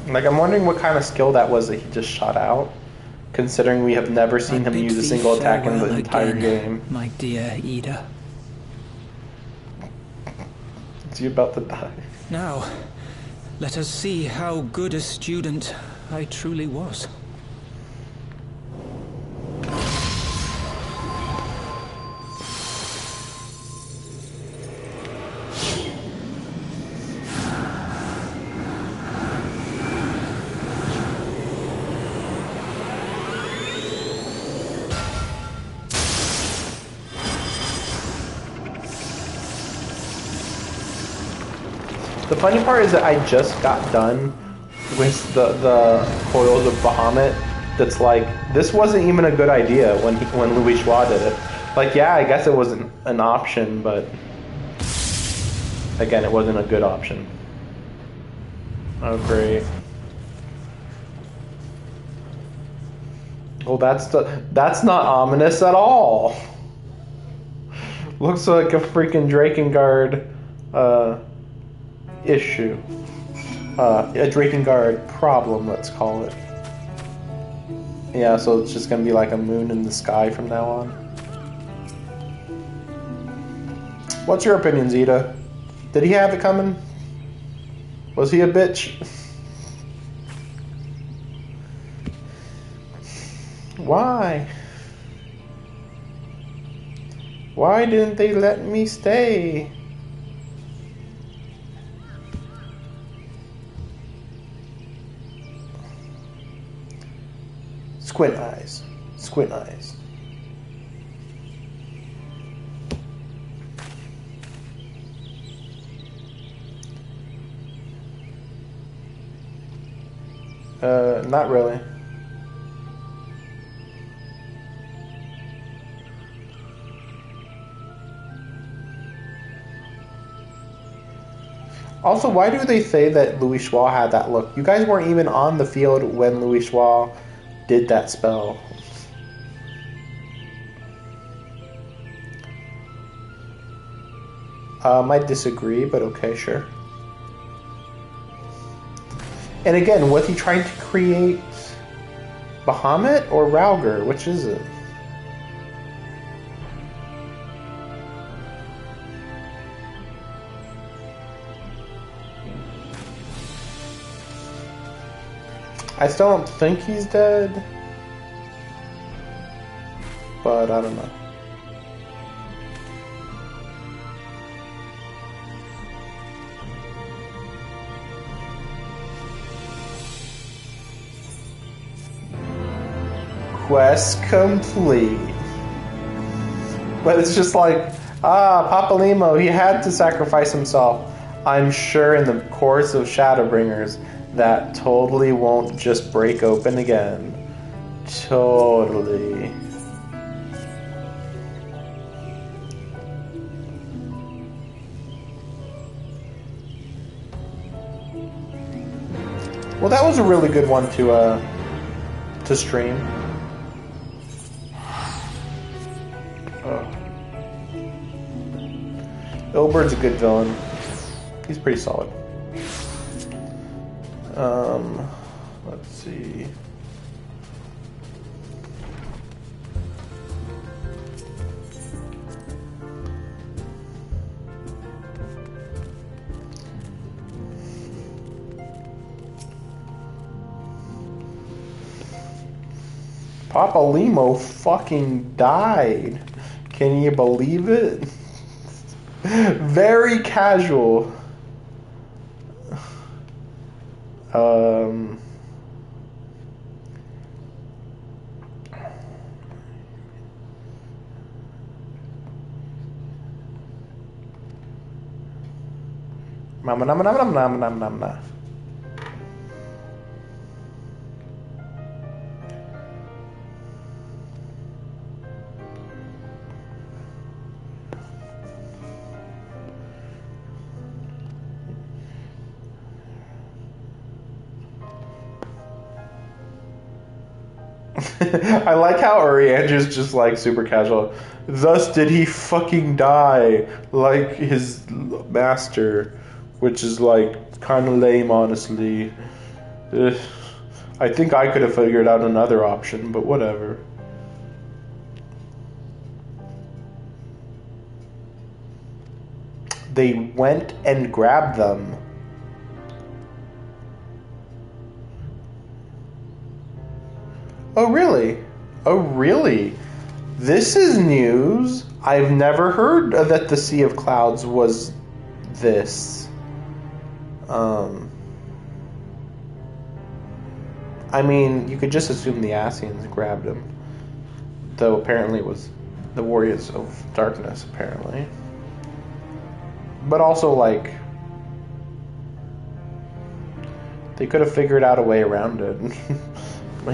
Like, I'm wondering what kind of skill that was that he just shot out, considering we have never seen him use a single attack in the entire game. My dear Ida. Is he about to die? Now, let us see how good a student I truly was. The funny part is that I just got done with the coils of Bahamut. That's like, this wasn't even a good idea when Louis Schwa did it. Like, yeah, I guess it wasn't an option, but again, it wasn't a good option. Oh, great. Well, that's not ominous at all. Looks like a freaking Drakengard issue. A Drakengard problem, let's call it. Yeah, so it's just gonna be like a moon in the sky from now on. What's your opinion, Zeta? Did he have it coming? Was he a bitch? Why? Why didn't they let me stay? Squint eyes. Squint eyes. Not really. Also, why do they say that Louis Schwa had that look? You guys weren't even on the field when Louis Schwa did that spell. Might disagree, but okay, sure. And again, was he trying to create Bahamut or Rauger? Which is it? I still don't think he's dead, but I don't know. Quest complete. But it's just like, Papa Limo, he had to sacrifice himself. I'm sure in the course of Shadowbringers, that totally won't just break open again. Totally. Well, that was a really good one to stream. Ilbert's a good villain. He's pretty solid. Let's see. Papa Limo fucking died. Can you believe it? Very casual. Mama nama nama nama nama nama nama. I like how Urianger's just like super casual. Thus did he fucking die like his master, which is like kind of lame, honestly. I think I could have figured out another option, but whatever. They went and grabbed them. Oh, really? Oh, really? This is news. I've never heard that the Sea of Clouds was this. I mean, you could just assume the Ascians grabbed him. Though apparently it was the Warriors of Darkness, apparently. But also, like, they could have figured out a way around it.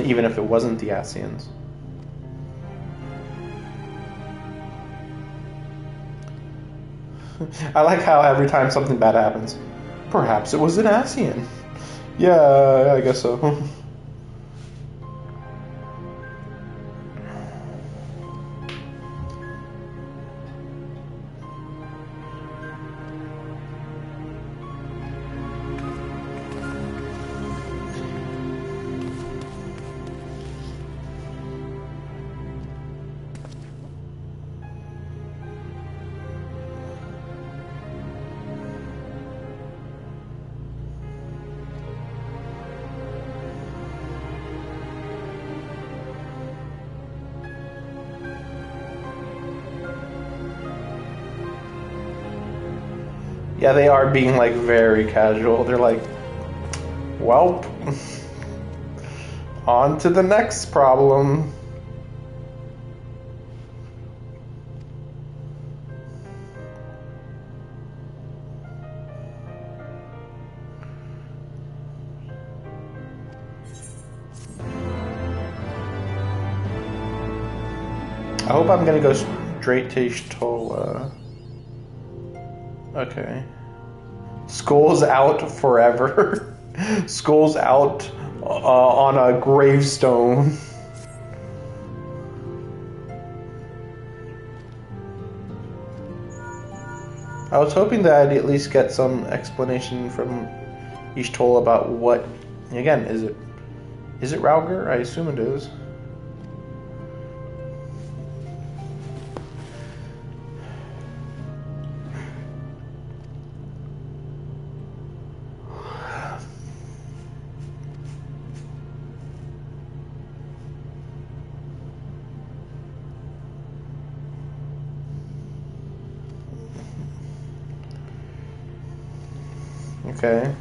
Even if it wasn't the Ascians. I like how every time something bad happens, perhaps it was an Ascian. Yeah, I guess so. Yeah, they are being, like, very casual. They're like, welp. On to the next problem. I hope I'm gonna go straight to Y'shtola. Okay. Skull's out forever. Skull's out on a gravestone. I was hoping that I'd at least get some explanation from Y'shtola about what... Again, is it Rauger? I assume it is. Okay.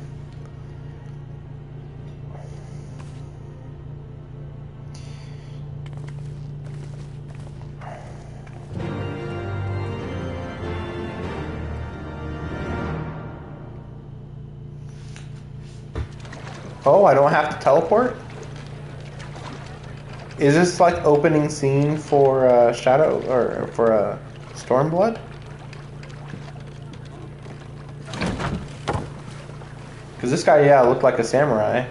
Oh, I don't have to teleport? Is this like opening scene for Shadow or for Stormblood? Because this guy, yeah, looked like a samurai,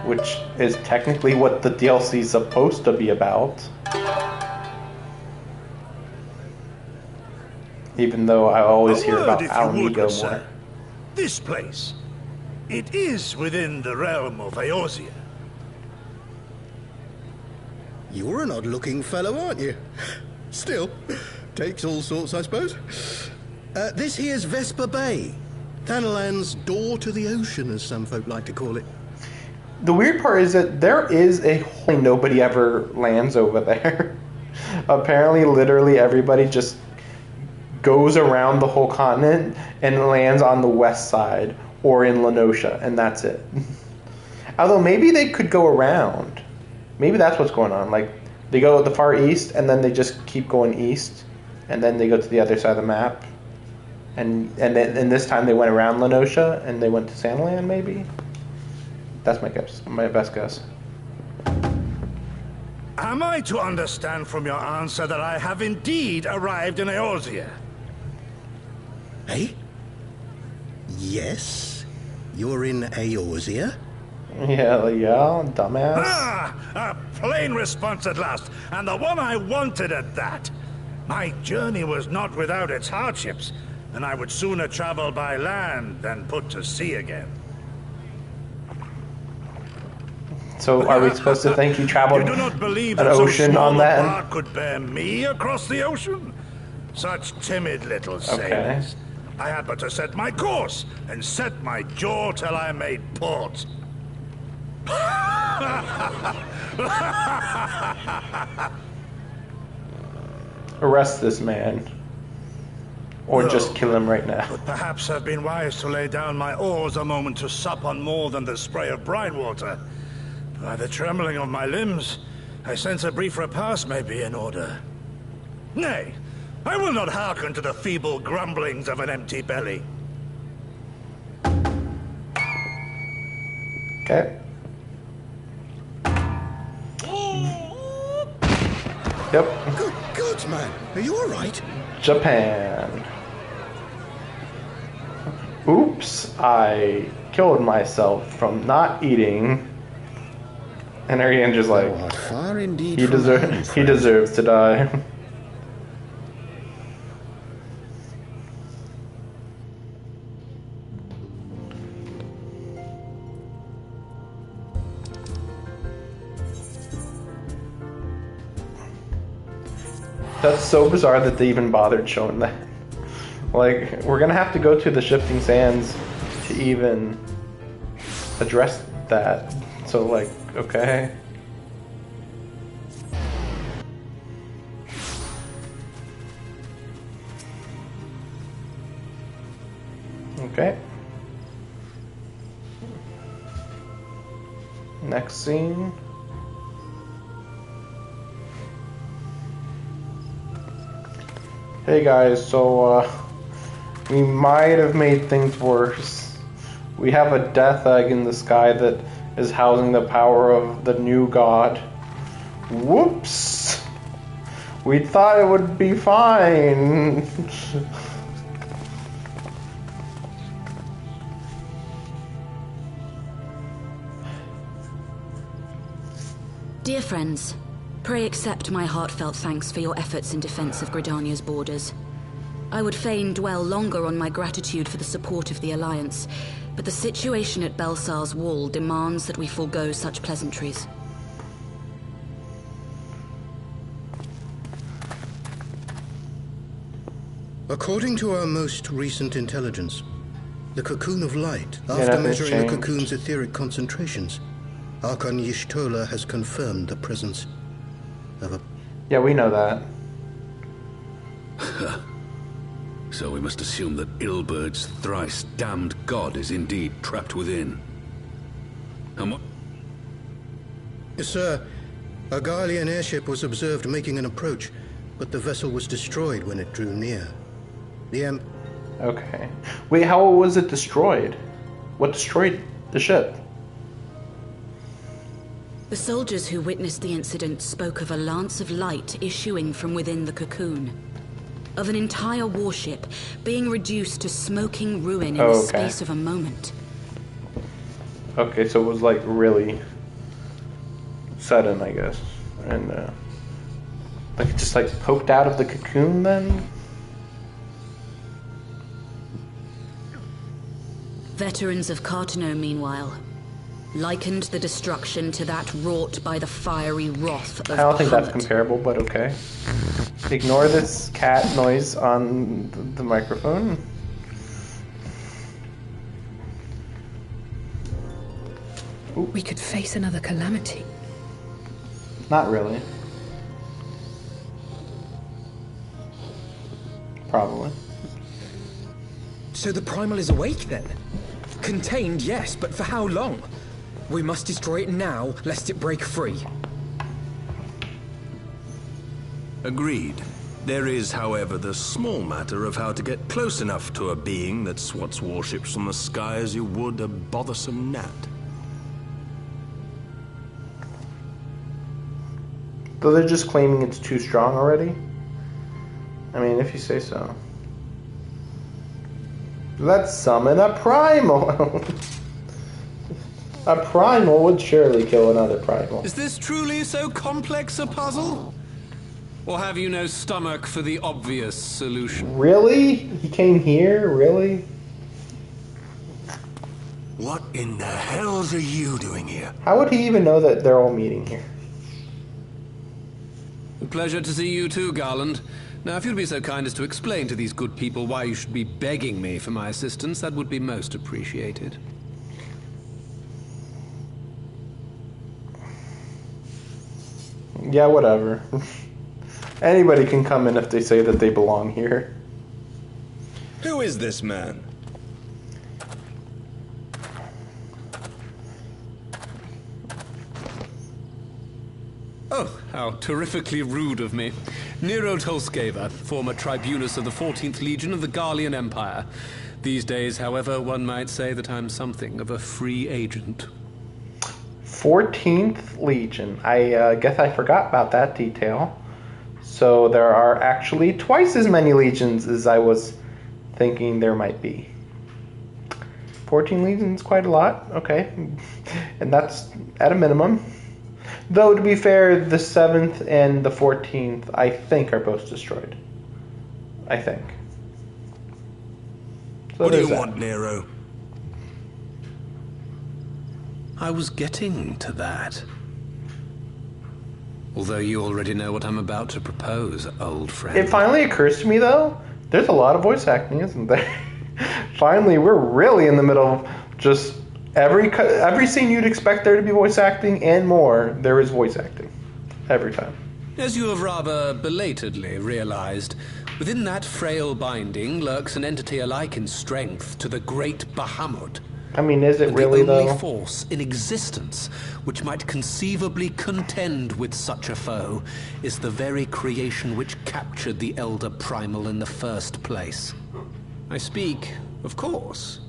which is technically what the DLC is supposed to be about. Even though I always hear about Alnigo more. This place, it is within the realm of Eorzea. You're an odd-looking fellow, aren't you? Still, takes all sorts, I suppose. This here's Vesper Bay. Thanalan's door to the ocean, as some folk like to call it. The weird part is that there is a hole nobody ever lands over there. Apparently, literally everybody just goes around the whole continent and lands on the west side or in Lenosha, and that's it. Although maybe they could go around. Maybe that's what's going on. Like, they go to the far east, and then they just keep going east, and then they go to the other side of the map. And this time they went around Lenosha, and they went to Sandland, maybe? That's my guess. My best guess. Am I to understand from your answer that I have indeed arrived in Eorzea? Eh? Yes? You're in Eorzea? Yeah, dumbass. Ah! A plain response at last, and the one I wanted at that. My journey was not without its hardships, and I would sooner travel by land than put to sea again. So are we supposed to think you traveled You do not believe an that so ocean small on a that? bark could bear me across the ocean? Such timid little sailors. Okay. I had but to set my course and set my jaw till I made port. Arrest this man. Or No, just kill him right now. But perhaps I've been wise to lay down my oars a moment to sup on more than the spray of brine water. By the trembling of my limbs, I sense a brief repast may be in order. Nay, I will not hearken to the feeble grumblings of an empty belly. Okay. Yep. Good God, man. Are you alright? Japan. Oops, I killed myself from not eating. And Ariane just like, far indeed he deserves to die. That's so bizarre that they even bothered showing that. Like, we're gonna have to go to the Shifting Sands to even address that. So, like, okay. Okay. Next scene. Hey guys, so we might have made things worse. We have a death egg in the sky that is housing the power of the new god. Whoops! We thought it would be fine. Dear friends, pray accept my heartfelt thanks for your efforts in defense of Gridania's borders. I would fain dwell longer on my gratitude for the support of the Alliance, but the situation at Belsar's Wall demands that we forego such pleasantries. According to our most recent intelligence, the Cocoon of Light, after measuring the cocoon's etheric concentrations, Archon Y'shtola has confirmed the presence of a... Yeah, we know that. So we must assume that Ilbert's thrice damned god is indeed trapped within. And what... Sir, a Garlean airship was observed making an approach, but the vessel was destroyed when it drew near. The Okay. Wait, how was it destroyed? What destroyed the ship. The soldiers who witnessed the incident spoke of a lance of light issuing from within the cocoon. Of an entire warship being reduced to smoking ruin in the space of a moment. Okay, so it was like really sudden, I guess. And like it just like poked out of the cocoon then? Veterans of Cartano, meanwhile, likened the destruction to that wrought by the fiery wrath of I don't think that's Bahamut. comparable, but okay. Ignore this cat noise on the microphone. We could face another calamity. Not really. Probably. So the Primal is awake then? Contained, yes, but for how long? We must destroy it now, lest it break free. Agreed. There is, however, the small matter of how to get close enough to a being that swats warships from the sky as you would a bothersome gnat. So they're just claiming it's too strong already? I mean, if you say so. Let's summon a primal! A primal would surely kill another primal. Is this truly so complex a puzzle? Or have you no stomach for the obvious solution? Really? He came here? Really? What in the hells are you doing here? How would he even know that they're all meeting here? A pleasure to see you too, Garland. Now, if you'd be so kind as to explain to these good people why you should be begging me for my assistance, that would be most appreciated. Yeah, whatever. Anybody can come in if they say that they belong here. Who is this man? Oh, how terrifically rude of me. Nero Tolskeva, former tribunus of the 14th Legion of the Garlean Empire. These days, however, one might say that I'm something of a free agent. 14th Legion. I guess I forgot about that detail. So there are actually twice as many legions as I was thinking there might be. 14 legions, quite a lot. Okay. And that's at a minimum. Though, to be fair, the 7th and the 14th, I think, are both destroyed. I think. So what do you want, Nero? I was getting to that. Although you already know what I'm about to propose, old friend. It finally occurs to me, though, there's a lot of voice acting, isn't there? Finally, we're really in the middle of just every scene you'd expect there to be voice acting and more, there is voice acting. Every time. As you have rather belatedly realized, within that frail binding lurks an entity alike in strength to the great Bahamut. I mean, is it and really, the only though? force in existence which might conceivably contend with such a foe is the very creation which captured the Elder Primal in the first place. I speak, of course,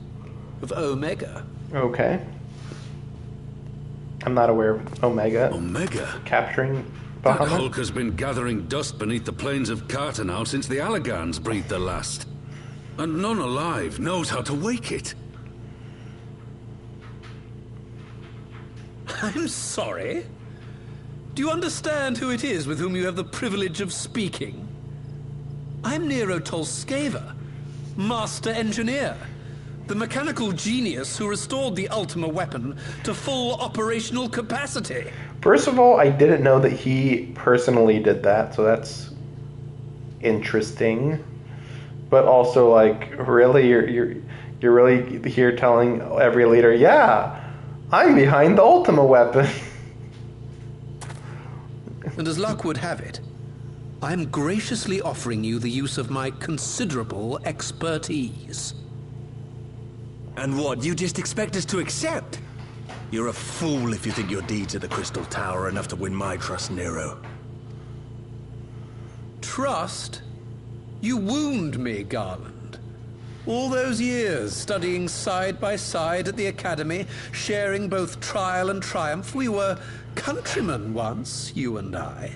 of Omega. Okay. I'm not aware of Omega. Omega? Capturing That Bahamut? hulk has been gathering dust beneath the plains of Cartanow since the Allagans breathed their last. And none alive knows how to wake it. I'm sorry? Do you understand who it is with whom you have the privilege of speaking? I'm Nero Tolskeva, Master Engineer, the mechanical genius who restored the Ultima weapon to full operational capacity. First of all, I didn't know that he personally did that, so that's interesting. But also, like, really, you're really here telling every leader, yeah, I'm behind the Ultima weapon. And as luck would have it, I'm graciously offering you the use of my considerable expertise. And what, you just expect us to accept? You're a fool if you think your deeds at the Crystal Tower are enough to win my trust, Nero. Trust? You wound me, Garland. All those years, studying side by side at the academy, sharing both trial and triumph. We were countrymen once, you and I.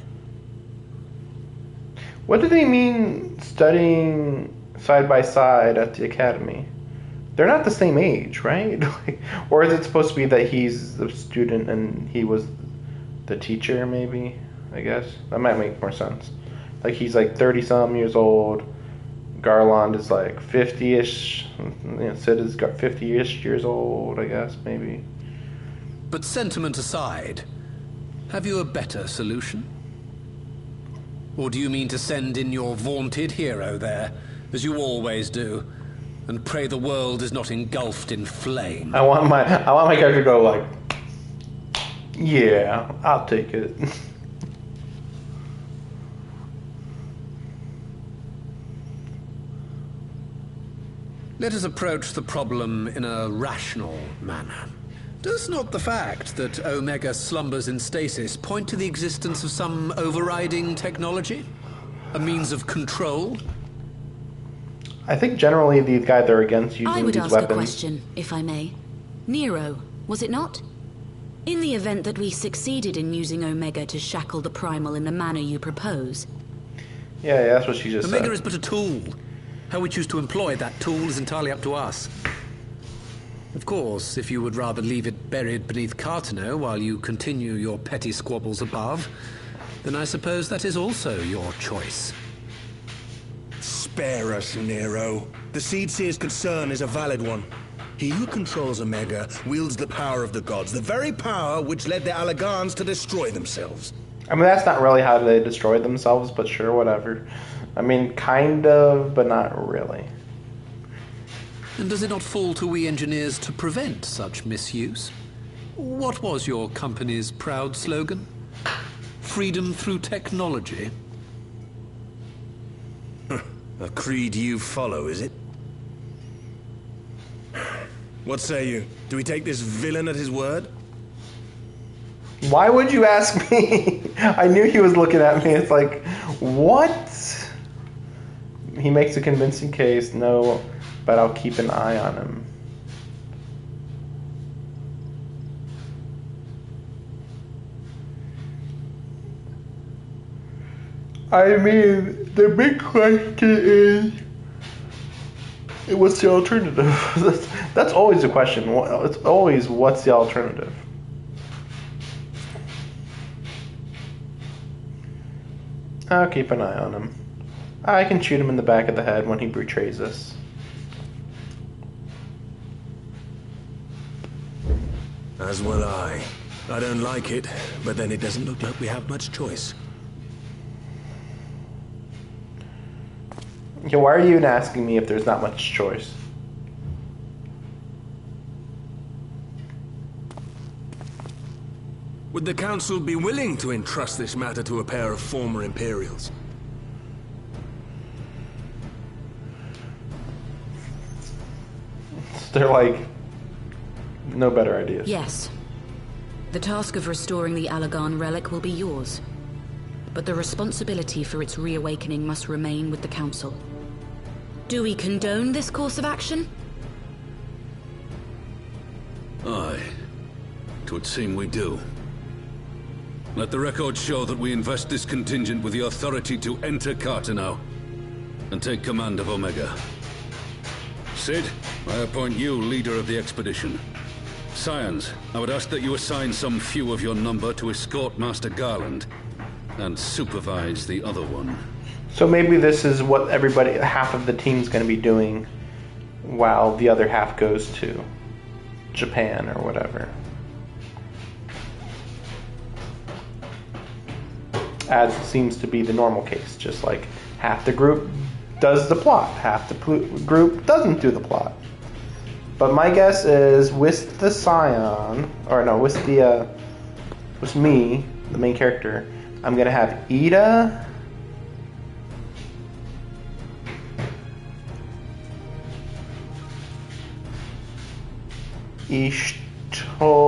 What do they mean, studying side by side at the academy? They're not the same age, right? Or is it supposed to be that he's the student and he was the teacher, maybe? I guess. That might make more sense. Like, he's like 30-some years old. Garland is like 50-ish. Sid is 50-ish years old, I guess, maybe. But sentiment aside, have you a better solution? Or do you mean to send in your vaunted hero there, as you always do, and pray the world is not engulfed in flame? I want my character to go like, yeah, I'll take it. Let us approach the problem in a rational manner. Does not the fact that Omega slumbers in stasis point to the existence of some overriding technology? A means of control? I think generally these guys are against using I would these ask weapons. a question, if I may. Nero, was it not? In the event that we succeeded in using Omega to shackle the Primal in the manner you propose. Yeah, that's what she just said. Omega is but a tool. How we choose to employ that tool is entirely up to us. Of course, if you would rather leave it buried beneath Cartano while you continue your petty squabbles above, then I suppose that is also your choice. Spare us, Nero. The Seedseer's concern is a valid one. He who controls Omega wields the power of the gods, the very power which led the Allagans to destroy themselves. I mean, that's not really how they destroyed themselves, but sure, whatever. I mean, kind of, but not really. And does it not fall to we engineers to prevent such misuse? What was your company's proud slogan? Freedom through technology? A creed you follow, is it? What say you? Do we take this villain at his word? Why would you ask me? I knew he was looking at me. It's like, what? He makes a convincing case. No, but I'll keep an eye on him. I mean, the big question is, what's the alternative? That's always the question. It's always, what's the alternative? I'll keep an eye on him. I can shoot him in the back of the head when he betrays us. As will I. I don't like it, but then it doesn't look like we have much choice. Yeah, why are you even asking me if there's not much choice? Would the Council be willing to entrust this matter to a pair of former Imperials? They're like, no better ideas. Yes. The task of restoring the Allagan relic will be yours. But the responsibility for its reawakening must remain with the Council. Do we condone this course of action? Aye. It would seem we do. Let the record show that we invest this contingent with the authority to enter Cartano and take command of Omega. Sid, I appoint you leader of the expedition. Scions, I would ask that you assign some few of your number to escort Master Garland and supervise the other one. So maybe this is what half of the team's going to be doing while the other half goes to Japan or whatever. As seems to be the normal case, just like half the group does the plot, half the group doesn't do the plot. But my guess is with the Scion, or no, with me, the main character, I'm gonna have Ida, Y'shtola,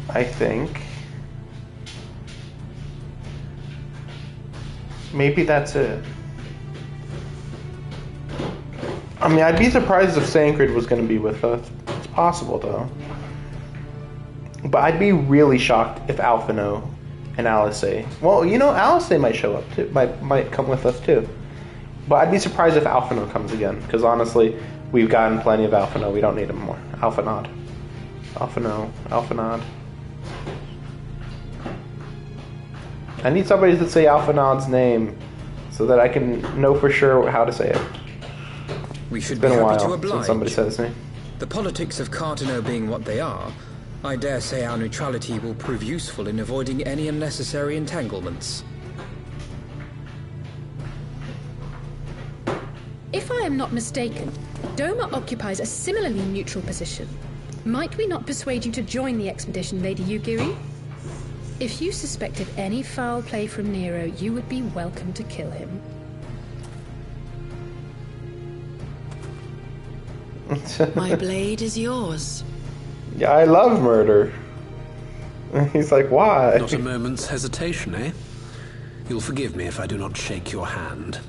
I think. Maybe that's it. I mean, I'd be surprised if Sancred was going to be with us. It's possible, though. But I'd be really shocked if Alphino and Alice. Well, you know, Alice might show up too. Might come with us too. But I'd be surprised if Alphino comes again, because honestly, we've gotten plenty of Alphino. We don't need him more. Alphanod. Alphanod. I need somebody to say Alphanod's name so that I can know for sure how to say it. We should It's been be a happy while to oblige. since somebody said his name. The politics of Carteneau being what they are, I dare say our neutrality will prove useful in avoiding any unnecessary entanglements. If I am not mistaken, Doma occupies a similarly neutral position. Might we not persuade you to join the expedition, Lady Yugiri? If you suspected any foul play from Nero, you would be welcome to kill him. My blade is yours. Yeah, I love murder. He's like, why? Not a moment's hesitation, eh? You'll forgive me if I do not shake your hand.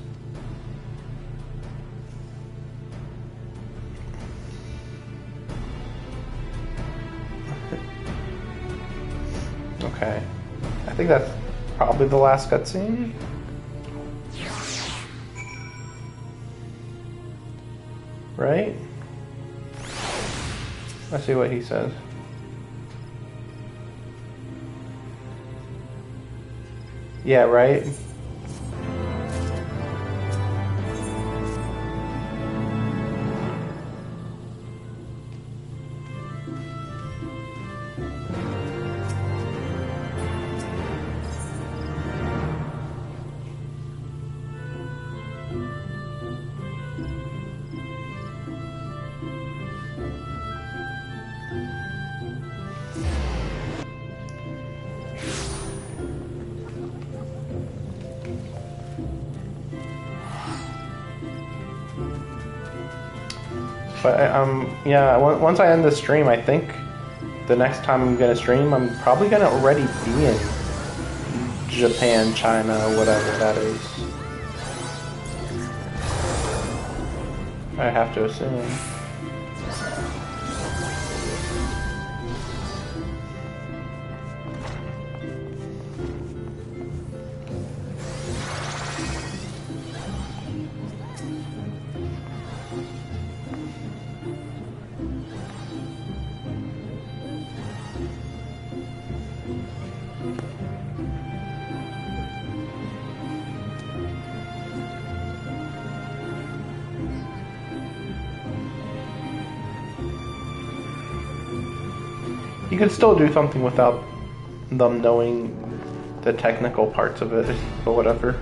Okay. I think that's probably the last cutscene. Right? Let's see what he says. Yeah, right? But yeah, once I end the stream, I think the next time I'm gonna stream, I'm probably gonna already be in Japan, China, whatever that is. I have to assume. You could still do something without them knowing the technical parts of it, but whatever.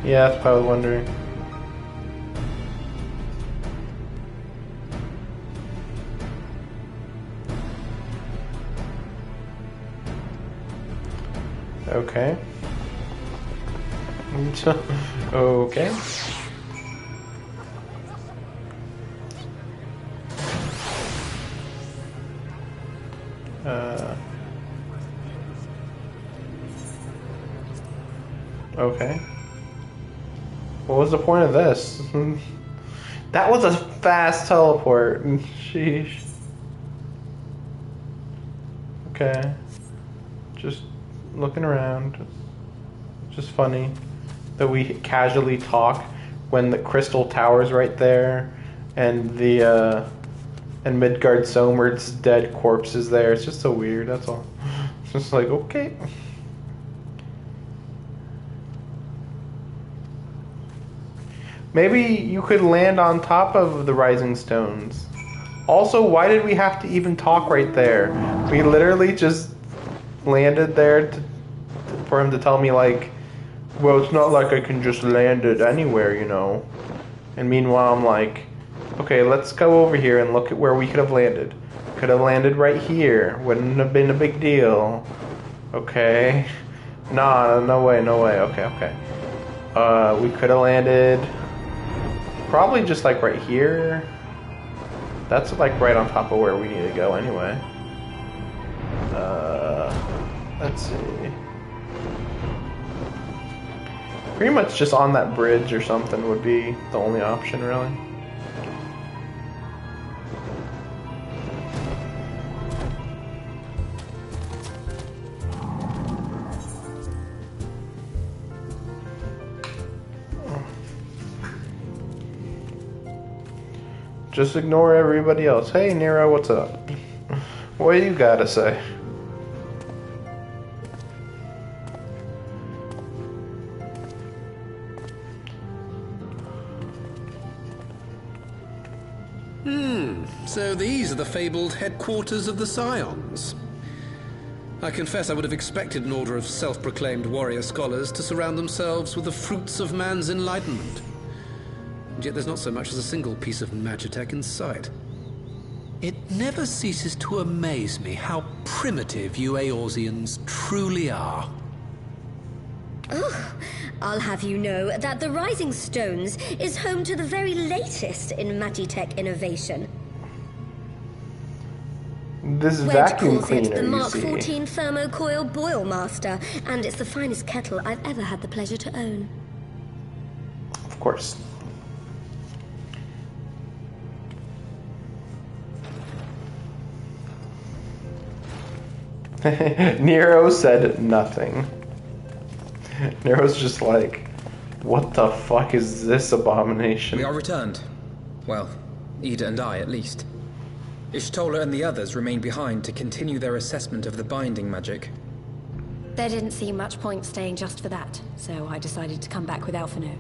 Yeah, that's probably wondering. Okay. Okay. Okay. What was the point of this? That was a fast teleport. Sheesh. Okay. Just looking around. Just funny that we casually talk when the crystal tower's right there and the and Midgard Somerd's dead corpse is there. It's just so weird, that's all. It's just like, okay. Maybe you could land on top of the rising stones. Also, why did we have to even talk right there? We literally just landed there for him to tell me, like, well, it's not like I can just land it anywhere, you know. And meanwhile, I'm like, okay, let's go over here and look at where we could have landed. Could have landed right here. Wouldn't have been a big deal. Okay. Nah, no way. Okay. We could have landed probably just like right here. That's like right on top of where we need to go anyway. Let's see. Pretty much just on that bridge or something would be the only option, really. Just ignore everybody else. Hey, Nero, what's up? What do you gotta say? So these are the fabled headquarters of the Scions. I confess I would have expected an order of self-proclaimed warrior scholars to surround themselves with the fruits of man's enlightenment. And yet there's not so much as a single piece of magitech in sight. It never ceases to amaze me how primitive you Eorzeans truly are. Oh, I'll have you know that the Rising Stones is home to the very latest in magitech innovation. This vacuum cleaner, the Mark you see. 14 Thermocoil Boil Master, and it's the finest kettle I've ever had the pleasure to own. Of course. Nero said nothing. Nero's just like, what the fuck is this abomination? We are returned. Well, Ida and I, at least. Y'shtola and the others remain behind to continue their assessment of the binding magic. There didn't seem much point staying just for that, so I decided to come back with Alphino.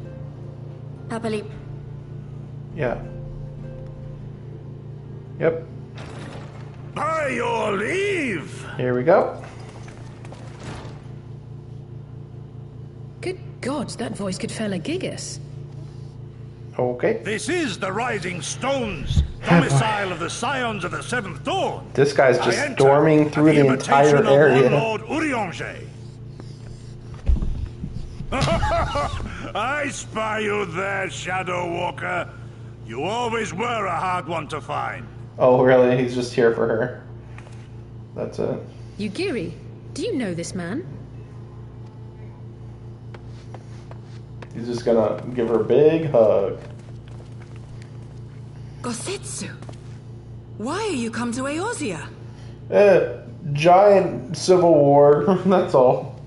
Happily. Yeah. Yep. By your leave! Here we go. Good God, that voice could fell a gigas. Okay. This is the Rising Stones, domicile of the Scions of the Seventh Dawn. This guy's just storming through the entire area. Lord Urianger. I spy you there, Shadow Walker. You always were a hard one to find. Oh, really? He's just here for her. That's it. Yugiri, do you know this man? He's just gonna give her a big hug. Gosetsu, why are you come to Eorzea? Giant civil war, that's all.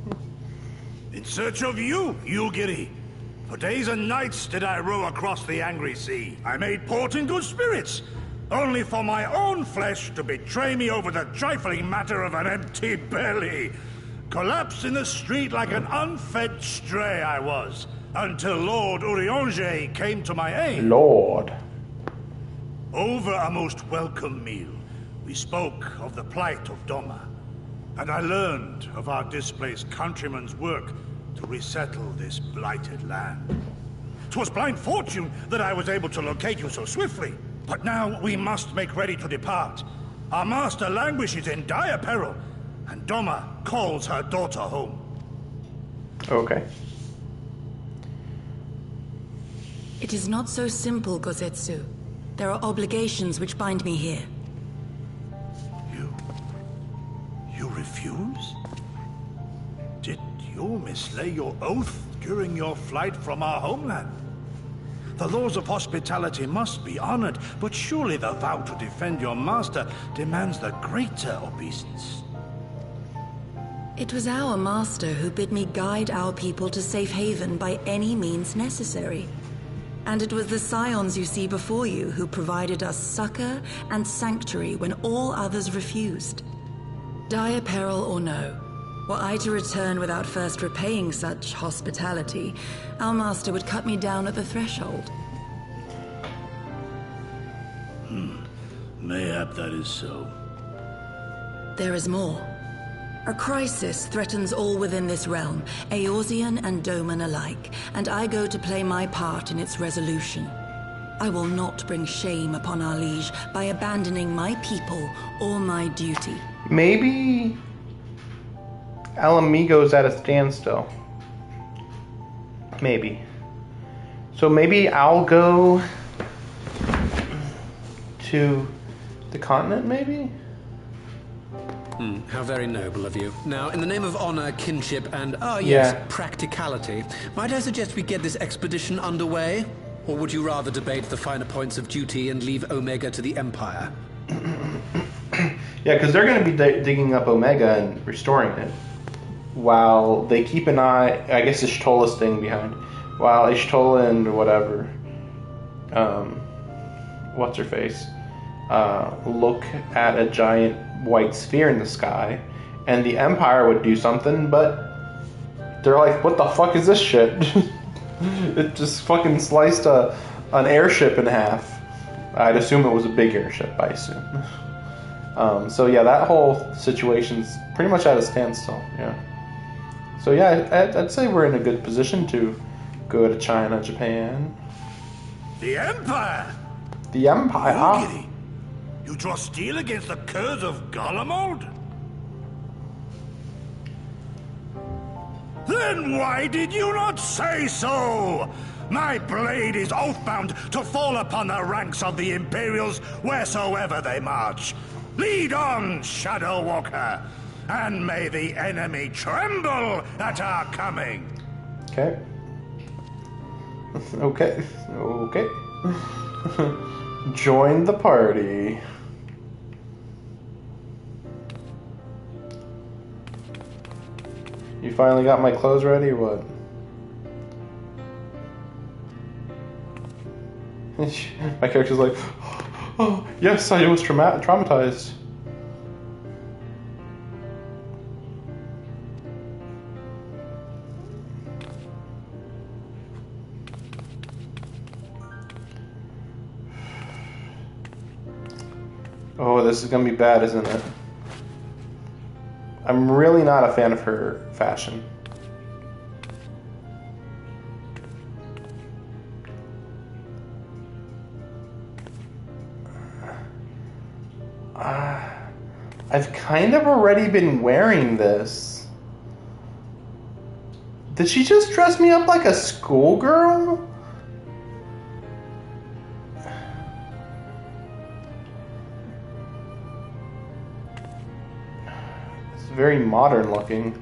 In search of you, Yugiri. For days and nights did I row across the angry sea. I made port in good spirits, only for my own flesh to betray me over the trifling matter of an empty belly. Collapsed in the street like an unfed stray I was, until Lord Urianger came to my aid. Lord. Over a most welcome meal, we spoke of the plight of Doma, and I learned of our displaced countrymen's work to resettle this blighted land. 'Twas blind fortune that I was able to locate you so swiftly, but now we must make ready to depart. Our master languishes in dire peril, and Doma calls her daughter home. Okay. It is not so simple, Gosetsu. There are obligations which bind me here. You refuse? Did you mislay your oath during your flight from our homeland? The laws of hospitality must be honored, but surely the vow to defend your master demands the greater obeisance. It was our master who bid me guide our people to safe haven by any means necessary. And it was the Scions you see before you who provided us succor and sanctuary when all others refused. Dire peril or no, were I to return without first repaying such hospitality, our master would cut me down at the threshold. Mayhap that is so. There is more. A crisis threatens all within this realm, Eorzean and Doman alike, and I go to play my part in its resolution. I will not bring shame upon our liege by abandoning my people or my duty. Maybe Alamigo's at a standstill. Maybe. So maybe I'll go to the continent, maybe? How very noble of you. Now, in the name of honor, kinship, and, practicality, might I suggest we get this expedition underway? Or would you rather debate the finer points of duty and leave Omega to the Empire? Yeah, because they're going to be digging up Omega and restoring it, while they keep an eye. I guess Ishtola's staying behind, while Ishtola and whatever, what's her face, look at a giant white sphere in the sky, and the Empire would do something, but they're like, "What the fuck is this shit?" It just fucking sliced an airship in half. I'd assume it was a big airship. I assume. So yeah, that whole situation's pretty much at a standstill. Yeah. So yeah, I'd say we're in a good position to go to China, Japan. The Empire. The Empire. Giddy. You draw steel against the curse of Garlemald? Then why did you not say so? My blade is oath-bound to fall upon the ranks of the Imperials wheresoever they march. Lead on, Shadow Walker, and may the enemy tremble at our coming. Okay. Okay. Okay. Join the party. You finally got my clothes ready or what? My character's like, oh, yes, I was traumatized. Oh, this is gonna be bad, isn't it? I'm really not a fan of her fashion. I've kind of already been wearing this. Did she just dress me up like a schoolgirl? It's very modern looking.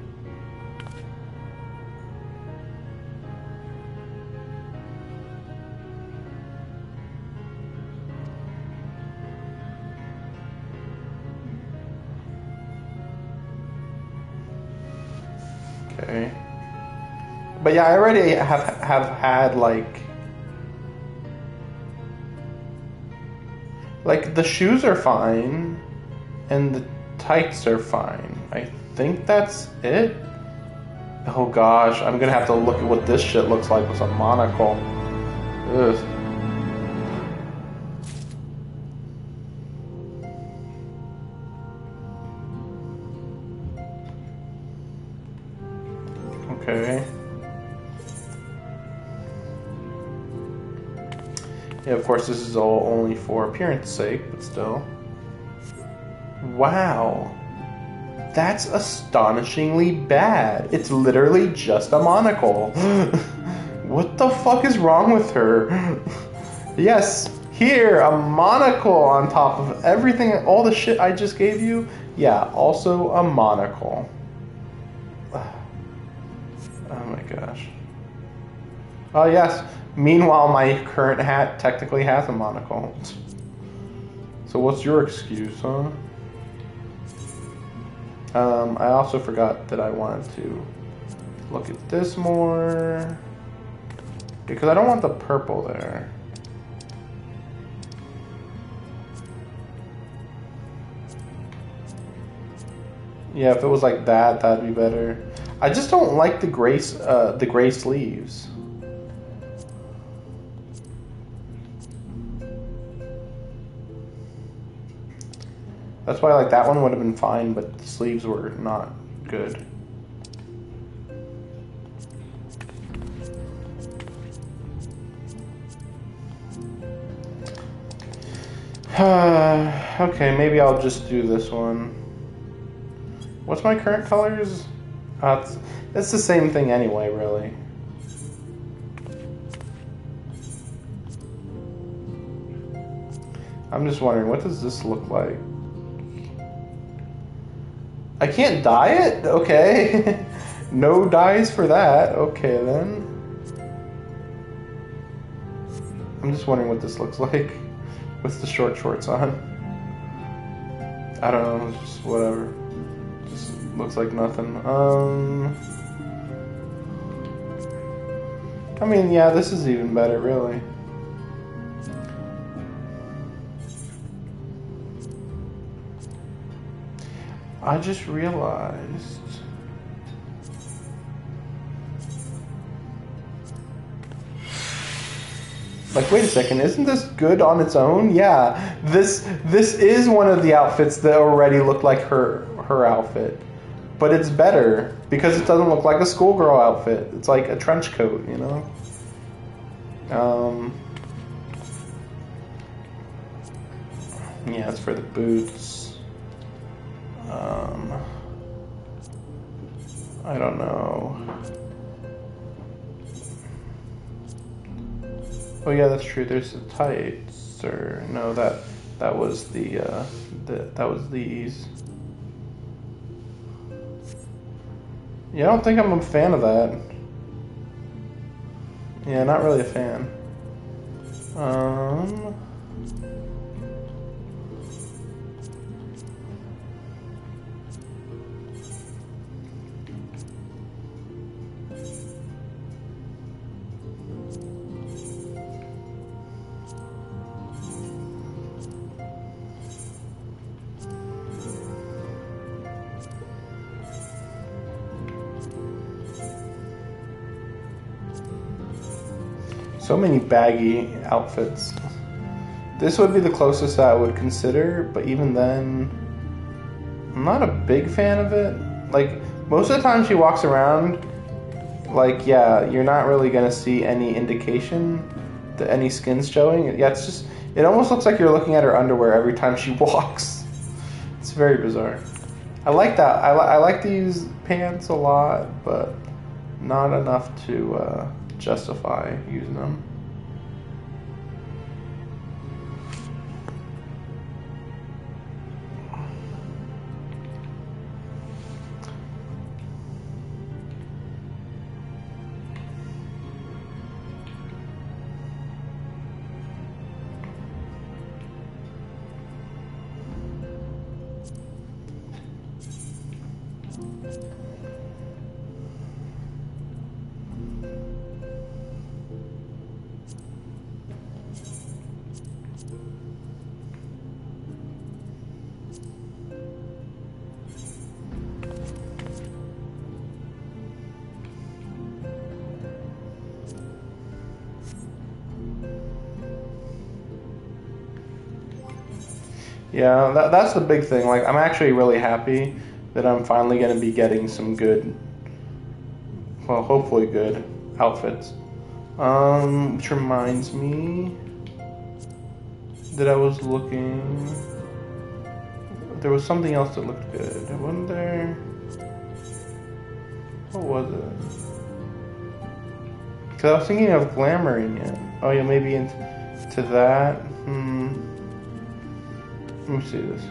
Okay. But yeah, I already have had like the shoes are fine and the tights are fine. I think that's it. Oh gosh, I'm gonna have to look at what this shit looks like with a monocle. Ugh. Okay. Yeah, of course this is all only for appearance sake, but still. Wow. That's astonishingly bad. It's literally just a monocle. What the fuck is wrong with her? Yes, here, a monocle on top of everything, all the shit I just gave you. Yeah, also a monocle. Oh my gosh. Oh yes. Meanwhile, my current hat technically has a monocle. So what's your excuse, huh? I also forgot that I wanted to look at this more. Because I don't want the purple there. Yeah, if it was like that, that'd be better. I just don't like the gray sleeves. That's why like that one would have been fine, but the sleeves were not good. Okay, maybe I'll just do this one. What's my current colors? It's the same thing anyway, really. I'm just wondering, what does this look like? I can't dye it? Okay. No dyes for that. Okay, then. I'm just wondering what this looks like with the short shorts on. I don't know, it's just whatever. Just looks like nothing. I mean, yeah, this is even better, really. I just realized. Like, wait a second, isn't this good on its own? Yeah, this is one of the outfits that already look like her outfit. But it's better, because it doesn't look like a schoolgirl outfit. It's like a trench coat, you know? Yeah, it's for the boots. I don't know. Oh yeah, that's true. There's the tights, or no, that was that was these. Yeah, I don't think I'm a fan of that. Yeah, not really a fan. So many baggy outfits. This would be the closest I would consider, but even then, I'm not a big fan of it. Like, most of the time she walks around, like, yeah, you're not really gonna see any indication that any skin's showing. Yeah, it's just, it almost looks like you're looking at her underwear every time she walks. It's very bizarre. I like that. I like these pants a lot, but not enough to justify using them. Yeah, that's the big thing. Like, I'm actually really happy that I'm finally going to be getting some good, well, hopefully good outfits. Which reminds me that I was looking, there was something else that looked good, wasn't there? What was it? Because I was thinking of glamoring it. Oh yeah, maybe into that. Let me see this.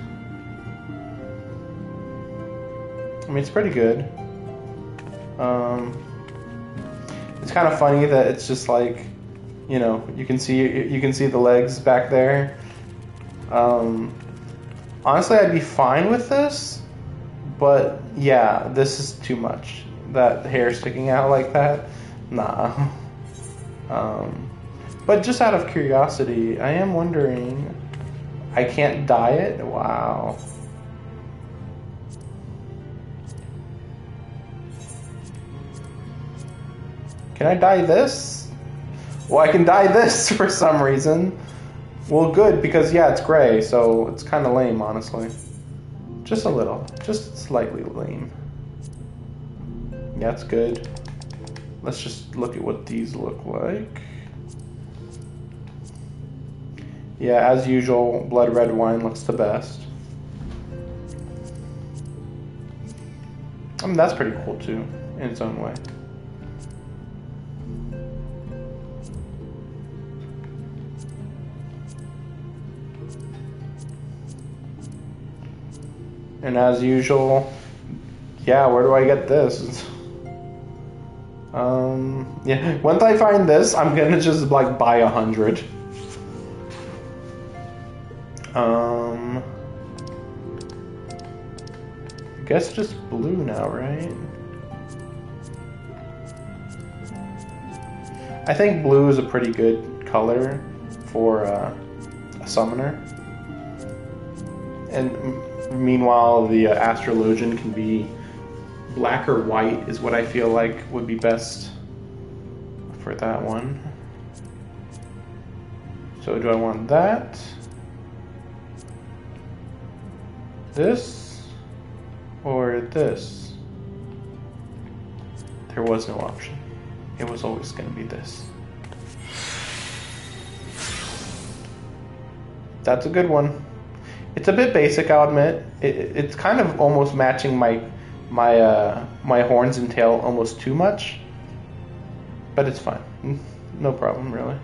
I mean, it's pretty good. It's kind of funny that it's just like, you know, you can see the legs back there. Honestly, I'd be fine with this, but yeah, this is too much. That hair sticking out like that, nah. But just out of curiosity, I am wondering. I can't dye it? Wow. Can I dye this? Well, I can dye this for some reason. Well, good, because yeah, it's gray, so it's kind of lame, honestly. Just a little. Just slightly lame. Yeah, that's good. Let's just look at what these look like. Yeah, as usual, blood red wine looks the best. I mean, that's pretty cool too, in its own way. And as usual, yeah, where do I get this? Yeah, once I find this, I'm gonna just like buy 100. I guess just blue now, right? I think blue is a pretty good color for a summoner. And meanwhile, the astrologian can be black or white is what I feel like would be best for that one. So do I want that? This? Or this? There was no option. It was always going to be this. That's a good one. It's a bit basic, I'll admit. It's kind of almost matching my horns and tail almost too much. But it's fine. No problem, really.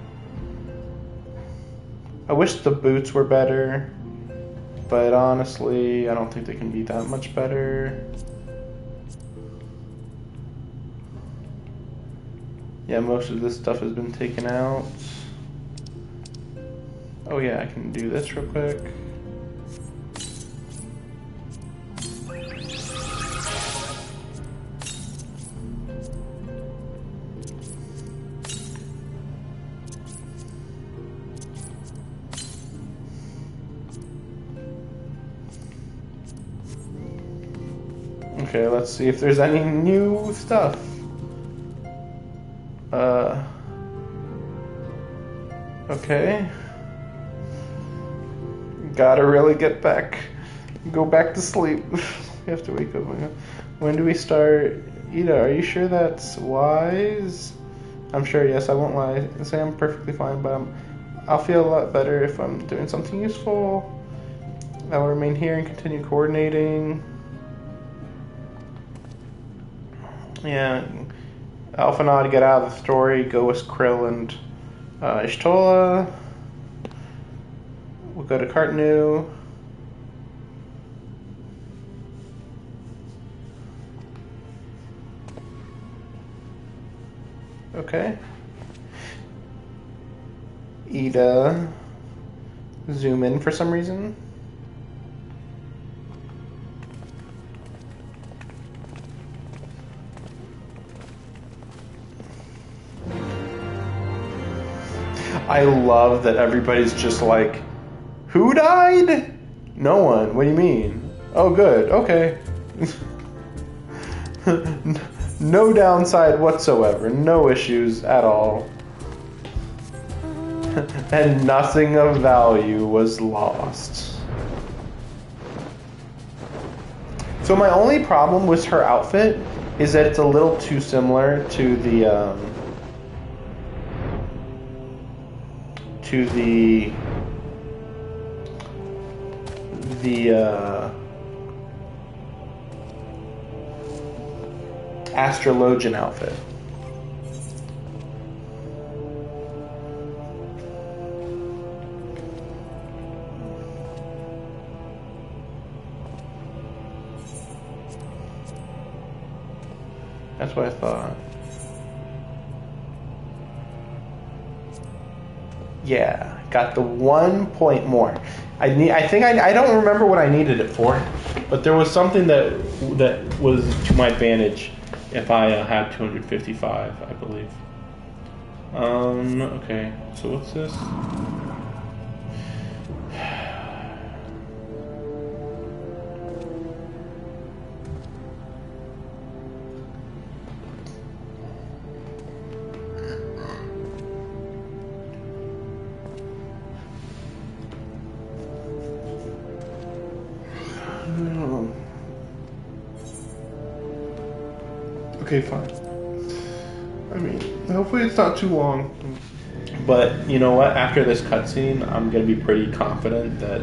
I wish the boots were better. But honestly, I don't think they can be that much better. Yeah, most of this stuff has been taken out. Oh yeah, I can do this real quick. Okay, let's see if there's any new stuff. Okay. Gotta really go back to sleep. We have to wake up. When do we start? Ida, are you sure that's wise? I'm sure, yes, I won't lie. I say I'm perfectly fine, but I'll feel a lot better if I'm doing something useful. I will remain here and continue coordinating. Yeah, Alphanod to get out of the story, go with Krill and Ishtola. We'll go to Cartanu. Okay. Ida. Zoom in for some reason. I love that everybody's just like, who died? No one. What do you mean? Oh, good. Okay. No downside whatsoever. No issues at all. And nothing of value was lost. So my only problem with her outfit is that it's a little too similar to the astrologian outfit. That's what I thought. Yeah, got the 1 point more. I don't remember what I needed it for, but there was something that was to my advantage if I had 255, I believe. Okay, so what's this? Okay, fine. I mean, hopefully it's not too long. But you know what? After this cutscene, I'm gonna be pretty confident that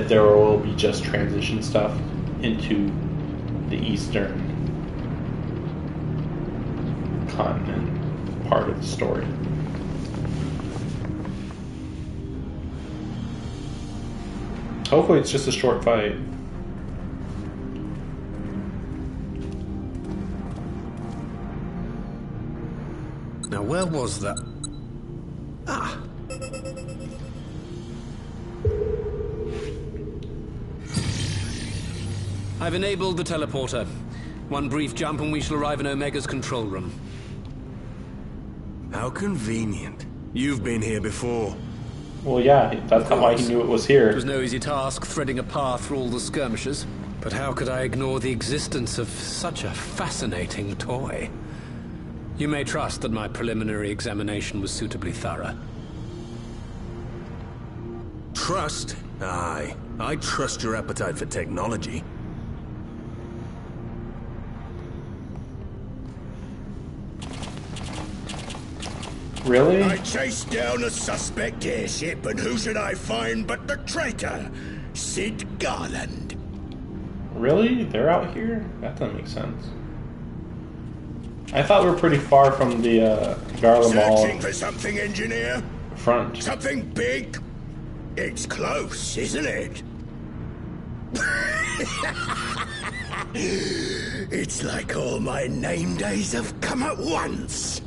there will be just transition stuff into the eastern continent part of the story. Hopefully it's just a short fight. Now, where was that? Ah! I've enabled the teleporter. One brief jump and we shall arrive in Omega's control room. How convenient. You've been here before. Well, yeah, that's why he knew it was here. It was no easy task threading a path through all the skirmishes. But how could I ignore the existence of such a fascinating toy? You may trust that my preliminary examination was suitably thorough. Trust? Aye. I trust your appetite for technology. Really? I chased down a suspect airship, and who should I find but the traitor, Sid Garland. Really? They're out here? That doesn't make sense. I thought we were pretty far from the Garlemald Searching for something, engineer? front. Something big? It's close, isn't it? It's like all my name days have come at once.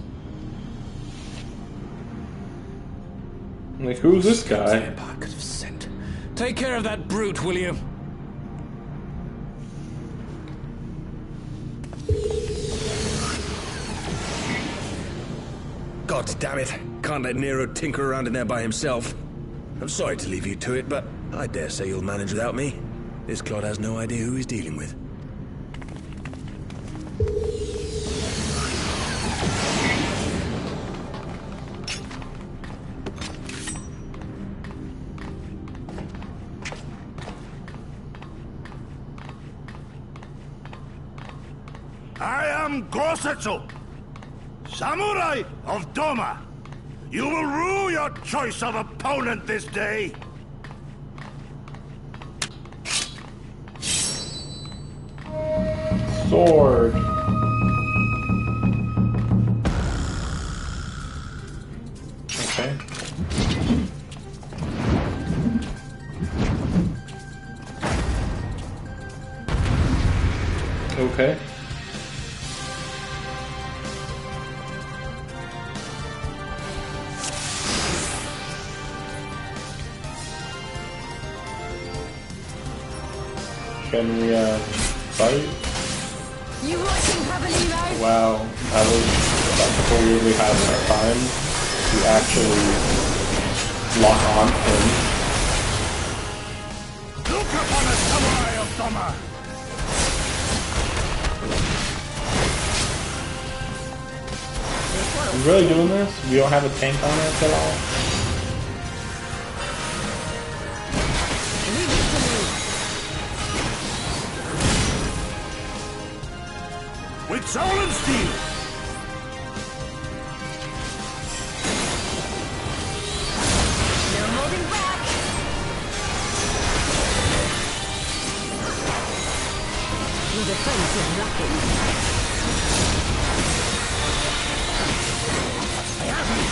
Like, who's this guy? Empire could have sent. Take care of that brute, will you? God damn it. Can't let Nero tinker around in there by himself. I'm sorry to leave you to it, but I dare say you'll manage without me. This clod has no idea who he's dealing with. I am Gosetsu, Samurai of Doma. You will rue your choice of opponent this day. Sword. Okay. Okay. Can we, fight? You watching, Cavallero? Wow, that was that's so weird we have enough time to actually lock on him. Look upon a samurai of Doma. You really doing this? We don't have a tank on us at all? With soul and steel. No holding back. Your defense is lacking. I have you.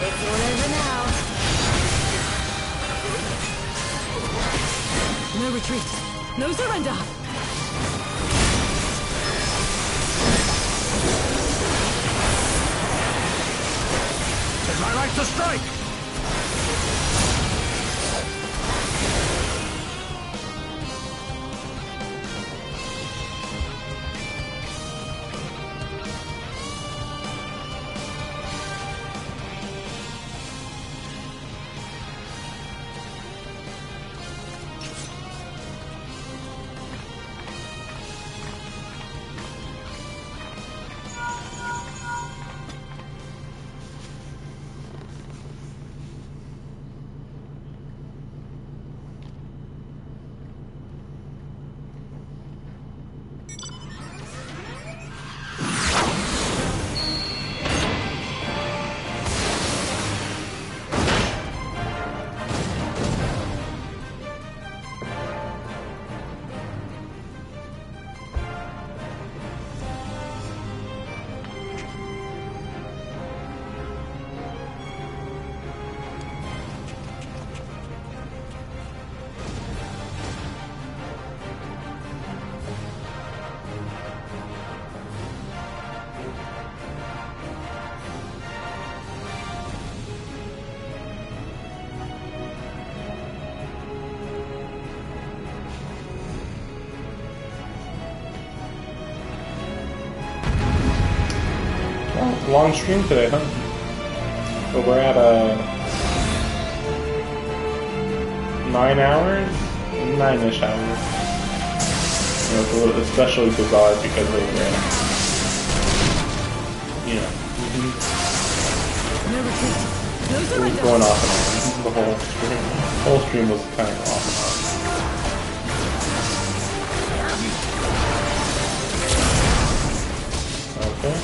It's all over now. No retreat. No surrender! It's my right to strike! Long stream today, huh? But we're at 9 hours? 9-ish hours. You know, it's a little especially bizarre because of you know, it was going off and on. The whole stream was kind of off and on. Okay.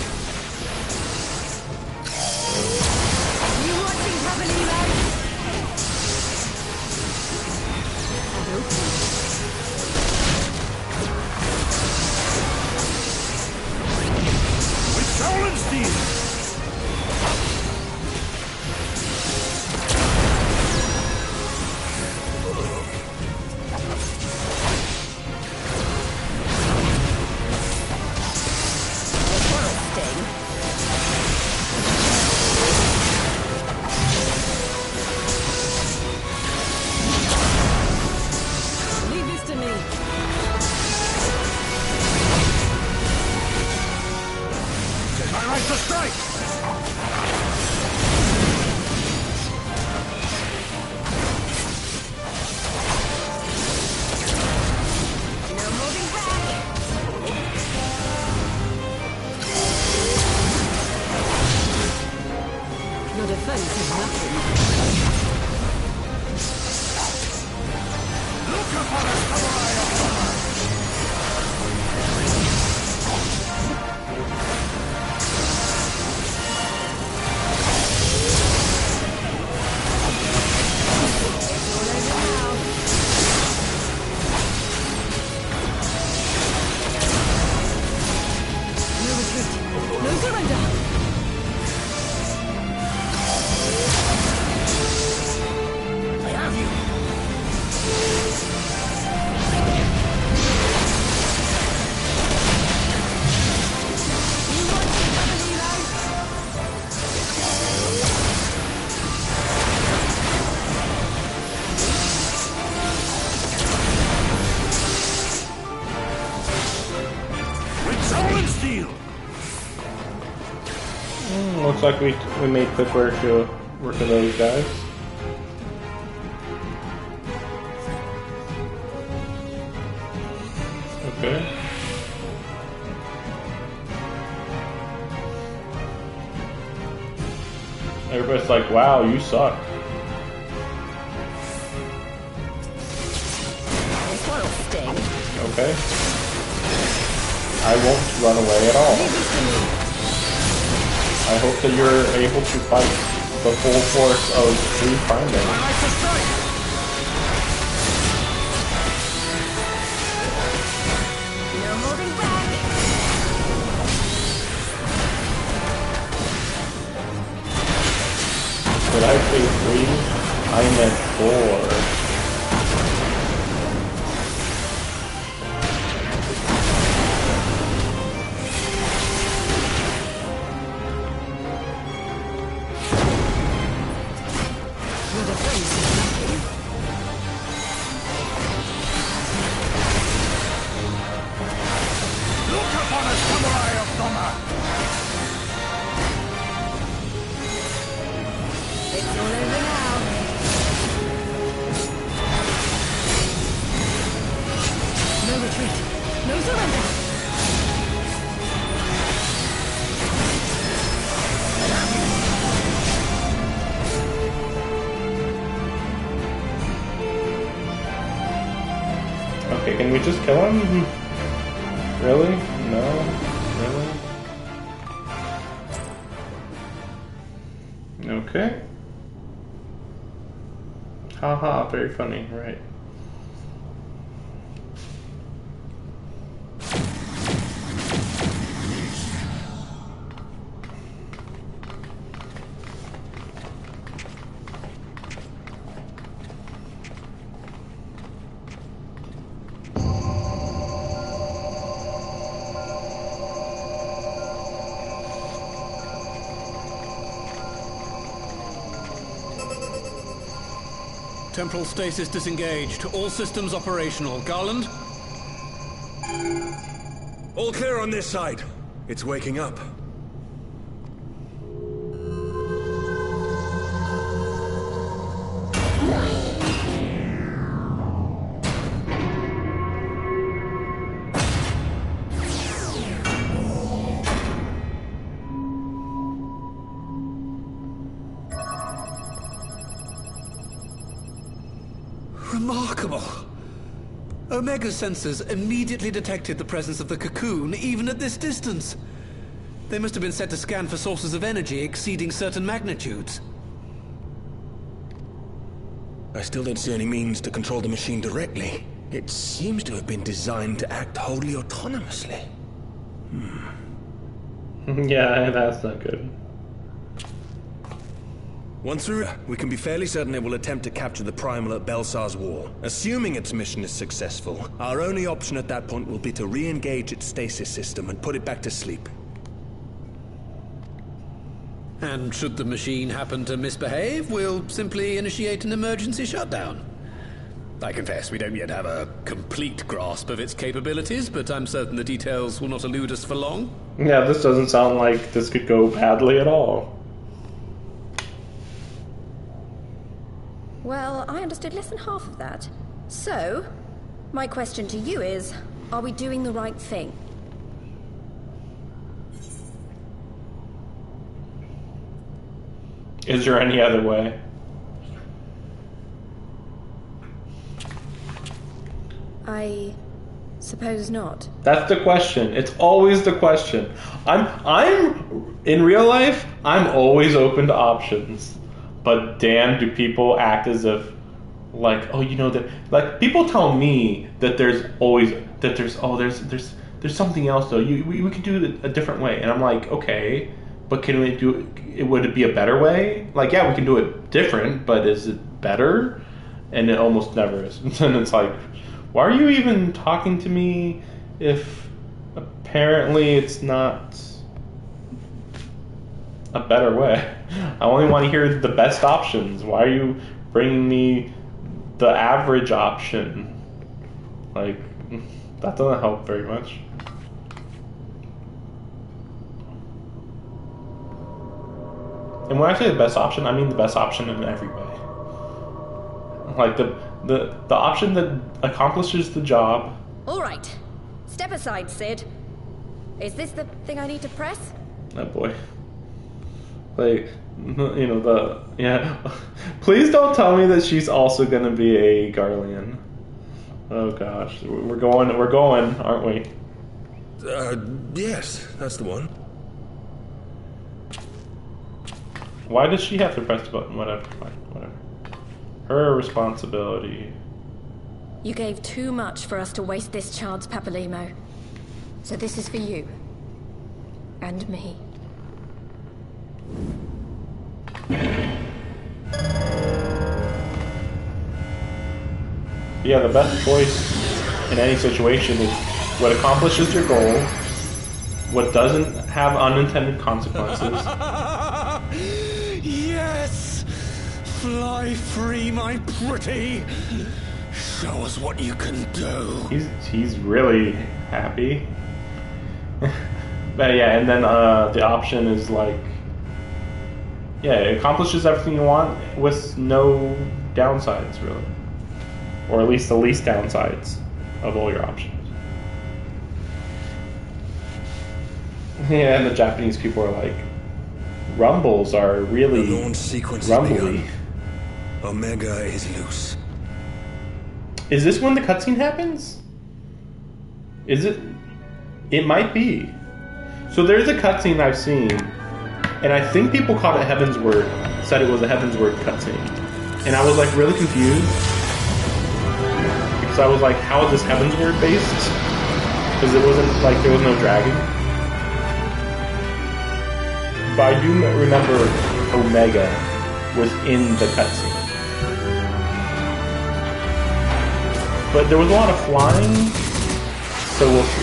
Looks like we made quick work of those guys. Okay. Everybody's like, wow, you suck. Okay. I won't run away at all. I hope that you're able to fight the full force of 3 Prime damage. No holding back. Did I say 3? I meant 4. Okay, can we just kill him? Really? No? Really? Okay. Haha, very funny, right. Temporal stasis disengaged. All systems operational. Garland? All clear on this side. It's waking up. Remarkable. Omega sensors immediately detected the presence of the cocoon, even at this distance. They must have been set to scan for sources of energy exceeding certain magnitudes. I still don't see any means to control the machine directly. It seems to have been designed to act wholly autonomously. Yeah, that's not good. Once through, we can be fairly certain it will attempt to capture the Primal at Belsar's War. Assuming its mission is successful, our only option at that point will be to re-engage its stasis system and put it back to sleep. And should the machine happen to misbehave, we'll simply initiate an emergency shutdown. I confess we don't yet have a complete grasp of its capabilities, but I'm certain the details will not elude us for long. Yeah, this doesn't sound like this could go badly at all. Well, I understood less than half of that. So, my question to you is, are we doing the right thing? Is there any other way? I suppose not. That's the question. It's always the question. I'm in real life, I'm always open to options. But damn, do people act as if, like, oh, you know that, like, people tell me that there's something else though. We could do it a different way, and I'm like, okay, but can we do it? Would it be a better way? Like, yeah, we can do it different, but is it better? And it almost never is. And it's like, why are you even talking to me if apparently it's not a better way? I only want to hear the best options. Why are you bringing me the average option? Like, that doesn't help very much. And when I say the best option, I mean the best option in every way. Like the option that accomplishes the job. All right. Step aside, Sid. Is this the thing I need to press? Oh boy. Like, you know, yeah. Please don't tell me that she's also gonna be a Garlean. Oh gosh, we're going, aren't we? Yes, that's the one. Why does she have to press the button? Whatever, fine, whatever. Her responsibility. You gave too much for us to waste this chance, Papalimo. So this is for you. And me. Yeah, the best choice in any situation is what accomplishes your goal, what doesn't have unintended consequences. Yes! Fly free, my pretty! Show us what you can do. He's really happy. But yeah, and then the option is like, yeah, it accomplishes everything you want with no downsides, really. Or at least the least downsides of all your options. Yeah, and the Japanese people are like, rumbles are really the launch sequence rumbly. Omega is loose. Is this when the cutscene happens? Is it? It might be. So there's a cutscene I've seen, and I think people called it Heaven's Word, said it was a Heaven's Word cutscene. And I was like really confused. Because I was like, how is this Heaven's Word based? Because it wasn't like, there was no dragon. But I do remember Omega was in the cutscene. But there was a lot of flying, so we'll see.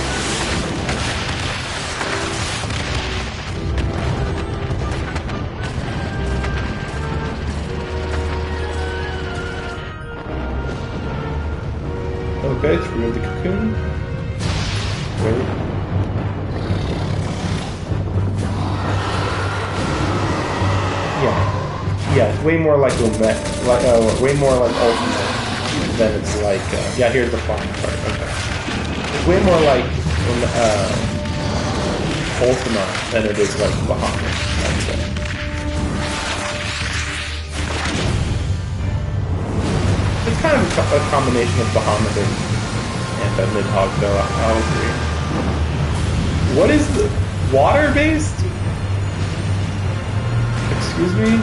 Okay, let's remove the cocoon. Wait. Yeah, it's way more like way more like Ultimate than it's like. Yeah, here's the flying part. Okay, it's way more like Ultima than it is like Bahamut, I'd say. It's kind of a combination of Bahamut and Nidhogg, though. I'll agree. What is the water-based? Excuse me?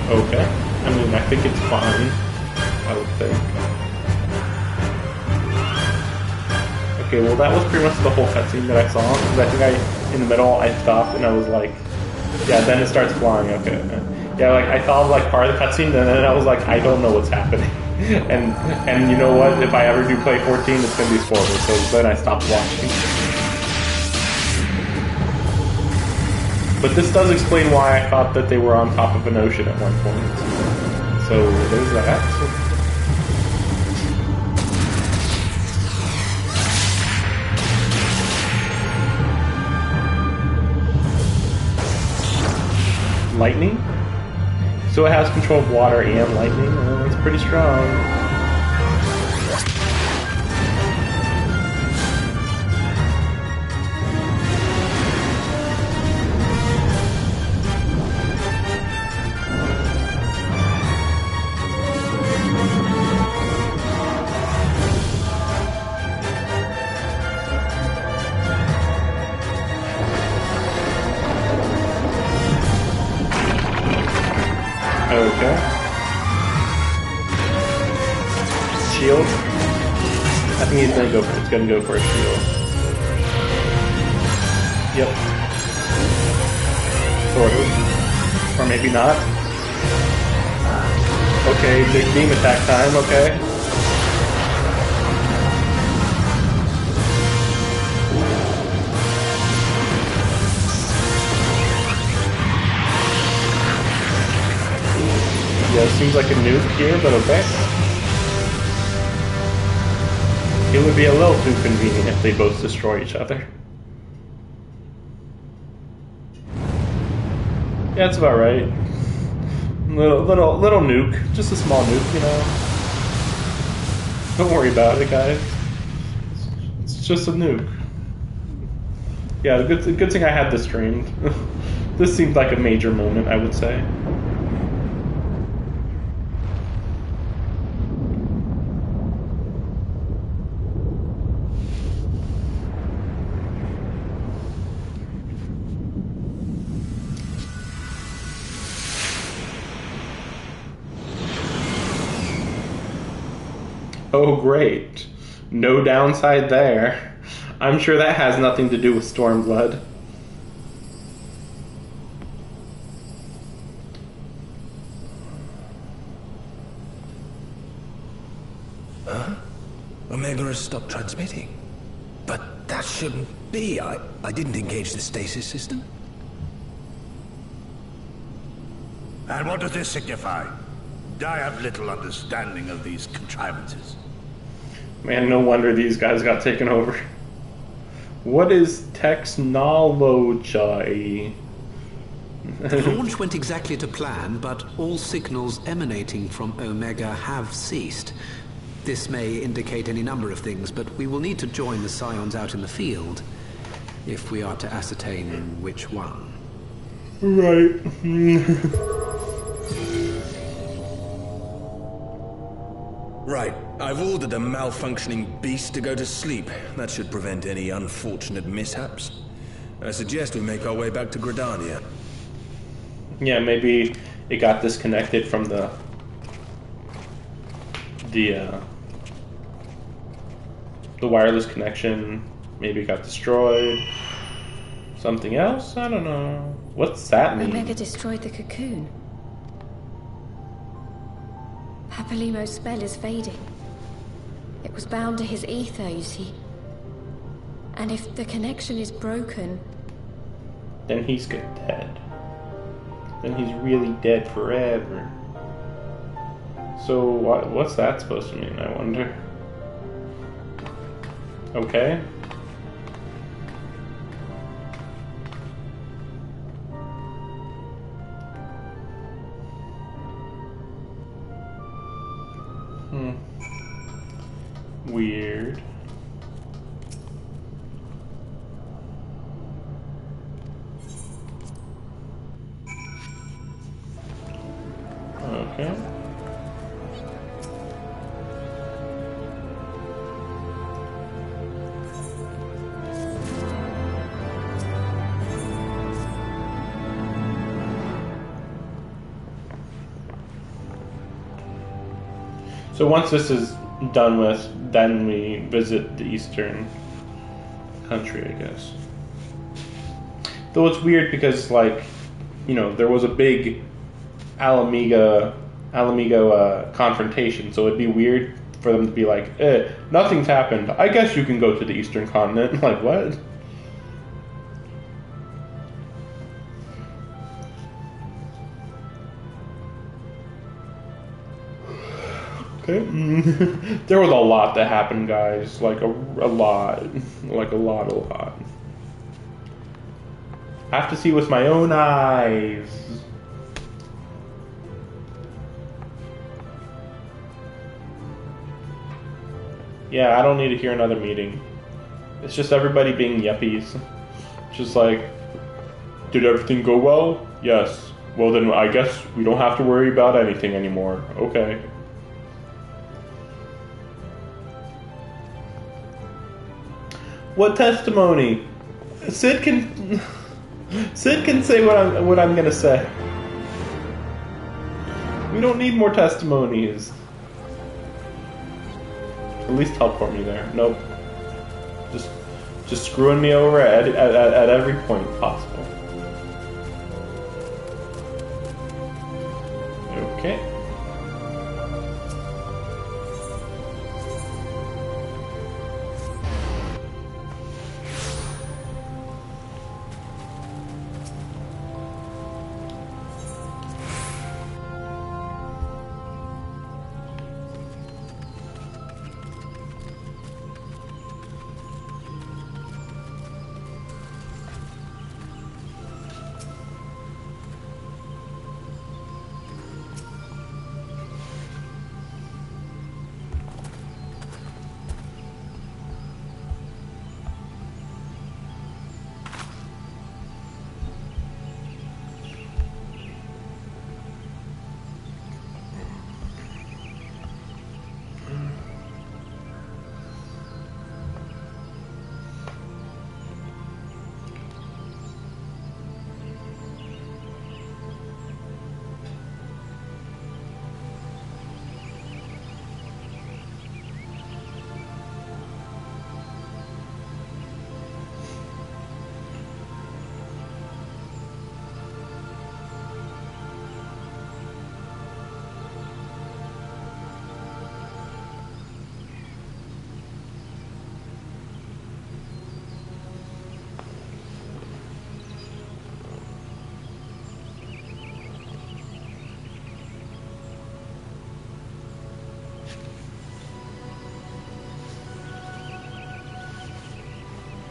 Okay. I mean, I think it's fine. I would think. Okay, well that was pretty much the whole cutscene that I saw. Because I think in the middle, I stopped and I was like, yeah, then it starts flying. Okay. Yeah, like I saw like part of the cutscene, and then I was like, I don't know what's happening. and you know what? If I ever do play 14, it's gonna be spoilers. So then I stopped watching. But this does explain why I thought that they were on top of an ocean at one point. So there's that. Lightning? So it has control of water and lightning? That's pretty strong. Okay. Shield? I think it's gonna go for a shield. Yep. Sort of. Or maybe not. Okay, big beam attack time, okay. Yeah, it seems like a nuke here, but okay. It would be a little too convenient if they both destroy each other. Yeah, that's about right. Little nuke, just a small nuke, you know. Don't worry about it, guys. It's just a nuke. Yeah, the good thing I had this streamed. This seemed like a major moment, I would say. Oh, great. No downside there. I'm sure that has nothing to do with Stormblood. Huh? Omega has stopped transmitting. But that shouldn't be. I didn't engage the stasis system. And what does this signify? I have little understanding of these contrivances. Man, no wonder these guys got taken over. What is technology? The launch went exactly to plan, but all signals emanating from Omega have ceased. This may indicate any number of things, but we will need to join the Scions out in the field if we are to ascertain which one. Right. Right. I've ordered a malfunctioning beast to go to sleep. That should prevent any unfortunate mishaps. I suggest we make our way back to Gridania. Yeah, maybe it got disconnected from the wireless connection. Maybe it got destroyed. Something else? I don't know. What's that mean? Omega destroyed the cocoon. Papalimo's spell is fading. It was bound to his ether, you see. And if the connection is broken... Then he's dead. Then he's really dead forever. So what's that supposed to mean, I wonder? Okay. Weird. Okay. So once this is done with, then we visit the eastern country, I guess. Though it's weird because, like, you know, there was a big Alamigo confrontation, so it'd be weird for them to be like, nothing's happened. I guess you can go to the eastern continent. Like, what? Okay. There was a lot that happened, guys. Like a lot. Like a lot. I have to see with my own eyes. Yeah, I don't need to hear another meeting. It's just everybody being yuppies. Just like, did everything go well? Yes. Well then I guess we don't have to worry about anything anymore. Okay. What testimony? Sid can say what I'm gonna say. We don't need more testimonies. At least teleport me there. Nope. Just screwing me over at every point possible. Okay.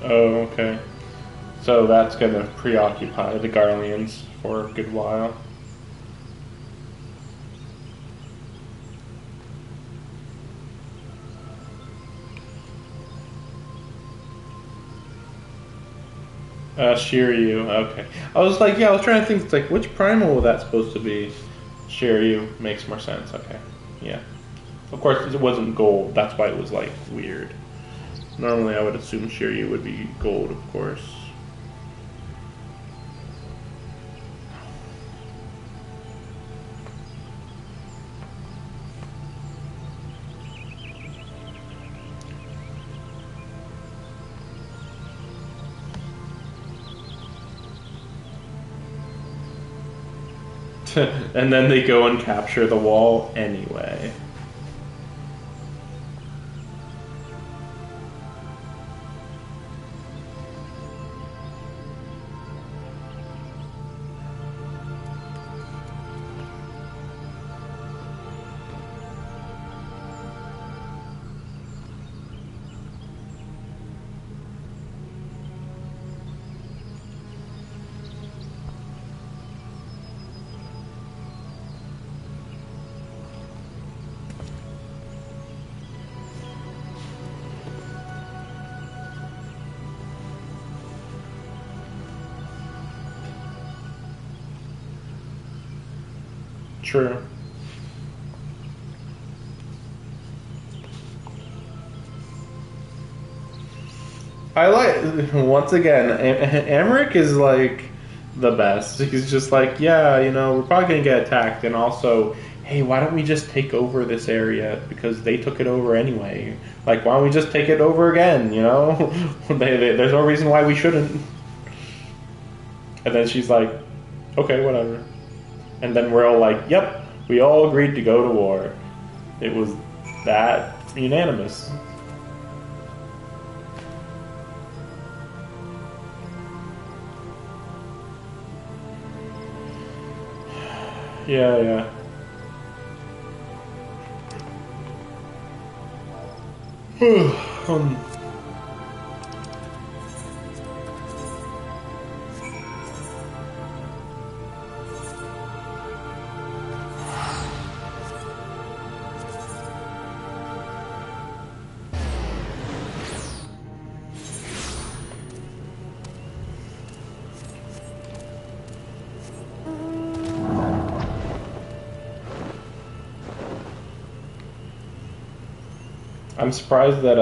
Oh, okay. So that's gonna preoccupy the Garleans for a good while. Shiryu, okay. I was like, yeah, I was trying to think, it's like, which primal was that supposed to be? Shiryu makes more sense, okay. Yeah. Of course, it wasn't gold, that's why it was, like, weird. Normally I would assume Shiryu would be gold, of course. And then they go and capture the wall anyway. True. I like, once again, Emmerich is like the best. He's just like, yeah, you know, we're probably going to get attacked, and also, hey, why don't we just take over this area? Because they took it over anyway. Like, why don't we just take it over again, you know? There's no reason why we shouldn't. And then she's like, okay, whatever. And then we're all like, yep, we all agreed to go to war. It was that unanimous. Yeah. I'm surprised that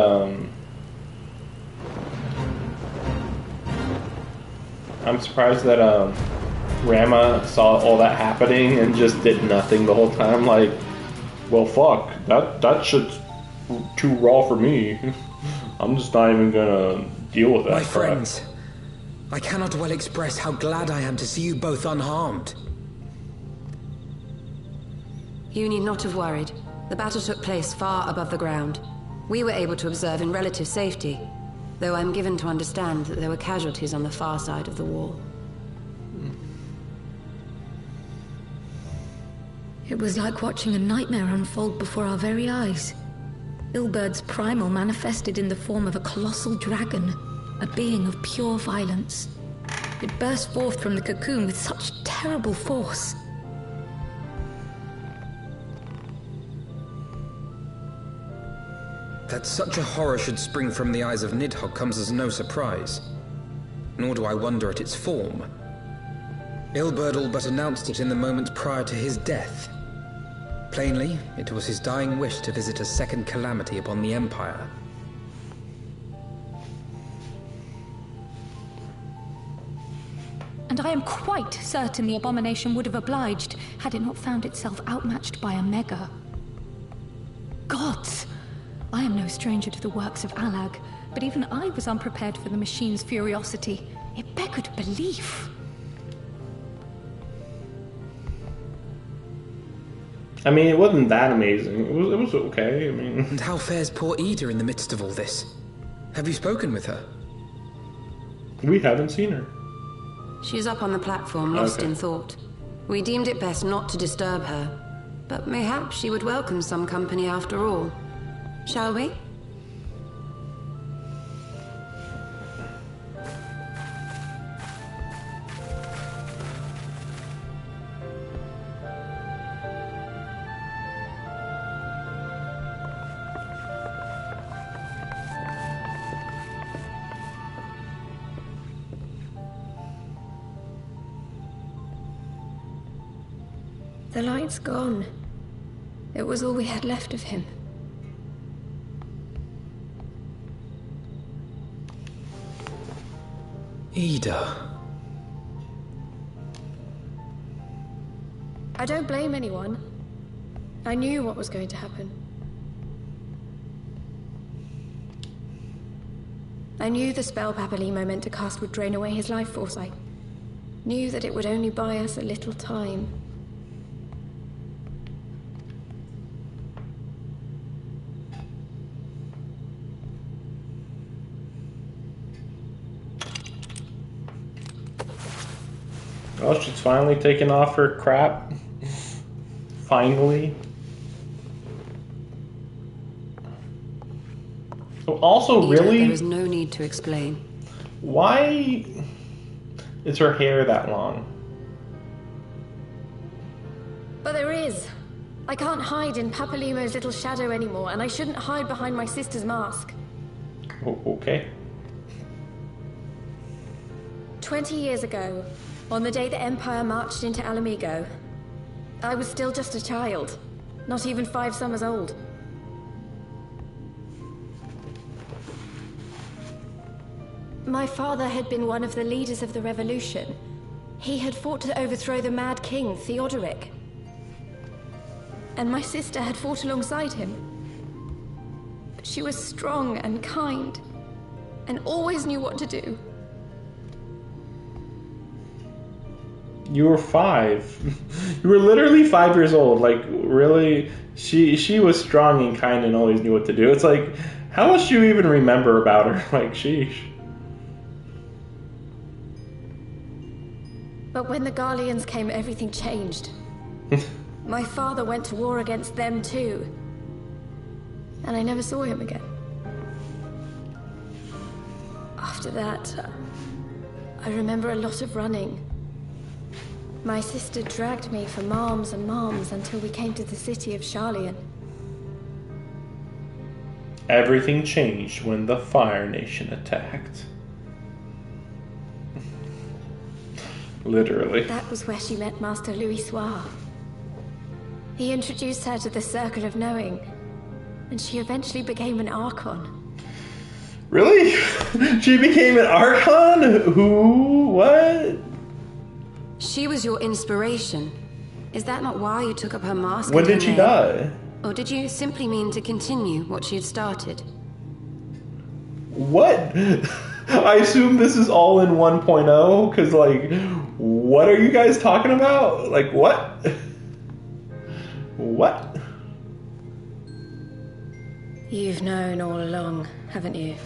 Rama saw all that happening and just did nothing the whole time. Like, well, fuck, that shit's too raw for me. I'm just not even gonna deal with that. My friends, I cannot well express how glad I am to see you both unharmed. You need not have worried. The battle took place far above the ground. We were able to observe in relative safety, though I'm given to understand that there were casualties on the far side of the wall. It was like watching a nightmare unfold before our very eyes. Ilberd's primal manifested in the form of a colossal dragon, a being of pure violence. It burst forth from the cocoon with such terrible force. That such a horror should spring from the eyes of Nidhogg comes as no surprise. Nor do I wonder at its form. Ilberd all but announced it in the moments prior to his death. Plainly, it was his dying wish to visit a second calamity upon the Empire. And I am quite certain the abomination would have obliged had it not found itself outmatched by a mega. Gods! I am no stranger to the works of Alag, but even I was unprepared for the machine's furiosity. It beggared belief. I mean, it wasn't that amazing. It was okay, I mean... And how fares poor Ida in the midst of all this? Have you spoken with her? We haven't seen her. She's up on the platform, lost in thought. We deemed it best not to disturb her, but mayhap she would welcome some company after all. Shall we? The light's gone. It was all we had left of him. Ida. I don't blame anyone. I knew what was going to happen. I knew the spell Papalimo meant to cast would drain away his life force. I knew that it would only buy us a little time. Oh, she's finally taken off her crap. Finally. Oh, also, really? There is no need to explain. Why is her hair that long? But there is. I can't hide in Papalimo's little shadow anymore, and I shouldn't hide behind my sister's mask. Oh, okay. 20 years ago, on the day the Empire marched into Alamigo, I was still just a child, not even 5 summers old. My father had been one of the leaders of the revolution. He had fought to overthrow the Mad King, Theodoric. And my sister had fought alongside him. But she was strong and kind, and always knew what to do. You were 5. You were literally 5 years old. Like, really? She was strong and kind and always knew what to do. It's like, how much do you even remember about her? Like, sheesh. But when the Garleans came, everything changed. My father went to war against them too. And I never saw him again. After that, I remember a lot of running. My sister dragged me for marms and marms until we came to the city of Sharlayan. Everything changed when the Fire Nation attacked. Literally. That was where she met Master Louis Soir. He introduced her to the Circle of Knowing, and she eventually became an Archon. Really? She became an Archon? Who? What? She was your inspiration. Is that not why you took up her mask? When did she die? Or did you simply mean to continue what she had started? What? I assume this is all in 1.0, because, like, what are you guys talking about? Like, what? What? You've known all along, haven't you?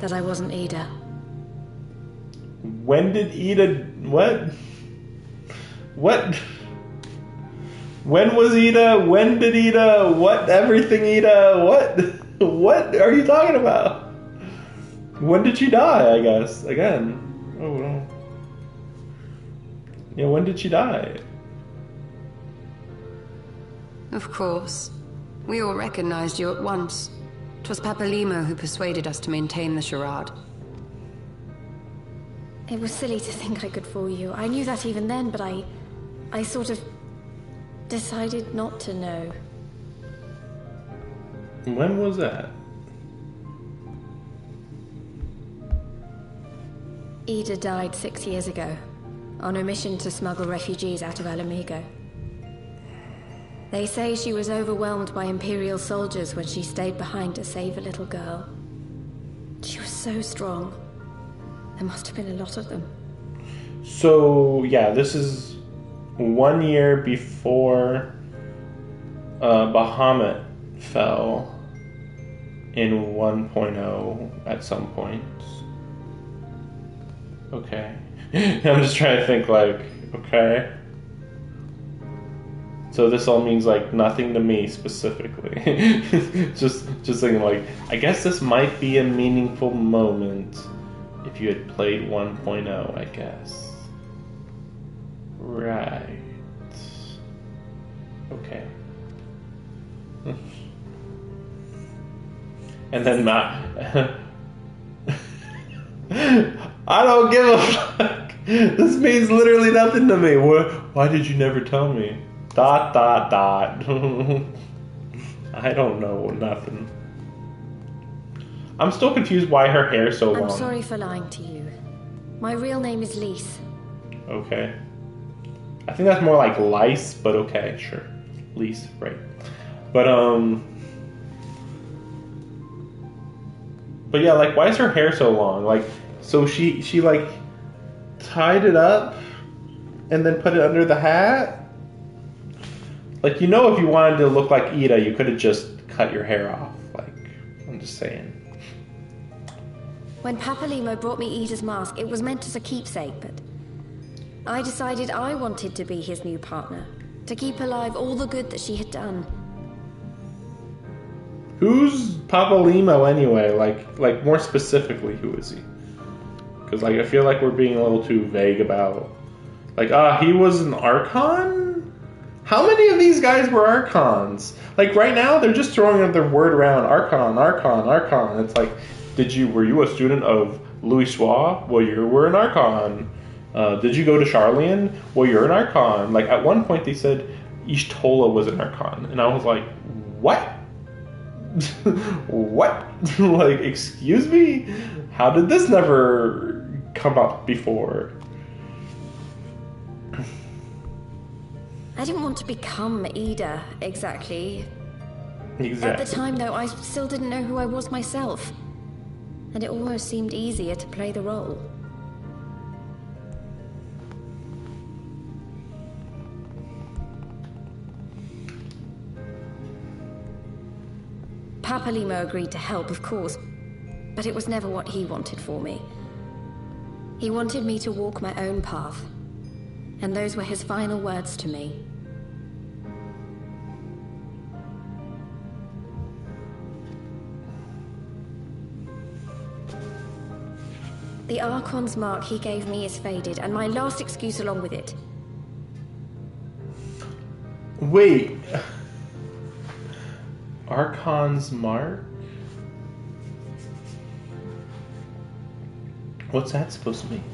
That I wasn't Ida. When did Ida... What? What? When was Ida? When did Ida? What? Everything Ida? What? What are you talking about? When did she die, I guess? Again. Oh, no. Yeah, when did she die? Of course. We all recognized you at once. 'Twas Papalimo who persuaded us to maintain the charade. It was silly to think I could fool you. I knew that even then, but I sort of decided not to know. When was that? Ida died 6 years ago, on a mission to smuggle refugees out of Alamigo. They say she was overwhelmed by Imperial soldiers when she stayed behind to save a little girl. She was so strong. There must have been a lot of them. So, yeah, this is 1 year before Bahamut fell in 1.0 at some point. Okay. I'm just trying to think, like, okay. So this all means, like, nothing to me specifically. just thinking, like, I guess this might be a meaningful moment if you had played 1.0, I guess. Right. Okay. And then I don't give a fuck. This means literally nothing to me. Why did you never tell me? ... I don't know nothing. I'm still confused why her hair's so long. I'm sorry for lying to you. My real name is Lise. Okay. I think that's more like lice, but okay, sure. Lise, right. But yeah, like, why is her hair so long? Like, so she like tied it up and then put it under the hat? Like, you know, if you wanted to look like Ida, you could have just cut your hair off. Like, I'm just saying. When Papalimo brought me Ida's mask, it was meant as a keepsake, but I decided I wanted to be his new partner, to keep alive all the good that she had done. Who's Papalimo anyway? Like more specifically, who is he? Because, like, I feel like we're being a little too vague about... Like, he was an Archon? How many of these guys were Archons? Like, right now, they're just throwing their word around. Archon, Archon, Archon. It's like, were you a student of Louis Soir? Well, you were an Archon. Did you go to Sharlayan? Well, you're an Archon. Like, at one point, they said Ishtola was an Archon. And I was like, what? What? Like, excuse me? How did this never come up before? I didn't want to become Ida, exactly. Exactly. At the time, though, I still didn't know who I was myself. And it almost seemed easier to play the role. Papa Limo agreed to help, of course, but it was never what he wanted for me. He wanted me to walk my own path, and those were his final words to me. The Archon's mark he gave me is faded, and my last excuse along with it. Wait. Archon's mark? What's that supposed to mean?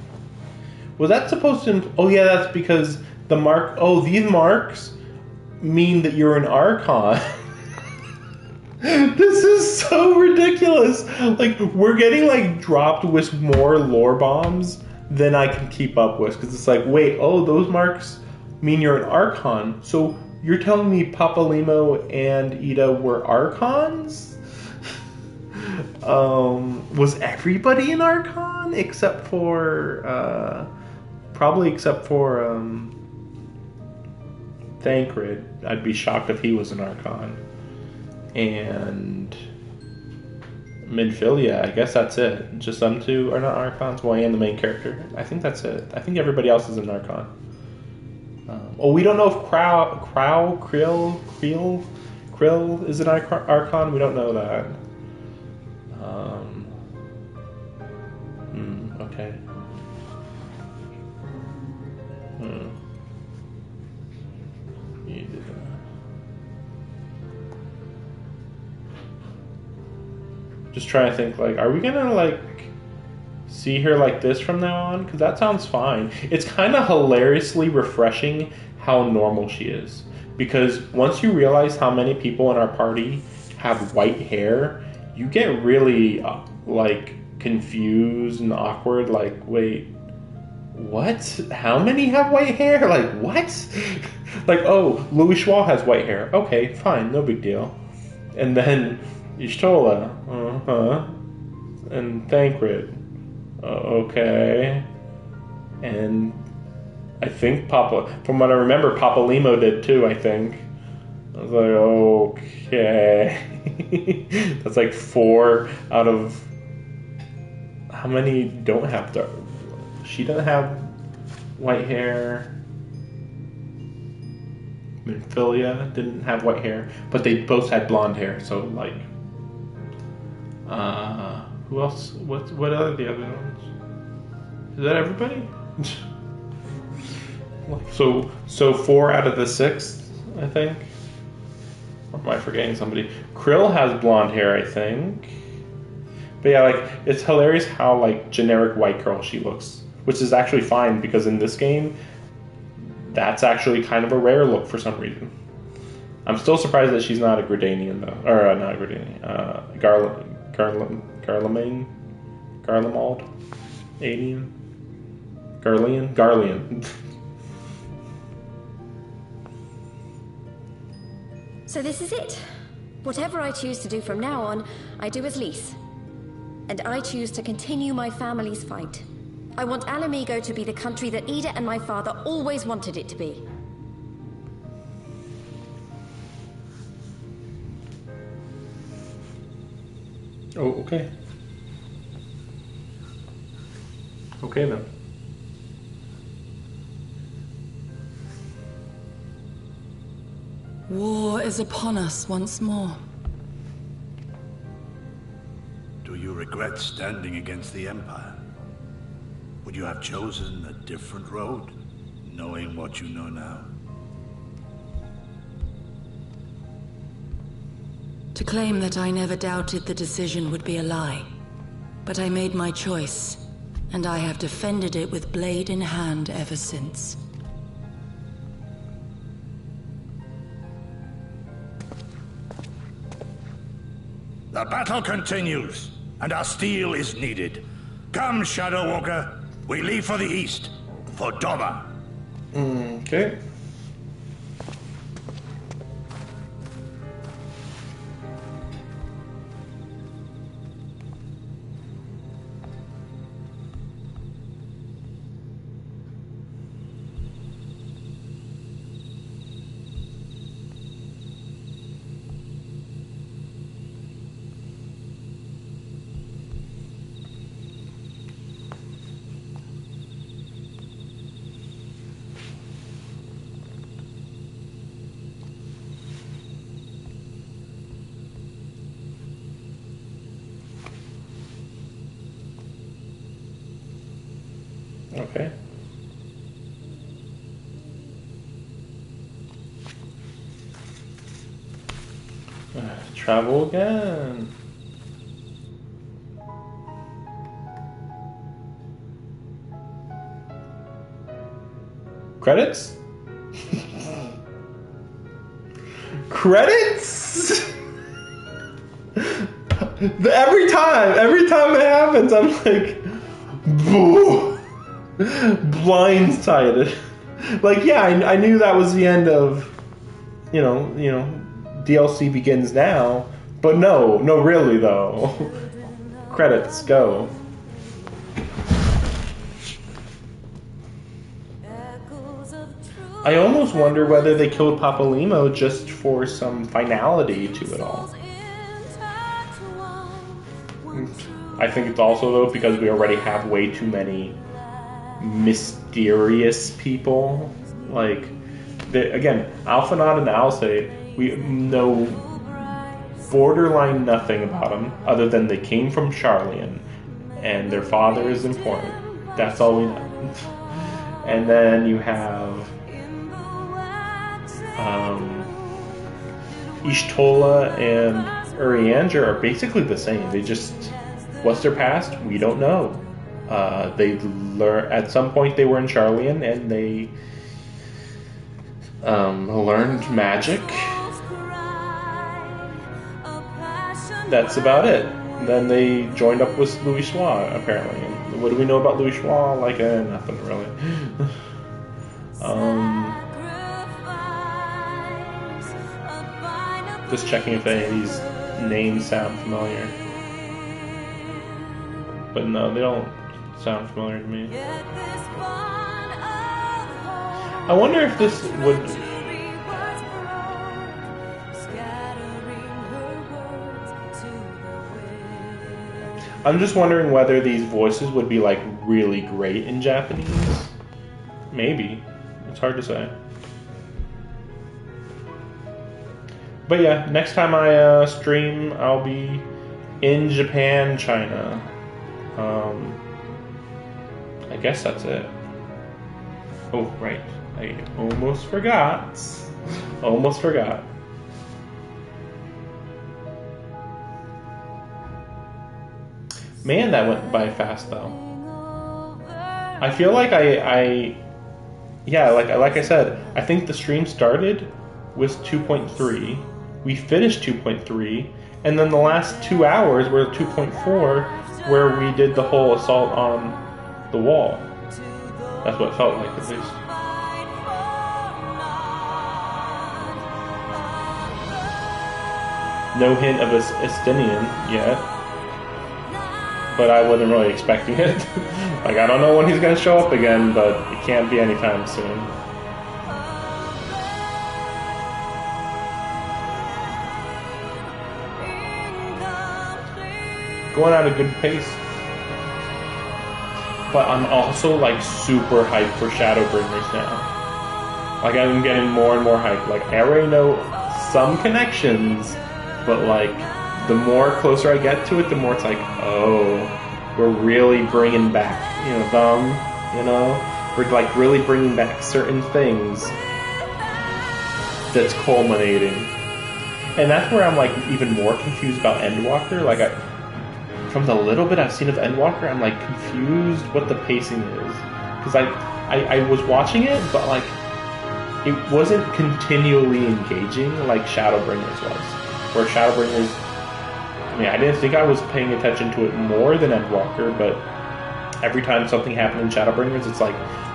Was that supposed to... Oh yeah, that's because the mark... Oh, these marks mean that you're an Archon. This is so ridiculous. Like, we're getting, like, dropped with more lore bombs than I can keep up with. Because it's like, wait, oh, those marks mean you're an Archon. So you're telling me Papa Limo and Ida were Archons? Was everybody an Archon? Except for, probably except for, Thancred. I'd be shocked if he was an Archon. And Minfilia, I guess that's it. Just them two are not Archons. Well, and the main character. I think that's it. I think everybody else is an Archon. We don't know if Krill is an Archon. We don't know that. Okay. You did that. Just trying to think, like, are we gonna, like, see her like this from now on? Because that sounds fine. It's kind of hilariously refreshing how normal she is. Because once you realize how many people in our party have white hair, you get really, like, confused and awkward. Like, wait, what? How many have white hair? Like, what? Like, oh, Louis Schwall has white hair. Okay, fine, no big deal. And then Y'shtola, and Thancred, okay. And I think from what I remember, Papa Limo did too, I think. I was like, okay. That's like 4 out of... How many don't have dark? She doesn't have white hair. Minfilia didn't have white hair, but they both had blonde hair, so, like... who else? What are the other ones? Is that everybody? So 4 out of the 6, I think. Or am I forgetting somebody? Krill has blonde hair, I think. But yeah, like, it's hilarious how, like, generic white girl she looks, which is actually fine because in this game, that's actually kind of a rare look for some reason. I'm still surprised that she's not a Gridanian though, or not a Gridanian. Garlemald, Alien, Garlean. So this is it. Whatever I choose to do from now on, I do as Lys. And I choose to continue my family's fight. I want Alamigo to be the country that Ida and my father always wanted it to be. Oh, okay. Okay then. War is upon us once more. Do you regret standing against the Empire? Would you have chosen a different road, knowing what you know now? To claim that I never doubted the decision would be a lie. But I made my choice, and I have defended it with blade in hand ever since. The battle continues, and our steel is needed. Come, Shadow Walker. We leave for the east, for Doma. Okay. Okay. Travel again. Credits? Credits? Every time it happens, I'm like, boo. Blindsided. Like, yeah, I knew that was the end of, you know, DLC begins now, but no, really though. Credits, go. I almost wonder whether they killed Papalimo just for some finality to it all. I think it's also, though, because we already have way too many mysterious people. Like, again, Alphanot and Alcé, we know borderline nothing about them, other than they came from Sharlayan, and their father is important. That's all we know. And then you have Y'shtola and Urianger are basically the same. They just, what's their past? We don't know. They learn at some point they were in Sharlayan and they learned magic. That's about it. And then they joined up with Louis Schwa, apparently. And what do we know about Louis Schwa? Like, nothing really. Just checking if any of these names sound familiar. But no, they don't sound familiar to me. I wonder if this would... I'm just wondering whether these voices would be, like, really great in Japanese. Maybe. It's hard to say. But yeah, next time I stream, I'll be in Japan, China. I guess that's it. Oh, right. I almost forgot. Almost forgot. Man, that went by fast, though. I feel like yeah, like I said, I think the stream started with 2.3. We finished 2.3, and then the last 2 hours were 2.4, where we did the whole assault on the wall. That's what it felt like, at least. No hint of Estinian yet, but I wasn't really expecting it. Like, I don't know when he's going to show up again, but it can't be anytime soon. Going at a good pace. But I'm also, like, super hyped for Shadowbringers now. Like, I'm getting more and more hyped. Like, I already know some connections, but, like, the more closer I get to it, the more it's like, oh, we're really bringing back, them, We're, like, really bringing back certain things that's culminating. And that's where I'm, like, even more confused about Endwalker. Like, from the little bit I've seen of Endwalker, I'm, like, confused what the pacing is. Because I was watching it, but, like, it wasn't continually engaging like Shadowbringers was. Where Shadowbringers mean, I didn't think I was paying attention to it more than Endwalker, but every time something happened in Shadowbringers, it's like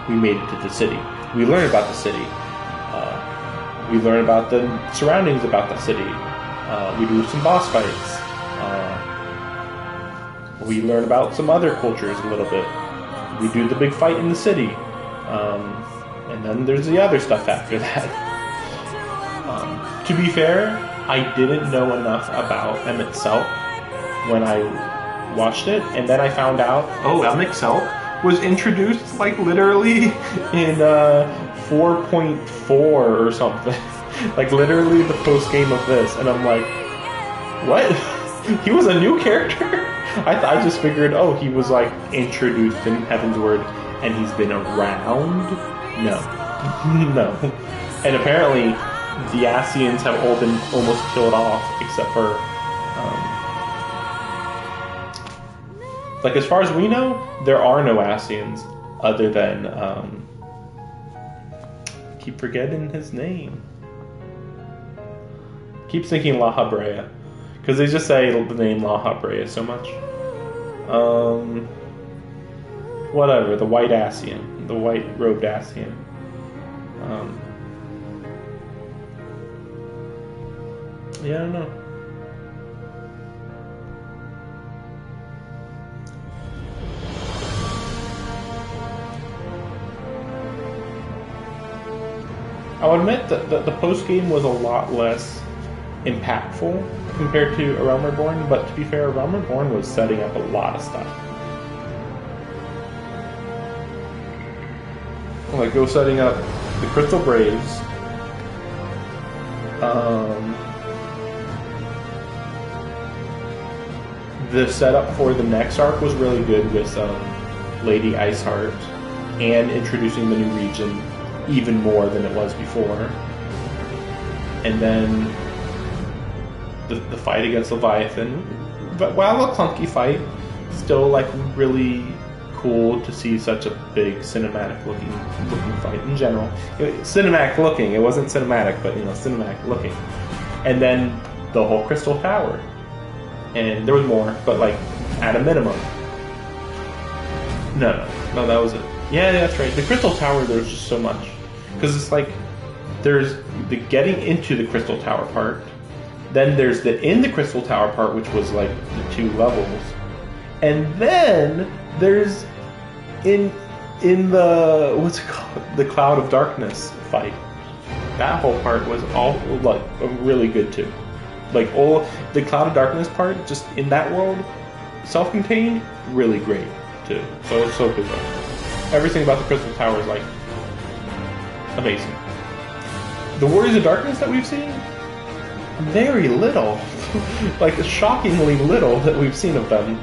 we made it to the city. We learn about the city. We learn about the surroundings about the city. We do some boss fights. We learn about some other cultures a little bit. We do the big fight in the city. And then there's the other stuff after that. To be fair, I didn't know enough about Emmett Selk when I watched it, and then I found out, Emmett Selk was introduced, like, literally in 4.4 or something. Like, literally the post-game of this, and I'm like, what? He was a new character? I just figured, he was, like, introduced in Heavensward, and he's been around? No. No. And apparently, the Ascians have all been almost killed off, except for, like, as far as we know, there are no Ascians, other than, keep forgetting his name. Keep thinking La Habrea, because they just say the name La Habrea so much. Whatever, the white Ascian, the white-robed Ascian. Yeah, I don't know. I'll admit that the post-game was a lot less impactful compared to A Realm Reborn, but to be fair, A Realm Reborn was setting up a lot of stuff. Like, go setting up the Crystal Braves, the setup for the next arc was really good with Lady Iceheart, and introducing the new region even more than it was before. And then the fight against Leviathan, but while a clunky fight, still like really cool to see such a big cinematic looking fight in general. Cinematic looking, it wasn't cinematic, but cinematic looking. And then the whole Crystal Tower. And there was more, but like at a minimum. No, that was it. Yeah, that's right. The Crystal Tower, there's just so much. Because it's like, there's the getting into the Crystal Tower part, then there's the in the Crystal Tower part, which was like the 2 levels, and then there's in the, what's it called, the Cloud of Darkness fight. That whole part was all like really good too. Like all the Cloud of Darkness part, just in that world, self-contained, really great too. So it's so good. Everything about the Crystal Tower is like amazing. The Warriors of Darkness that we've seen, very little, like shockingly little that we've seen of them.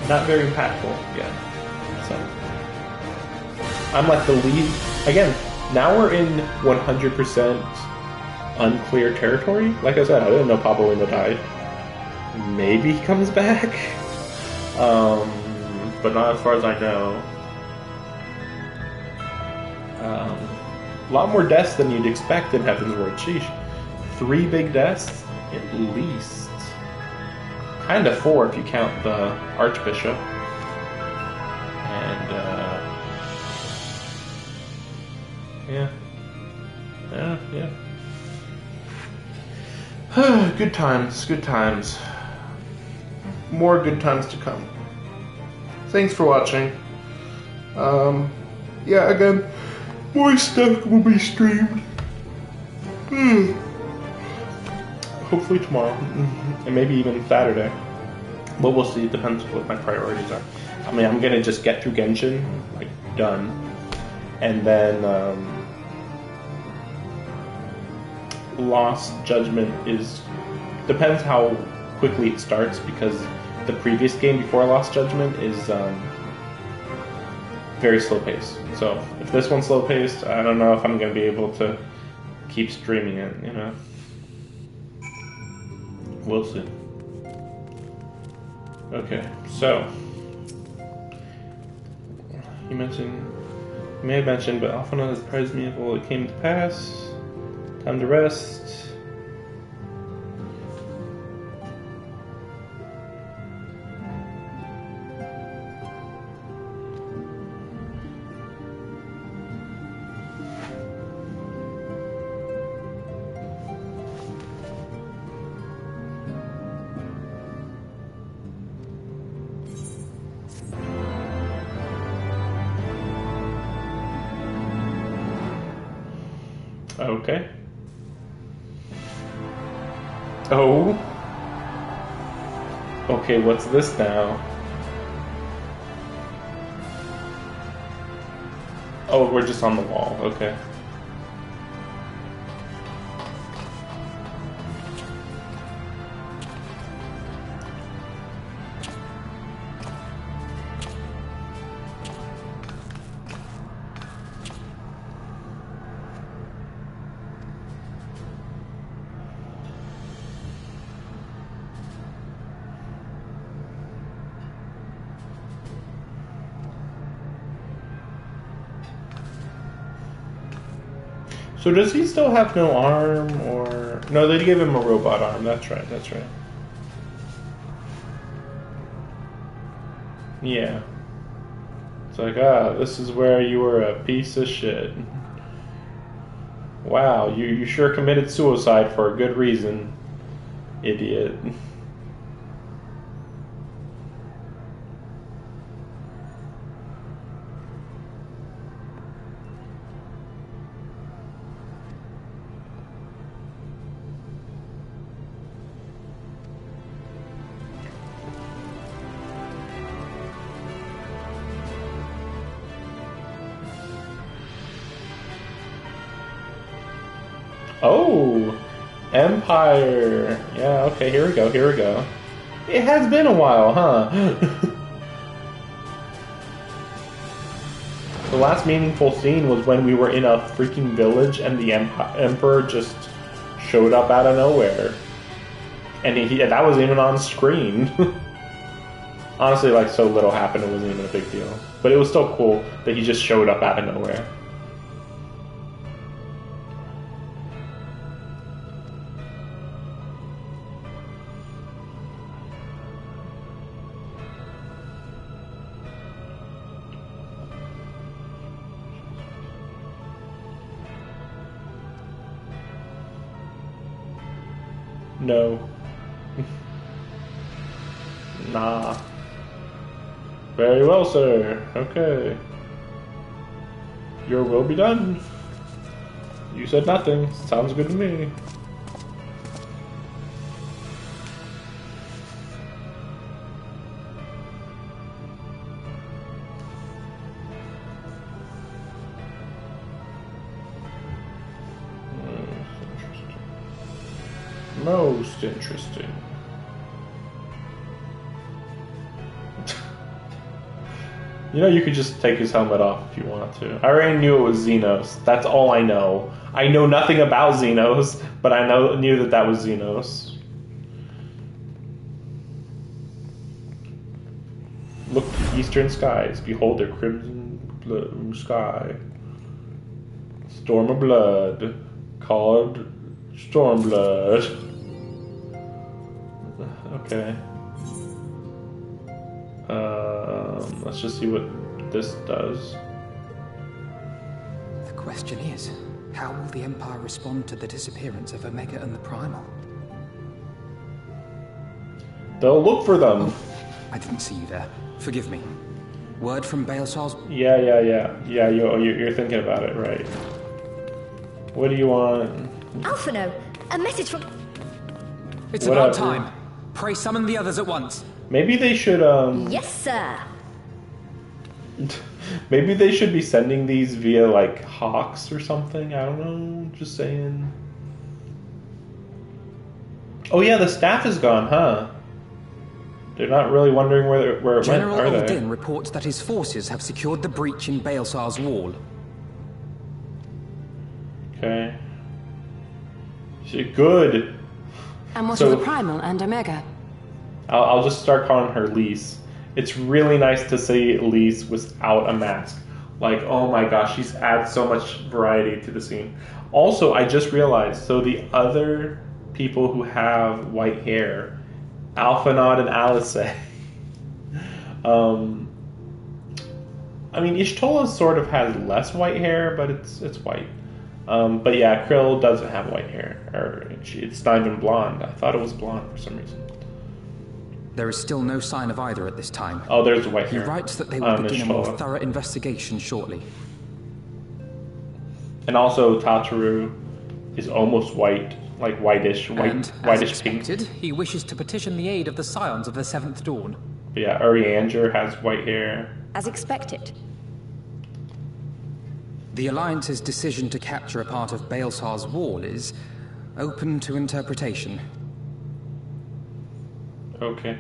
Not very impactful yet. So I'm like the lead again. Now we're in 100% unclear territory. Like I said, I didn't know Pabolino died. Maybe he comes back, but not as far as I know. A lot more deaths than you'd expect in Heavensward. Sheesh. 3 big deaths? At least. Kinda 4 if you count the Archbishop. And, yeah. Good times. More good times to come. Thanks for watching. Yeah, again, more stuff will be streamed. Hopefully tomorrow, and maybe even Saturday. But we'll see, it depends what my priorities are. I mean, I'm gonna just get through Genshin, like, done. And then, Lost Judgment depends how quickly it starts, because the previous game before Lost Judgment is, very slow paced. So if this one's slow paced, I don't know if I'm gonna be able to keep streaming it, We'll see. Okay, so you may have mentioned, but Alphana has surprised me if all it came to pass. Time to rest. Okay. Oh. Okay, what's this now? Oh, we're just on the wall. Okay. So does he still have no arm, or... No, they gave him a robot arm. That's right, that's right. Yeah. It's like, this is where you were a piece of shit. Wow, you sure committed suicide for a good reason, idiot. Oh, Empire. Yeah, okay, here we go, here we go. It has been a while, huh? The last meaningful scene was when we were in a freaking village and the Emperor just showed up out of nowhere. And that wasn't even on screen. Honestly, like, so little happened, it wasn't even a big deal. But it was still cool that he just showed up out of nowhere. No. Nah. Very well, sir. Okay. Your will be done. You said nothing. Sounds good to me. Most interesting. You know, you could just take his helmet off if you want to. I already knew it was Xenos. That's all I know. I know nothing about Xenos, but I knew that was Xenos. Look to eastern skies. Behold their crimson blue sky. Storm of blood. Called Stormblood. Okay. Let's just see what this does. The question is, how will the Empire respond to the disappearance of Omega and the Primal? They'll look for them. Oh, I didn't see you there. Forgive me. Word from Baelsar's... Yeah, you're thinking about it, right. What do you want? Alphino, a message from... It's about time. Pray summon the others at once. Maybe they should, Yes, sir. Maybe they should be sending these via, like, Hawks or something. I don't know. Just saying. Oh yeah, the staff is gone, huh? They're not really wondering where it went, General are they? Aldin reports that his forces have secured the breach in Baelsar's wall. Okay. Good. And what of the Primal and Omega? I'll just start calling her Lise. It's really nice to see Lise without a mask. Like, oh my gosh, she's adds so much variety to the scene. Also, I just realized, so the other people who have white hair, Alphinaud and Alice. I mean, Y'shtola sort of has less white hair, but it's white. But yeah, Krill doesn't have white hair. It's not even blonde. I thought it was blonde for some reason. There is still no sign of either at this time. Oh, there's white hair. He writes that they will begin a more thorough investigation shortly. And also Tataru. is almost white, like whitish pink. He wishes to petition the aid of the Scions of the Seventh Dawn. Yeah, Urianger has white hair. As expected. The Alliance's decision to capture a part of Baelsar's wall is open to interpretation. Okay.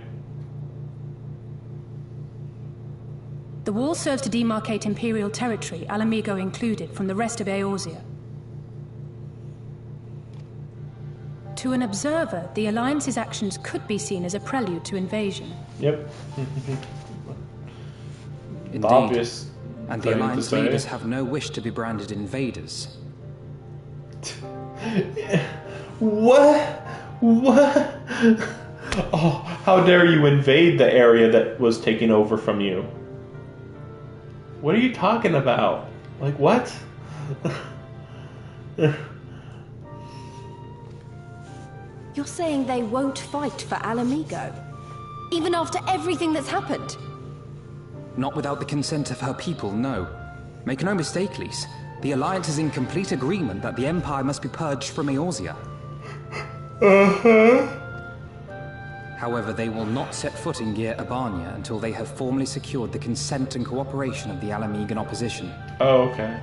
The wall serves to demarcate Imperial territory, Alamigo included, from the rest of Eorzea. To an observer, the Alliance's actions could be seen as a prelude to invasion. Yep. Indeed. Obvious. And the Alliance leaders have no wish to be branded invaders. What? What? Oh, how dare you invade the area that was taken over from you? What are you talking about? Like, what? You're saying they won't fight for Alamigo? Even after everything that's happened? Not without the consent of her people, no. Make no mistake, Lys. The Alliance is in complete agreement that the Empire must be purged from Eorzea. However, they will not set foot in Gyr Abania until they have formally secured the consent and cooperation of the Alamigan opposition. Oh, okay.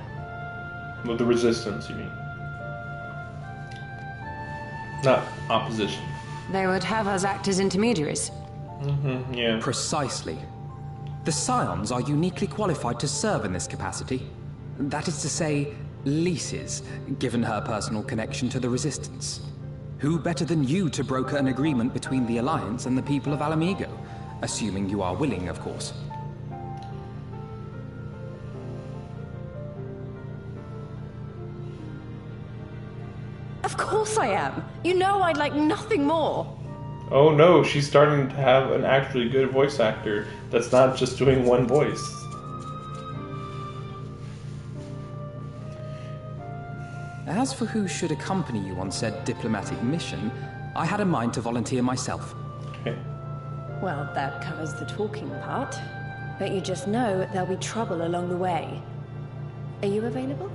Well, the resistance, you mean? Not opposition. They would have us act as intermediaries. Yeah. Precisely. The Scions are uniquely qualified to serve in this capacity. That is to say, Lys's, given her personal connection to the Resistance. Who better than you to broker an agreement between the Alliance and the people of Alamigo? Assuming you are willing, of course. Of course I am. You know I'd like nothing more. Oh no, she's starting to have an actually good voice actor that's not just doing one voice. As for who should accompany you on said diplomatic mission, I had a mind to volunteer myself. Okay. Well, that covers the talking part. But you just know there'll be trouble along the way. Are you available?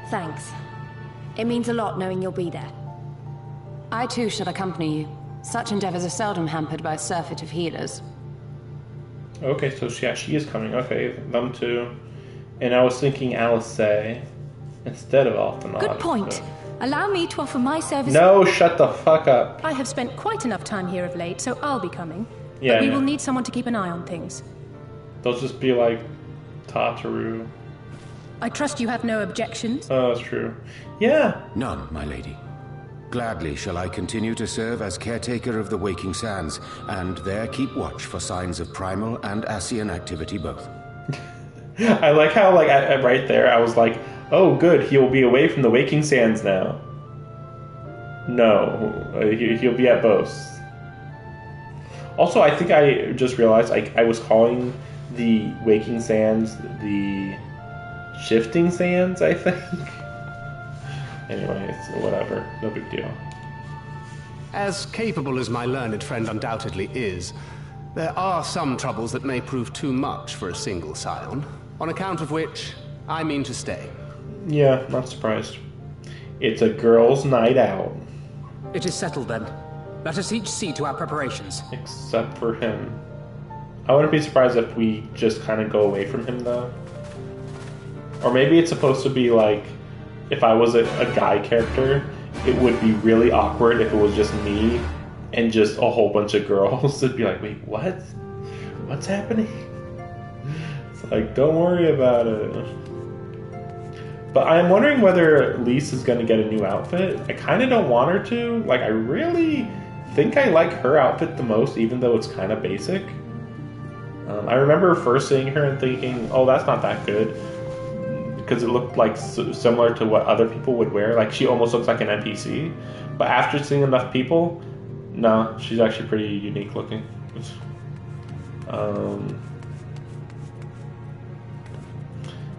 Thanks. It means a lot knowing you'll be there. I too shall accompany you. Such endeavors are seldom hampered by a surfeit of healers. Okay, so she is coming. Okay, them two. And I was thinking Alisei instead of Althanad. Good point. So. Allow me to offer my service. No, shut the fuck up. I have spent quite enough time here of late, so I'll be coming. Yeah, but we will need someone to keep an eye on things. They'll just be like Tataru. I trust you have no objections? Oh, that's true. Yeah. None, my lady. Gladly shall I continue to serve as caretaker of the Waking Sands, and there keep watch for signs of primal and Ascian activity both. I like how, like, right there, I was like, oh, good, he'll be away from the Waking Sands now. No, he'll be at both. Also, I think I just realized I was calling the Waking Sands the Shifting Sands, I think. Anyway, it's whatever. No big deal. As capable as my learned friend undoubtedly is, there are some troubles that may prove too much for a single scion, on account of which I mean to stay. Yeah, not surprised. It's a girls' night out. It is settled then. Let us each see to our preparations. Except for him. I wouldn't be surprised if we just kind of go away from him, though. Or maybe it's supposed to be like, if I was a guy character, it would be really awkward if it was just me and just a whole bunch of girls. It'd be like, wait, what? What's happening? It's like, don't worry about it. But I'm wondering whether Lys is going to get a new outfit. I kind of don't want her to. Like, I really think I like her outfit the most, even though it's kind of basic. I remember first seeing her and thinking, oh, that's not that good. Because it looked like similar to what other people would wear. Like, she almost looks like an NPC. But after seeing enough people, no, she's actually pretty unique looking.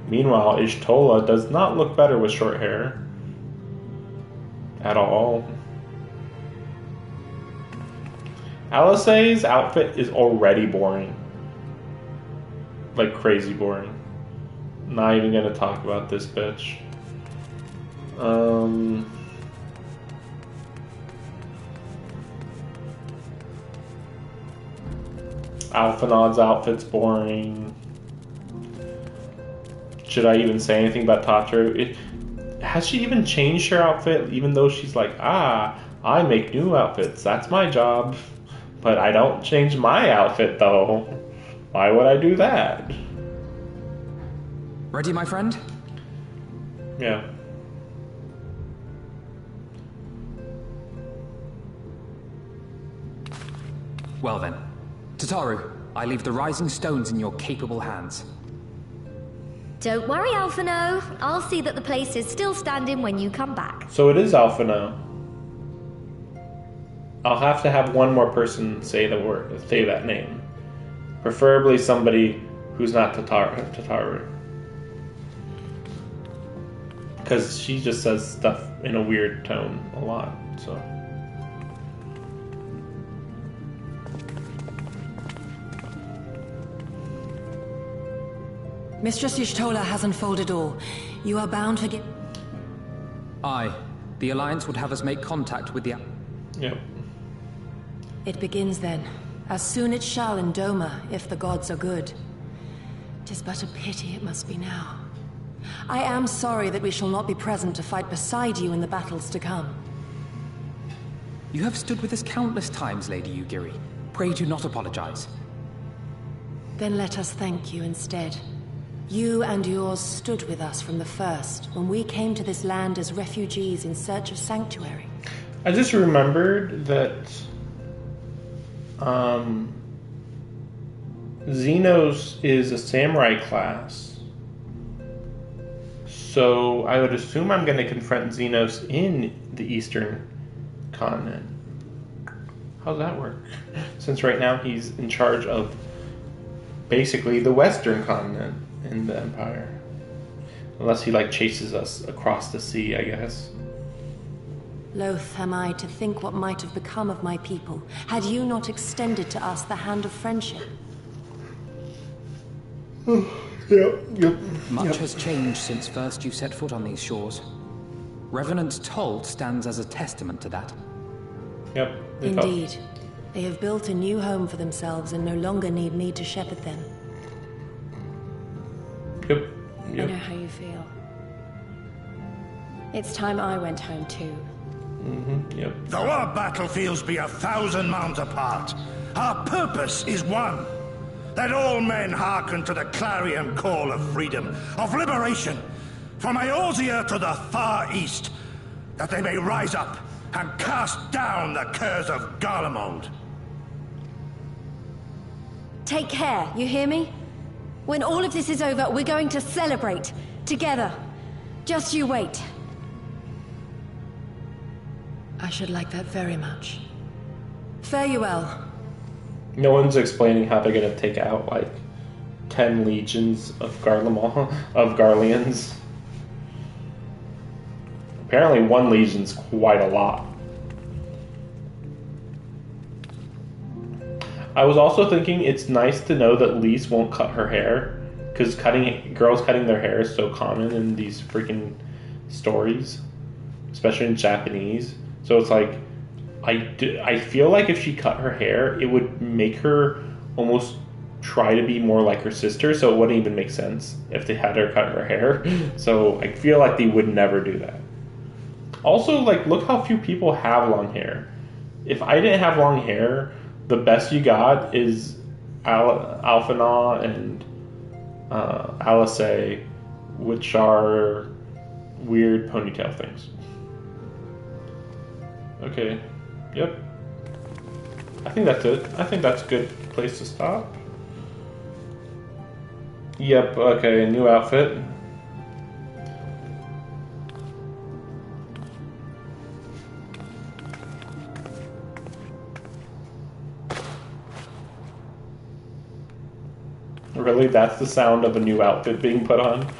Meanwhile, Y'shtola does not look better with short hair. At all. Alisei's outfit is already boring. like crazy boring. Not even gonna talk about this bitch. Alphanod's outfit's boring. Should I even say anything about Tatru? Has she even changed her outfit, even though she's like, I make new outfits, that's my job. But I don't change my outfit, though. Why would I do that? Ready, my friend? Yeah. Well then. Tataru, I leave the rising stones in your capable hands. Don't worry, Alphino. I'll see that the place is still standing when you come back. So it is Alphino. I'll have to have one more person say that name. Preferably somebody who's not Tataru. Because she just says stuff in a weird tone a lot, so... Mistress Y'shtola has unfolded all. You are bound to get... Aye. The Alliance would have us make contact with the... Yep. It begins then. As soon it shall in Doma, if the gods are good. 'Tis but a pity it must be now. I am sorry that we shall not be present to fight beside you in the battles to come. You have stood with us countless times, Lady Yugiri. Pray do not apologize. Then let us thank you instead. You and yours stood with us from the first, when we came to this land as refugees in search of sanctuary. I just remembered that Xenos is a samurai class. So I would assume I'm going to confront Xenos in the Eastern continent. How's that work? Since right now he's in charge of basically the Western continent in the Empire. Unless he like chases us across the sea, I guess. Loath am I to think what might have become of my people, had you not extended to us the hand of friendship. Yep. Much has changed since first you set foot on these shores. Revenant's Toll stands as a testament to that. Yep. Indeed. They have built a new home for themselves and no longer need me to shepherd them. Yep. I know how you feel. It's time I went home too. Yep. Though our battlefields be 1,000 miles apart, our purpose is one. Let all men hearken to the clarion call of freedom, of liberation, from Eorzea to the far east, that they may rise up and cast down the curse of Garlemald. Take care, you hear me? When all of this is over, we're going to celebrate. Together. Just you wait. I should like that very much. Fare you well. No one's explaining how they're gonna take out like 10 legions of Garleans. Apparently 1 legion's quite a lot. I was also thinking it's nice to know that Lise won't cut her hair, because girls cutting their hair is so common in these freaking stories, especially in Japanese. So it's like, I feel like if she cut her hair, it would make her almost try to be more like her sister, so it wouldn't even make sense if they had her cut her hair. So I feel like they would never do that. Also, like, look how few people have long hair. If I didn't have long hair, the best you got is Alphina and Alice, which are weird ponytail things. Okay. Yep. I think that's it. I think that's a good place to stop. Yep, okay, new outfit. Really? That's the sound of a new outfit being put on?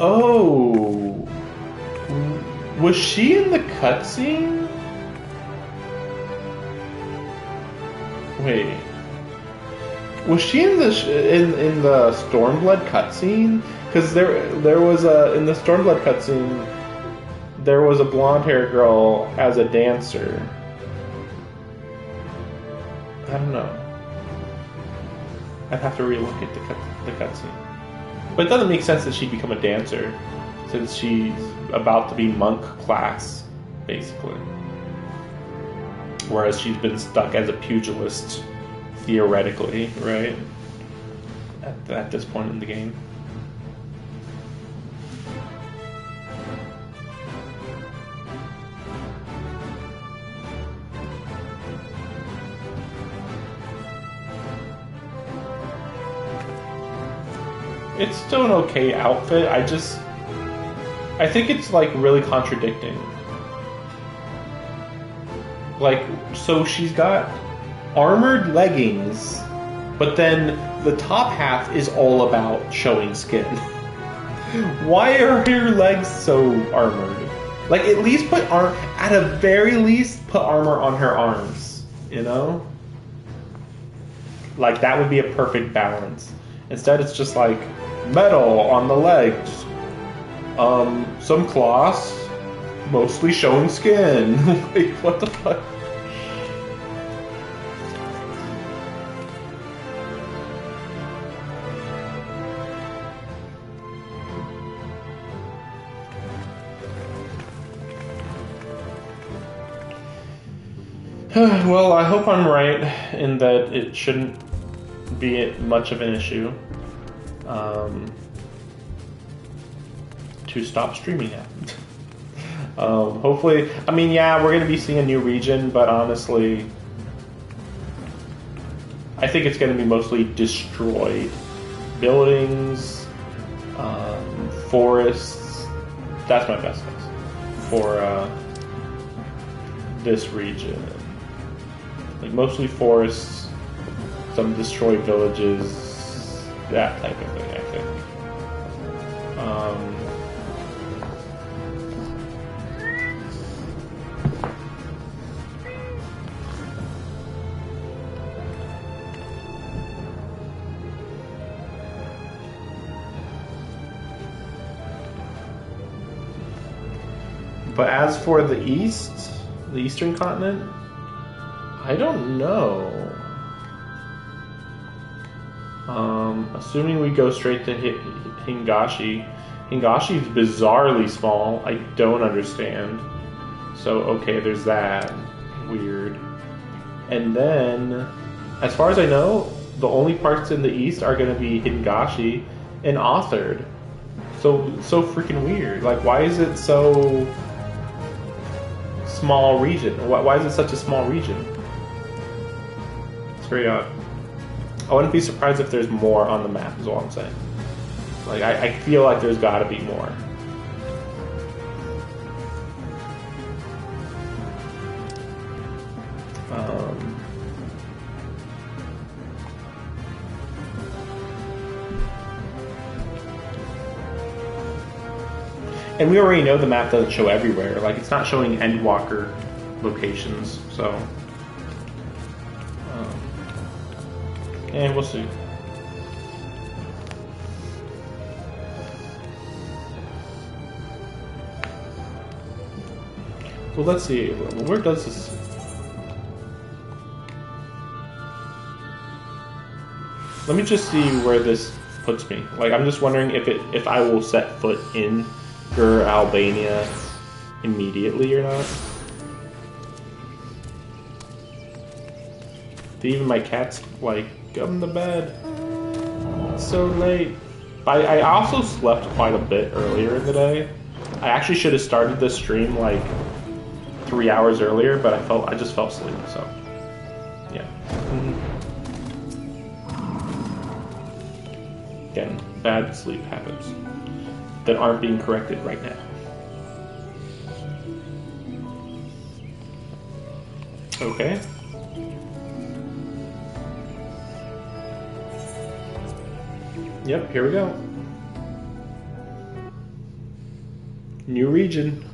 Oh. Was she in the cutscene? Wait. Was she in the in the Stormblood cutscene? Because there was a in the Stormblood cutscene there was a blonde-haired girl as a dancer. I don't know. I'd have to relook at the cutscene. But it doesn't make sense that she'd become a dancer, since she's about to be monk class, basically. Whereas she's been stuck as a pugilist, theoretically, right? At this point in the game. It's still an okay outfit. I think it's like really contradicting. Like, so she's got armored leggings, but then the top half is all about showing skin. Why are her legs so armored? Like, at least at a very least, put armor on her arms, you know? Like, that would be a perfect balance. Instead, it's just like, metal on the legs. Some cloths, mostly showing skin. Like, what the fuck? Well, I hope I'm right in that it shouldn't be much of an issue to stop streaming it. Hopefully, I mean, yeah, we're going to be seeing a new region, but honestly, I think it's going to be mostly destroyed buildings, forests. That's my best guess for this region. Like, mostly forests, some destroyed villages, that type of thing, I think. But as for the East, the Eastern continent, I don't know. Assuming we go straight to Hingashi. Hingashi is bizarrely small. I don't understand. So, okay, there's that. Weird. And then, as far as I know, the only parts in the east are going to be Hingashi and Authored. So freaking weird. Like, why is it so small region? Why is it such a small region? It's very odd. I wouldn't be surprised if there's more on the map, is all I'm saying. Like, I feel like there's gotta be more. And we already know the map doesn't show everywhere. Like, it's not showing Endwalker locations, so... and we'll see. Well, let's see. Where does this... Let me just see where this puts me. Like, I'm just wondering if I will set foot in Albania immediately or not. Even my cat's like, come to bed. It's so late. I also slept quite a bit earlier in the day. I actually should have started this stream like 3 hours earlier, but I just fell asleep, so yeah. Again, bad sleep habits that aren't being corrected right now. Okay. Yep, here we go. New region.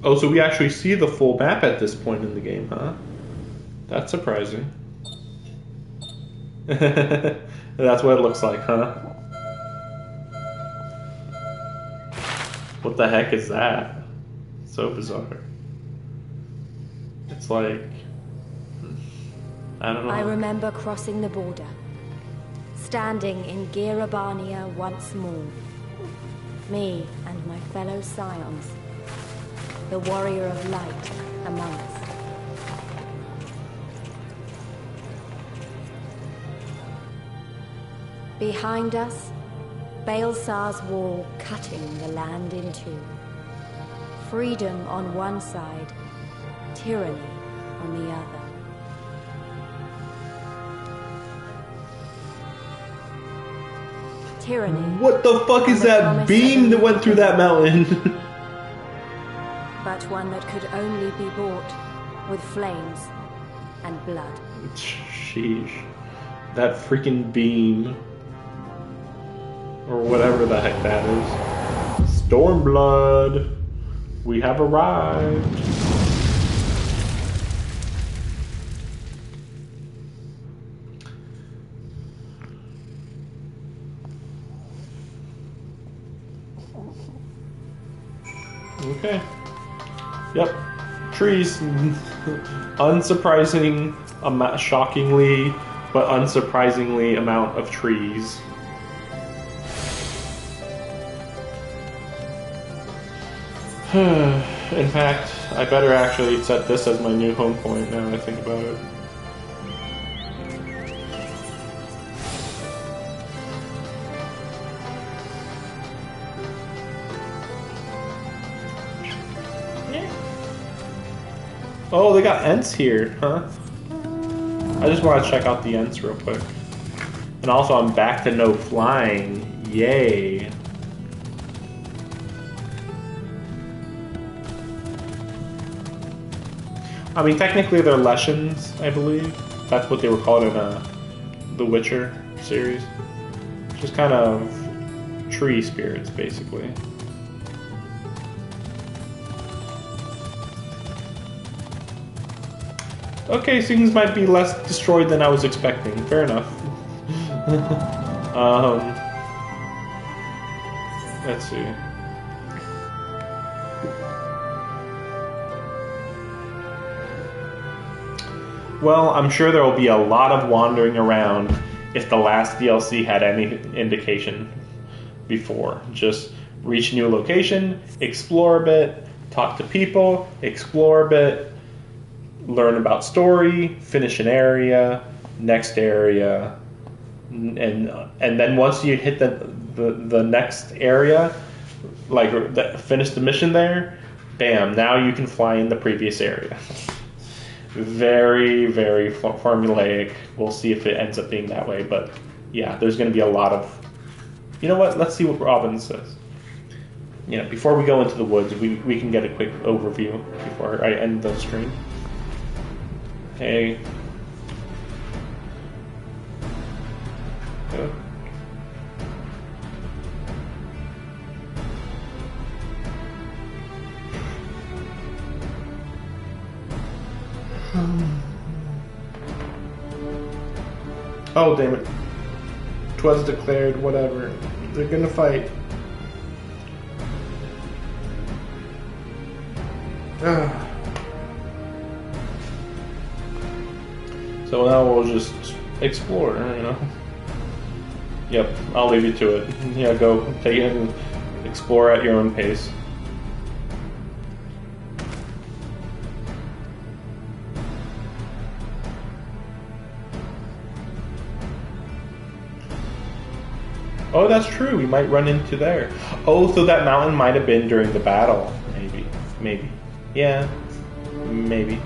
Oh, so we actually see the full map at this point in the game, huh? That's surprising. That's what it looks like, huh? What the heck is that? So bizarre. It's like... I don't know. I remember crossing the border. Standing in Girabania once more. Me and my fellow scions. The warrior of light among us. Behind us, Baelsar's wall cutting the land in two. Freedom on one side, tyranny on the other. Tyranny. What the fuck is that beam that went through that mountain? But one that could only be bought with flames and blood. Sheesh. That freaking beam. Or whatever the heck that is. Stormblood. We have arrived. Okay. Yep. Trees. Unsurprising, shockingly, but unsurprisingly amount of trees. In fact, I better actually set this as my new home point now that I think about it. Oh, they got Ents here, huh? I just want to check out the Ents real quick. And also, I'm back to no flying. Yay. I mean, technically they're Leshens, I believe. That's what they were called in the Witcher series. Just kind of tree spirits, basically. Okay, things might be less destroyed than I was expecting. Fair enough. Let's see. Well, I'm sure there will be a lot of wandering around if the last DLC had any indication before. Just reach a new location, explore a bit, talk to people, explore a bit, learn about story, finish an area, next area, and then once you hit the next area, like finish the mission there, bam, now you can fly in the previous area. Very, very formulaic. We'll see if it ends up being that way, but yeah, there's going to be a lot of... You know what? Let's see what Robin says. Yeah, before we go into the woods, we can get a quick overview before I end the stream. Okay. Go. Oh, damn it. 'Twas declared, whatever. They're gonna fight. So now we'll just explore, you know? Yep, I'll leave you to it. Yeah, go take it and explore at your own pace. Oh, that's true. We might run into there. Oh, so that mountain might have been during the battle. Maybe. Maybe. Yeah. Maybe.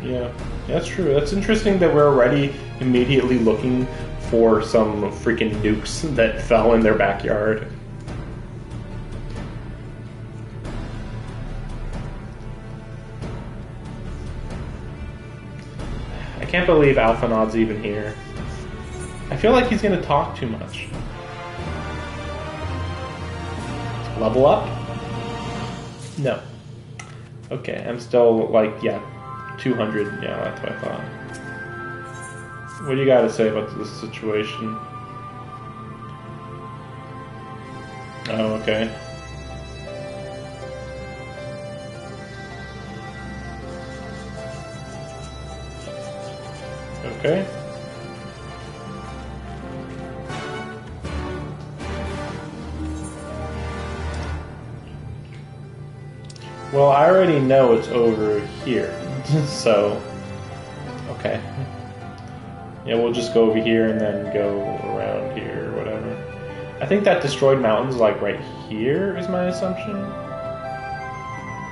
Yeah, that's true. That's interesting that we're already immediately looking for some freaking nukes that fell in their backyard. can't believe Alphanod's even here. I feel like he's gonna talk too much. Level up? No. Okay, I'm still like, yeah, 200. Yeah, that's what I thought. What do you got to say about this situation? Oh, okay. Okay. Well, I already know it's over here, so okay. Yeah, we'll just go over here and then go around here, or whatever. I think that destroyed mountain's like right here is my assumption.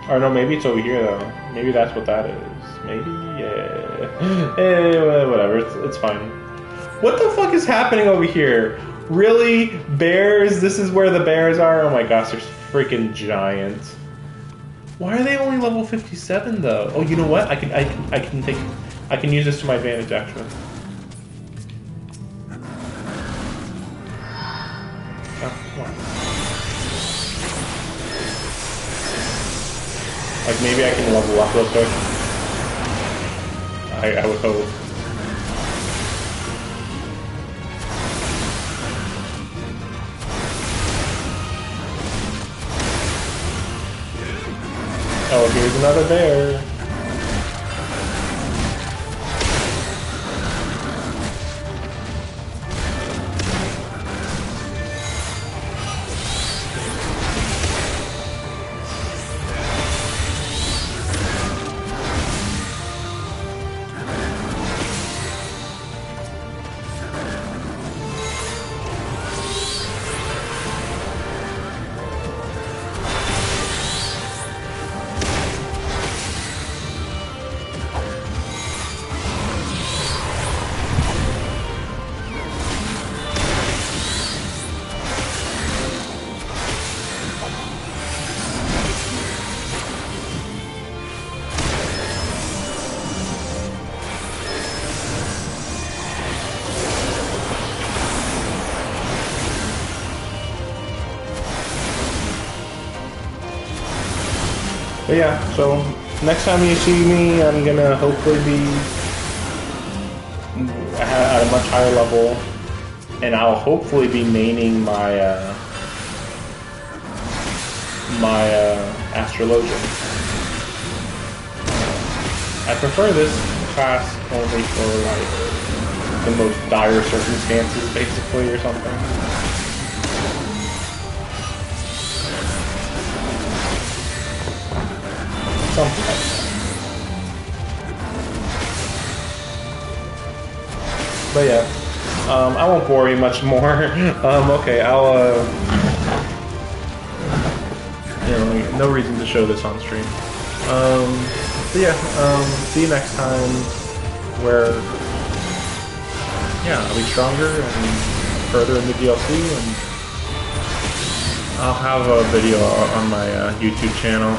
Or no, maybe it's over here though. Maybe that's what that is. Maybe, yeah. Whatever, it's fine. What the fuck is happening over here? Really? Bears? This is where the bears are? Oh my gosh, there's freaking giants. Why are they only level 57 though? Oh, you know what? I can use this to my advantage actually. Oh, come on. Like maybe I can level up real quick. I would hope. Oh, here's another bear. But yeah, so next time you see me, I'm gonna hopefully be at a much higher level, and I'll hopefully be maining my astrologian. I prefer this class only for like the most dire circumstances, basically, or something. Something like that. But yeah, I won't bore you much more. Okay, I'll, you know, no reason to show this on stream. But yeah, see you next time, where, yeah, I'll be stronger and further in the DLC, and I'll have a video on my YouTube channel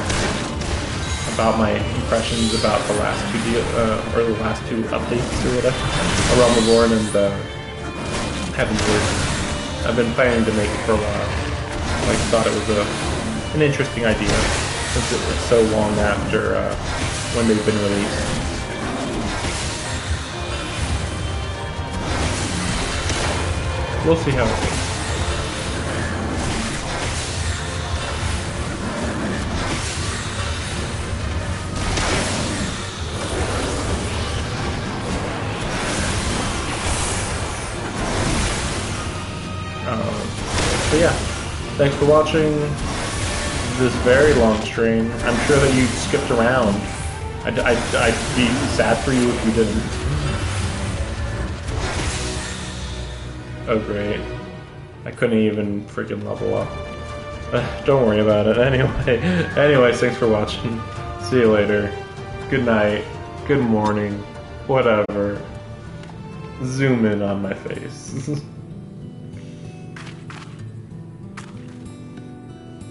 about my impressions about the last two updates or whatever, Around the Born and Heavenward. I've been planning to make it for a while. Like, thought it was an interesting idea since it was so long after when they've been released. We'll see how it goes. So yeah, thanks for watching this very long stream. I'm sure that you skipped around. I'd be sad for you if you didn't. Oh great. I couldn't even freaking level up. Don't worry about it. Anyways, thanks for watching. See you later. Good night. Good morning. Whatever. Zoom in on my face.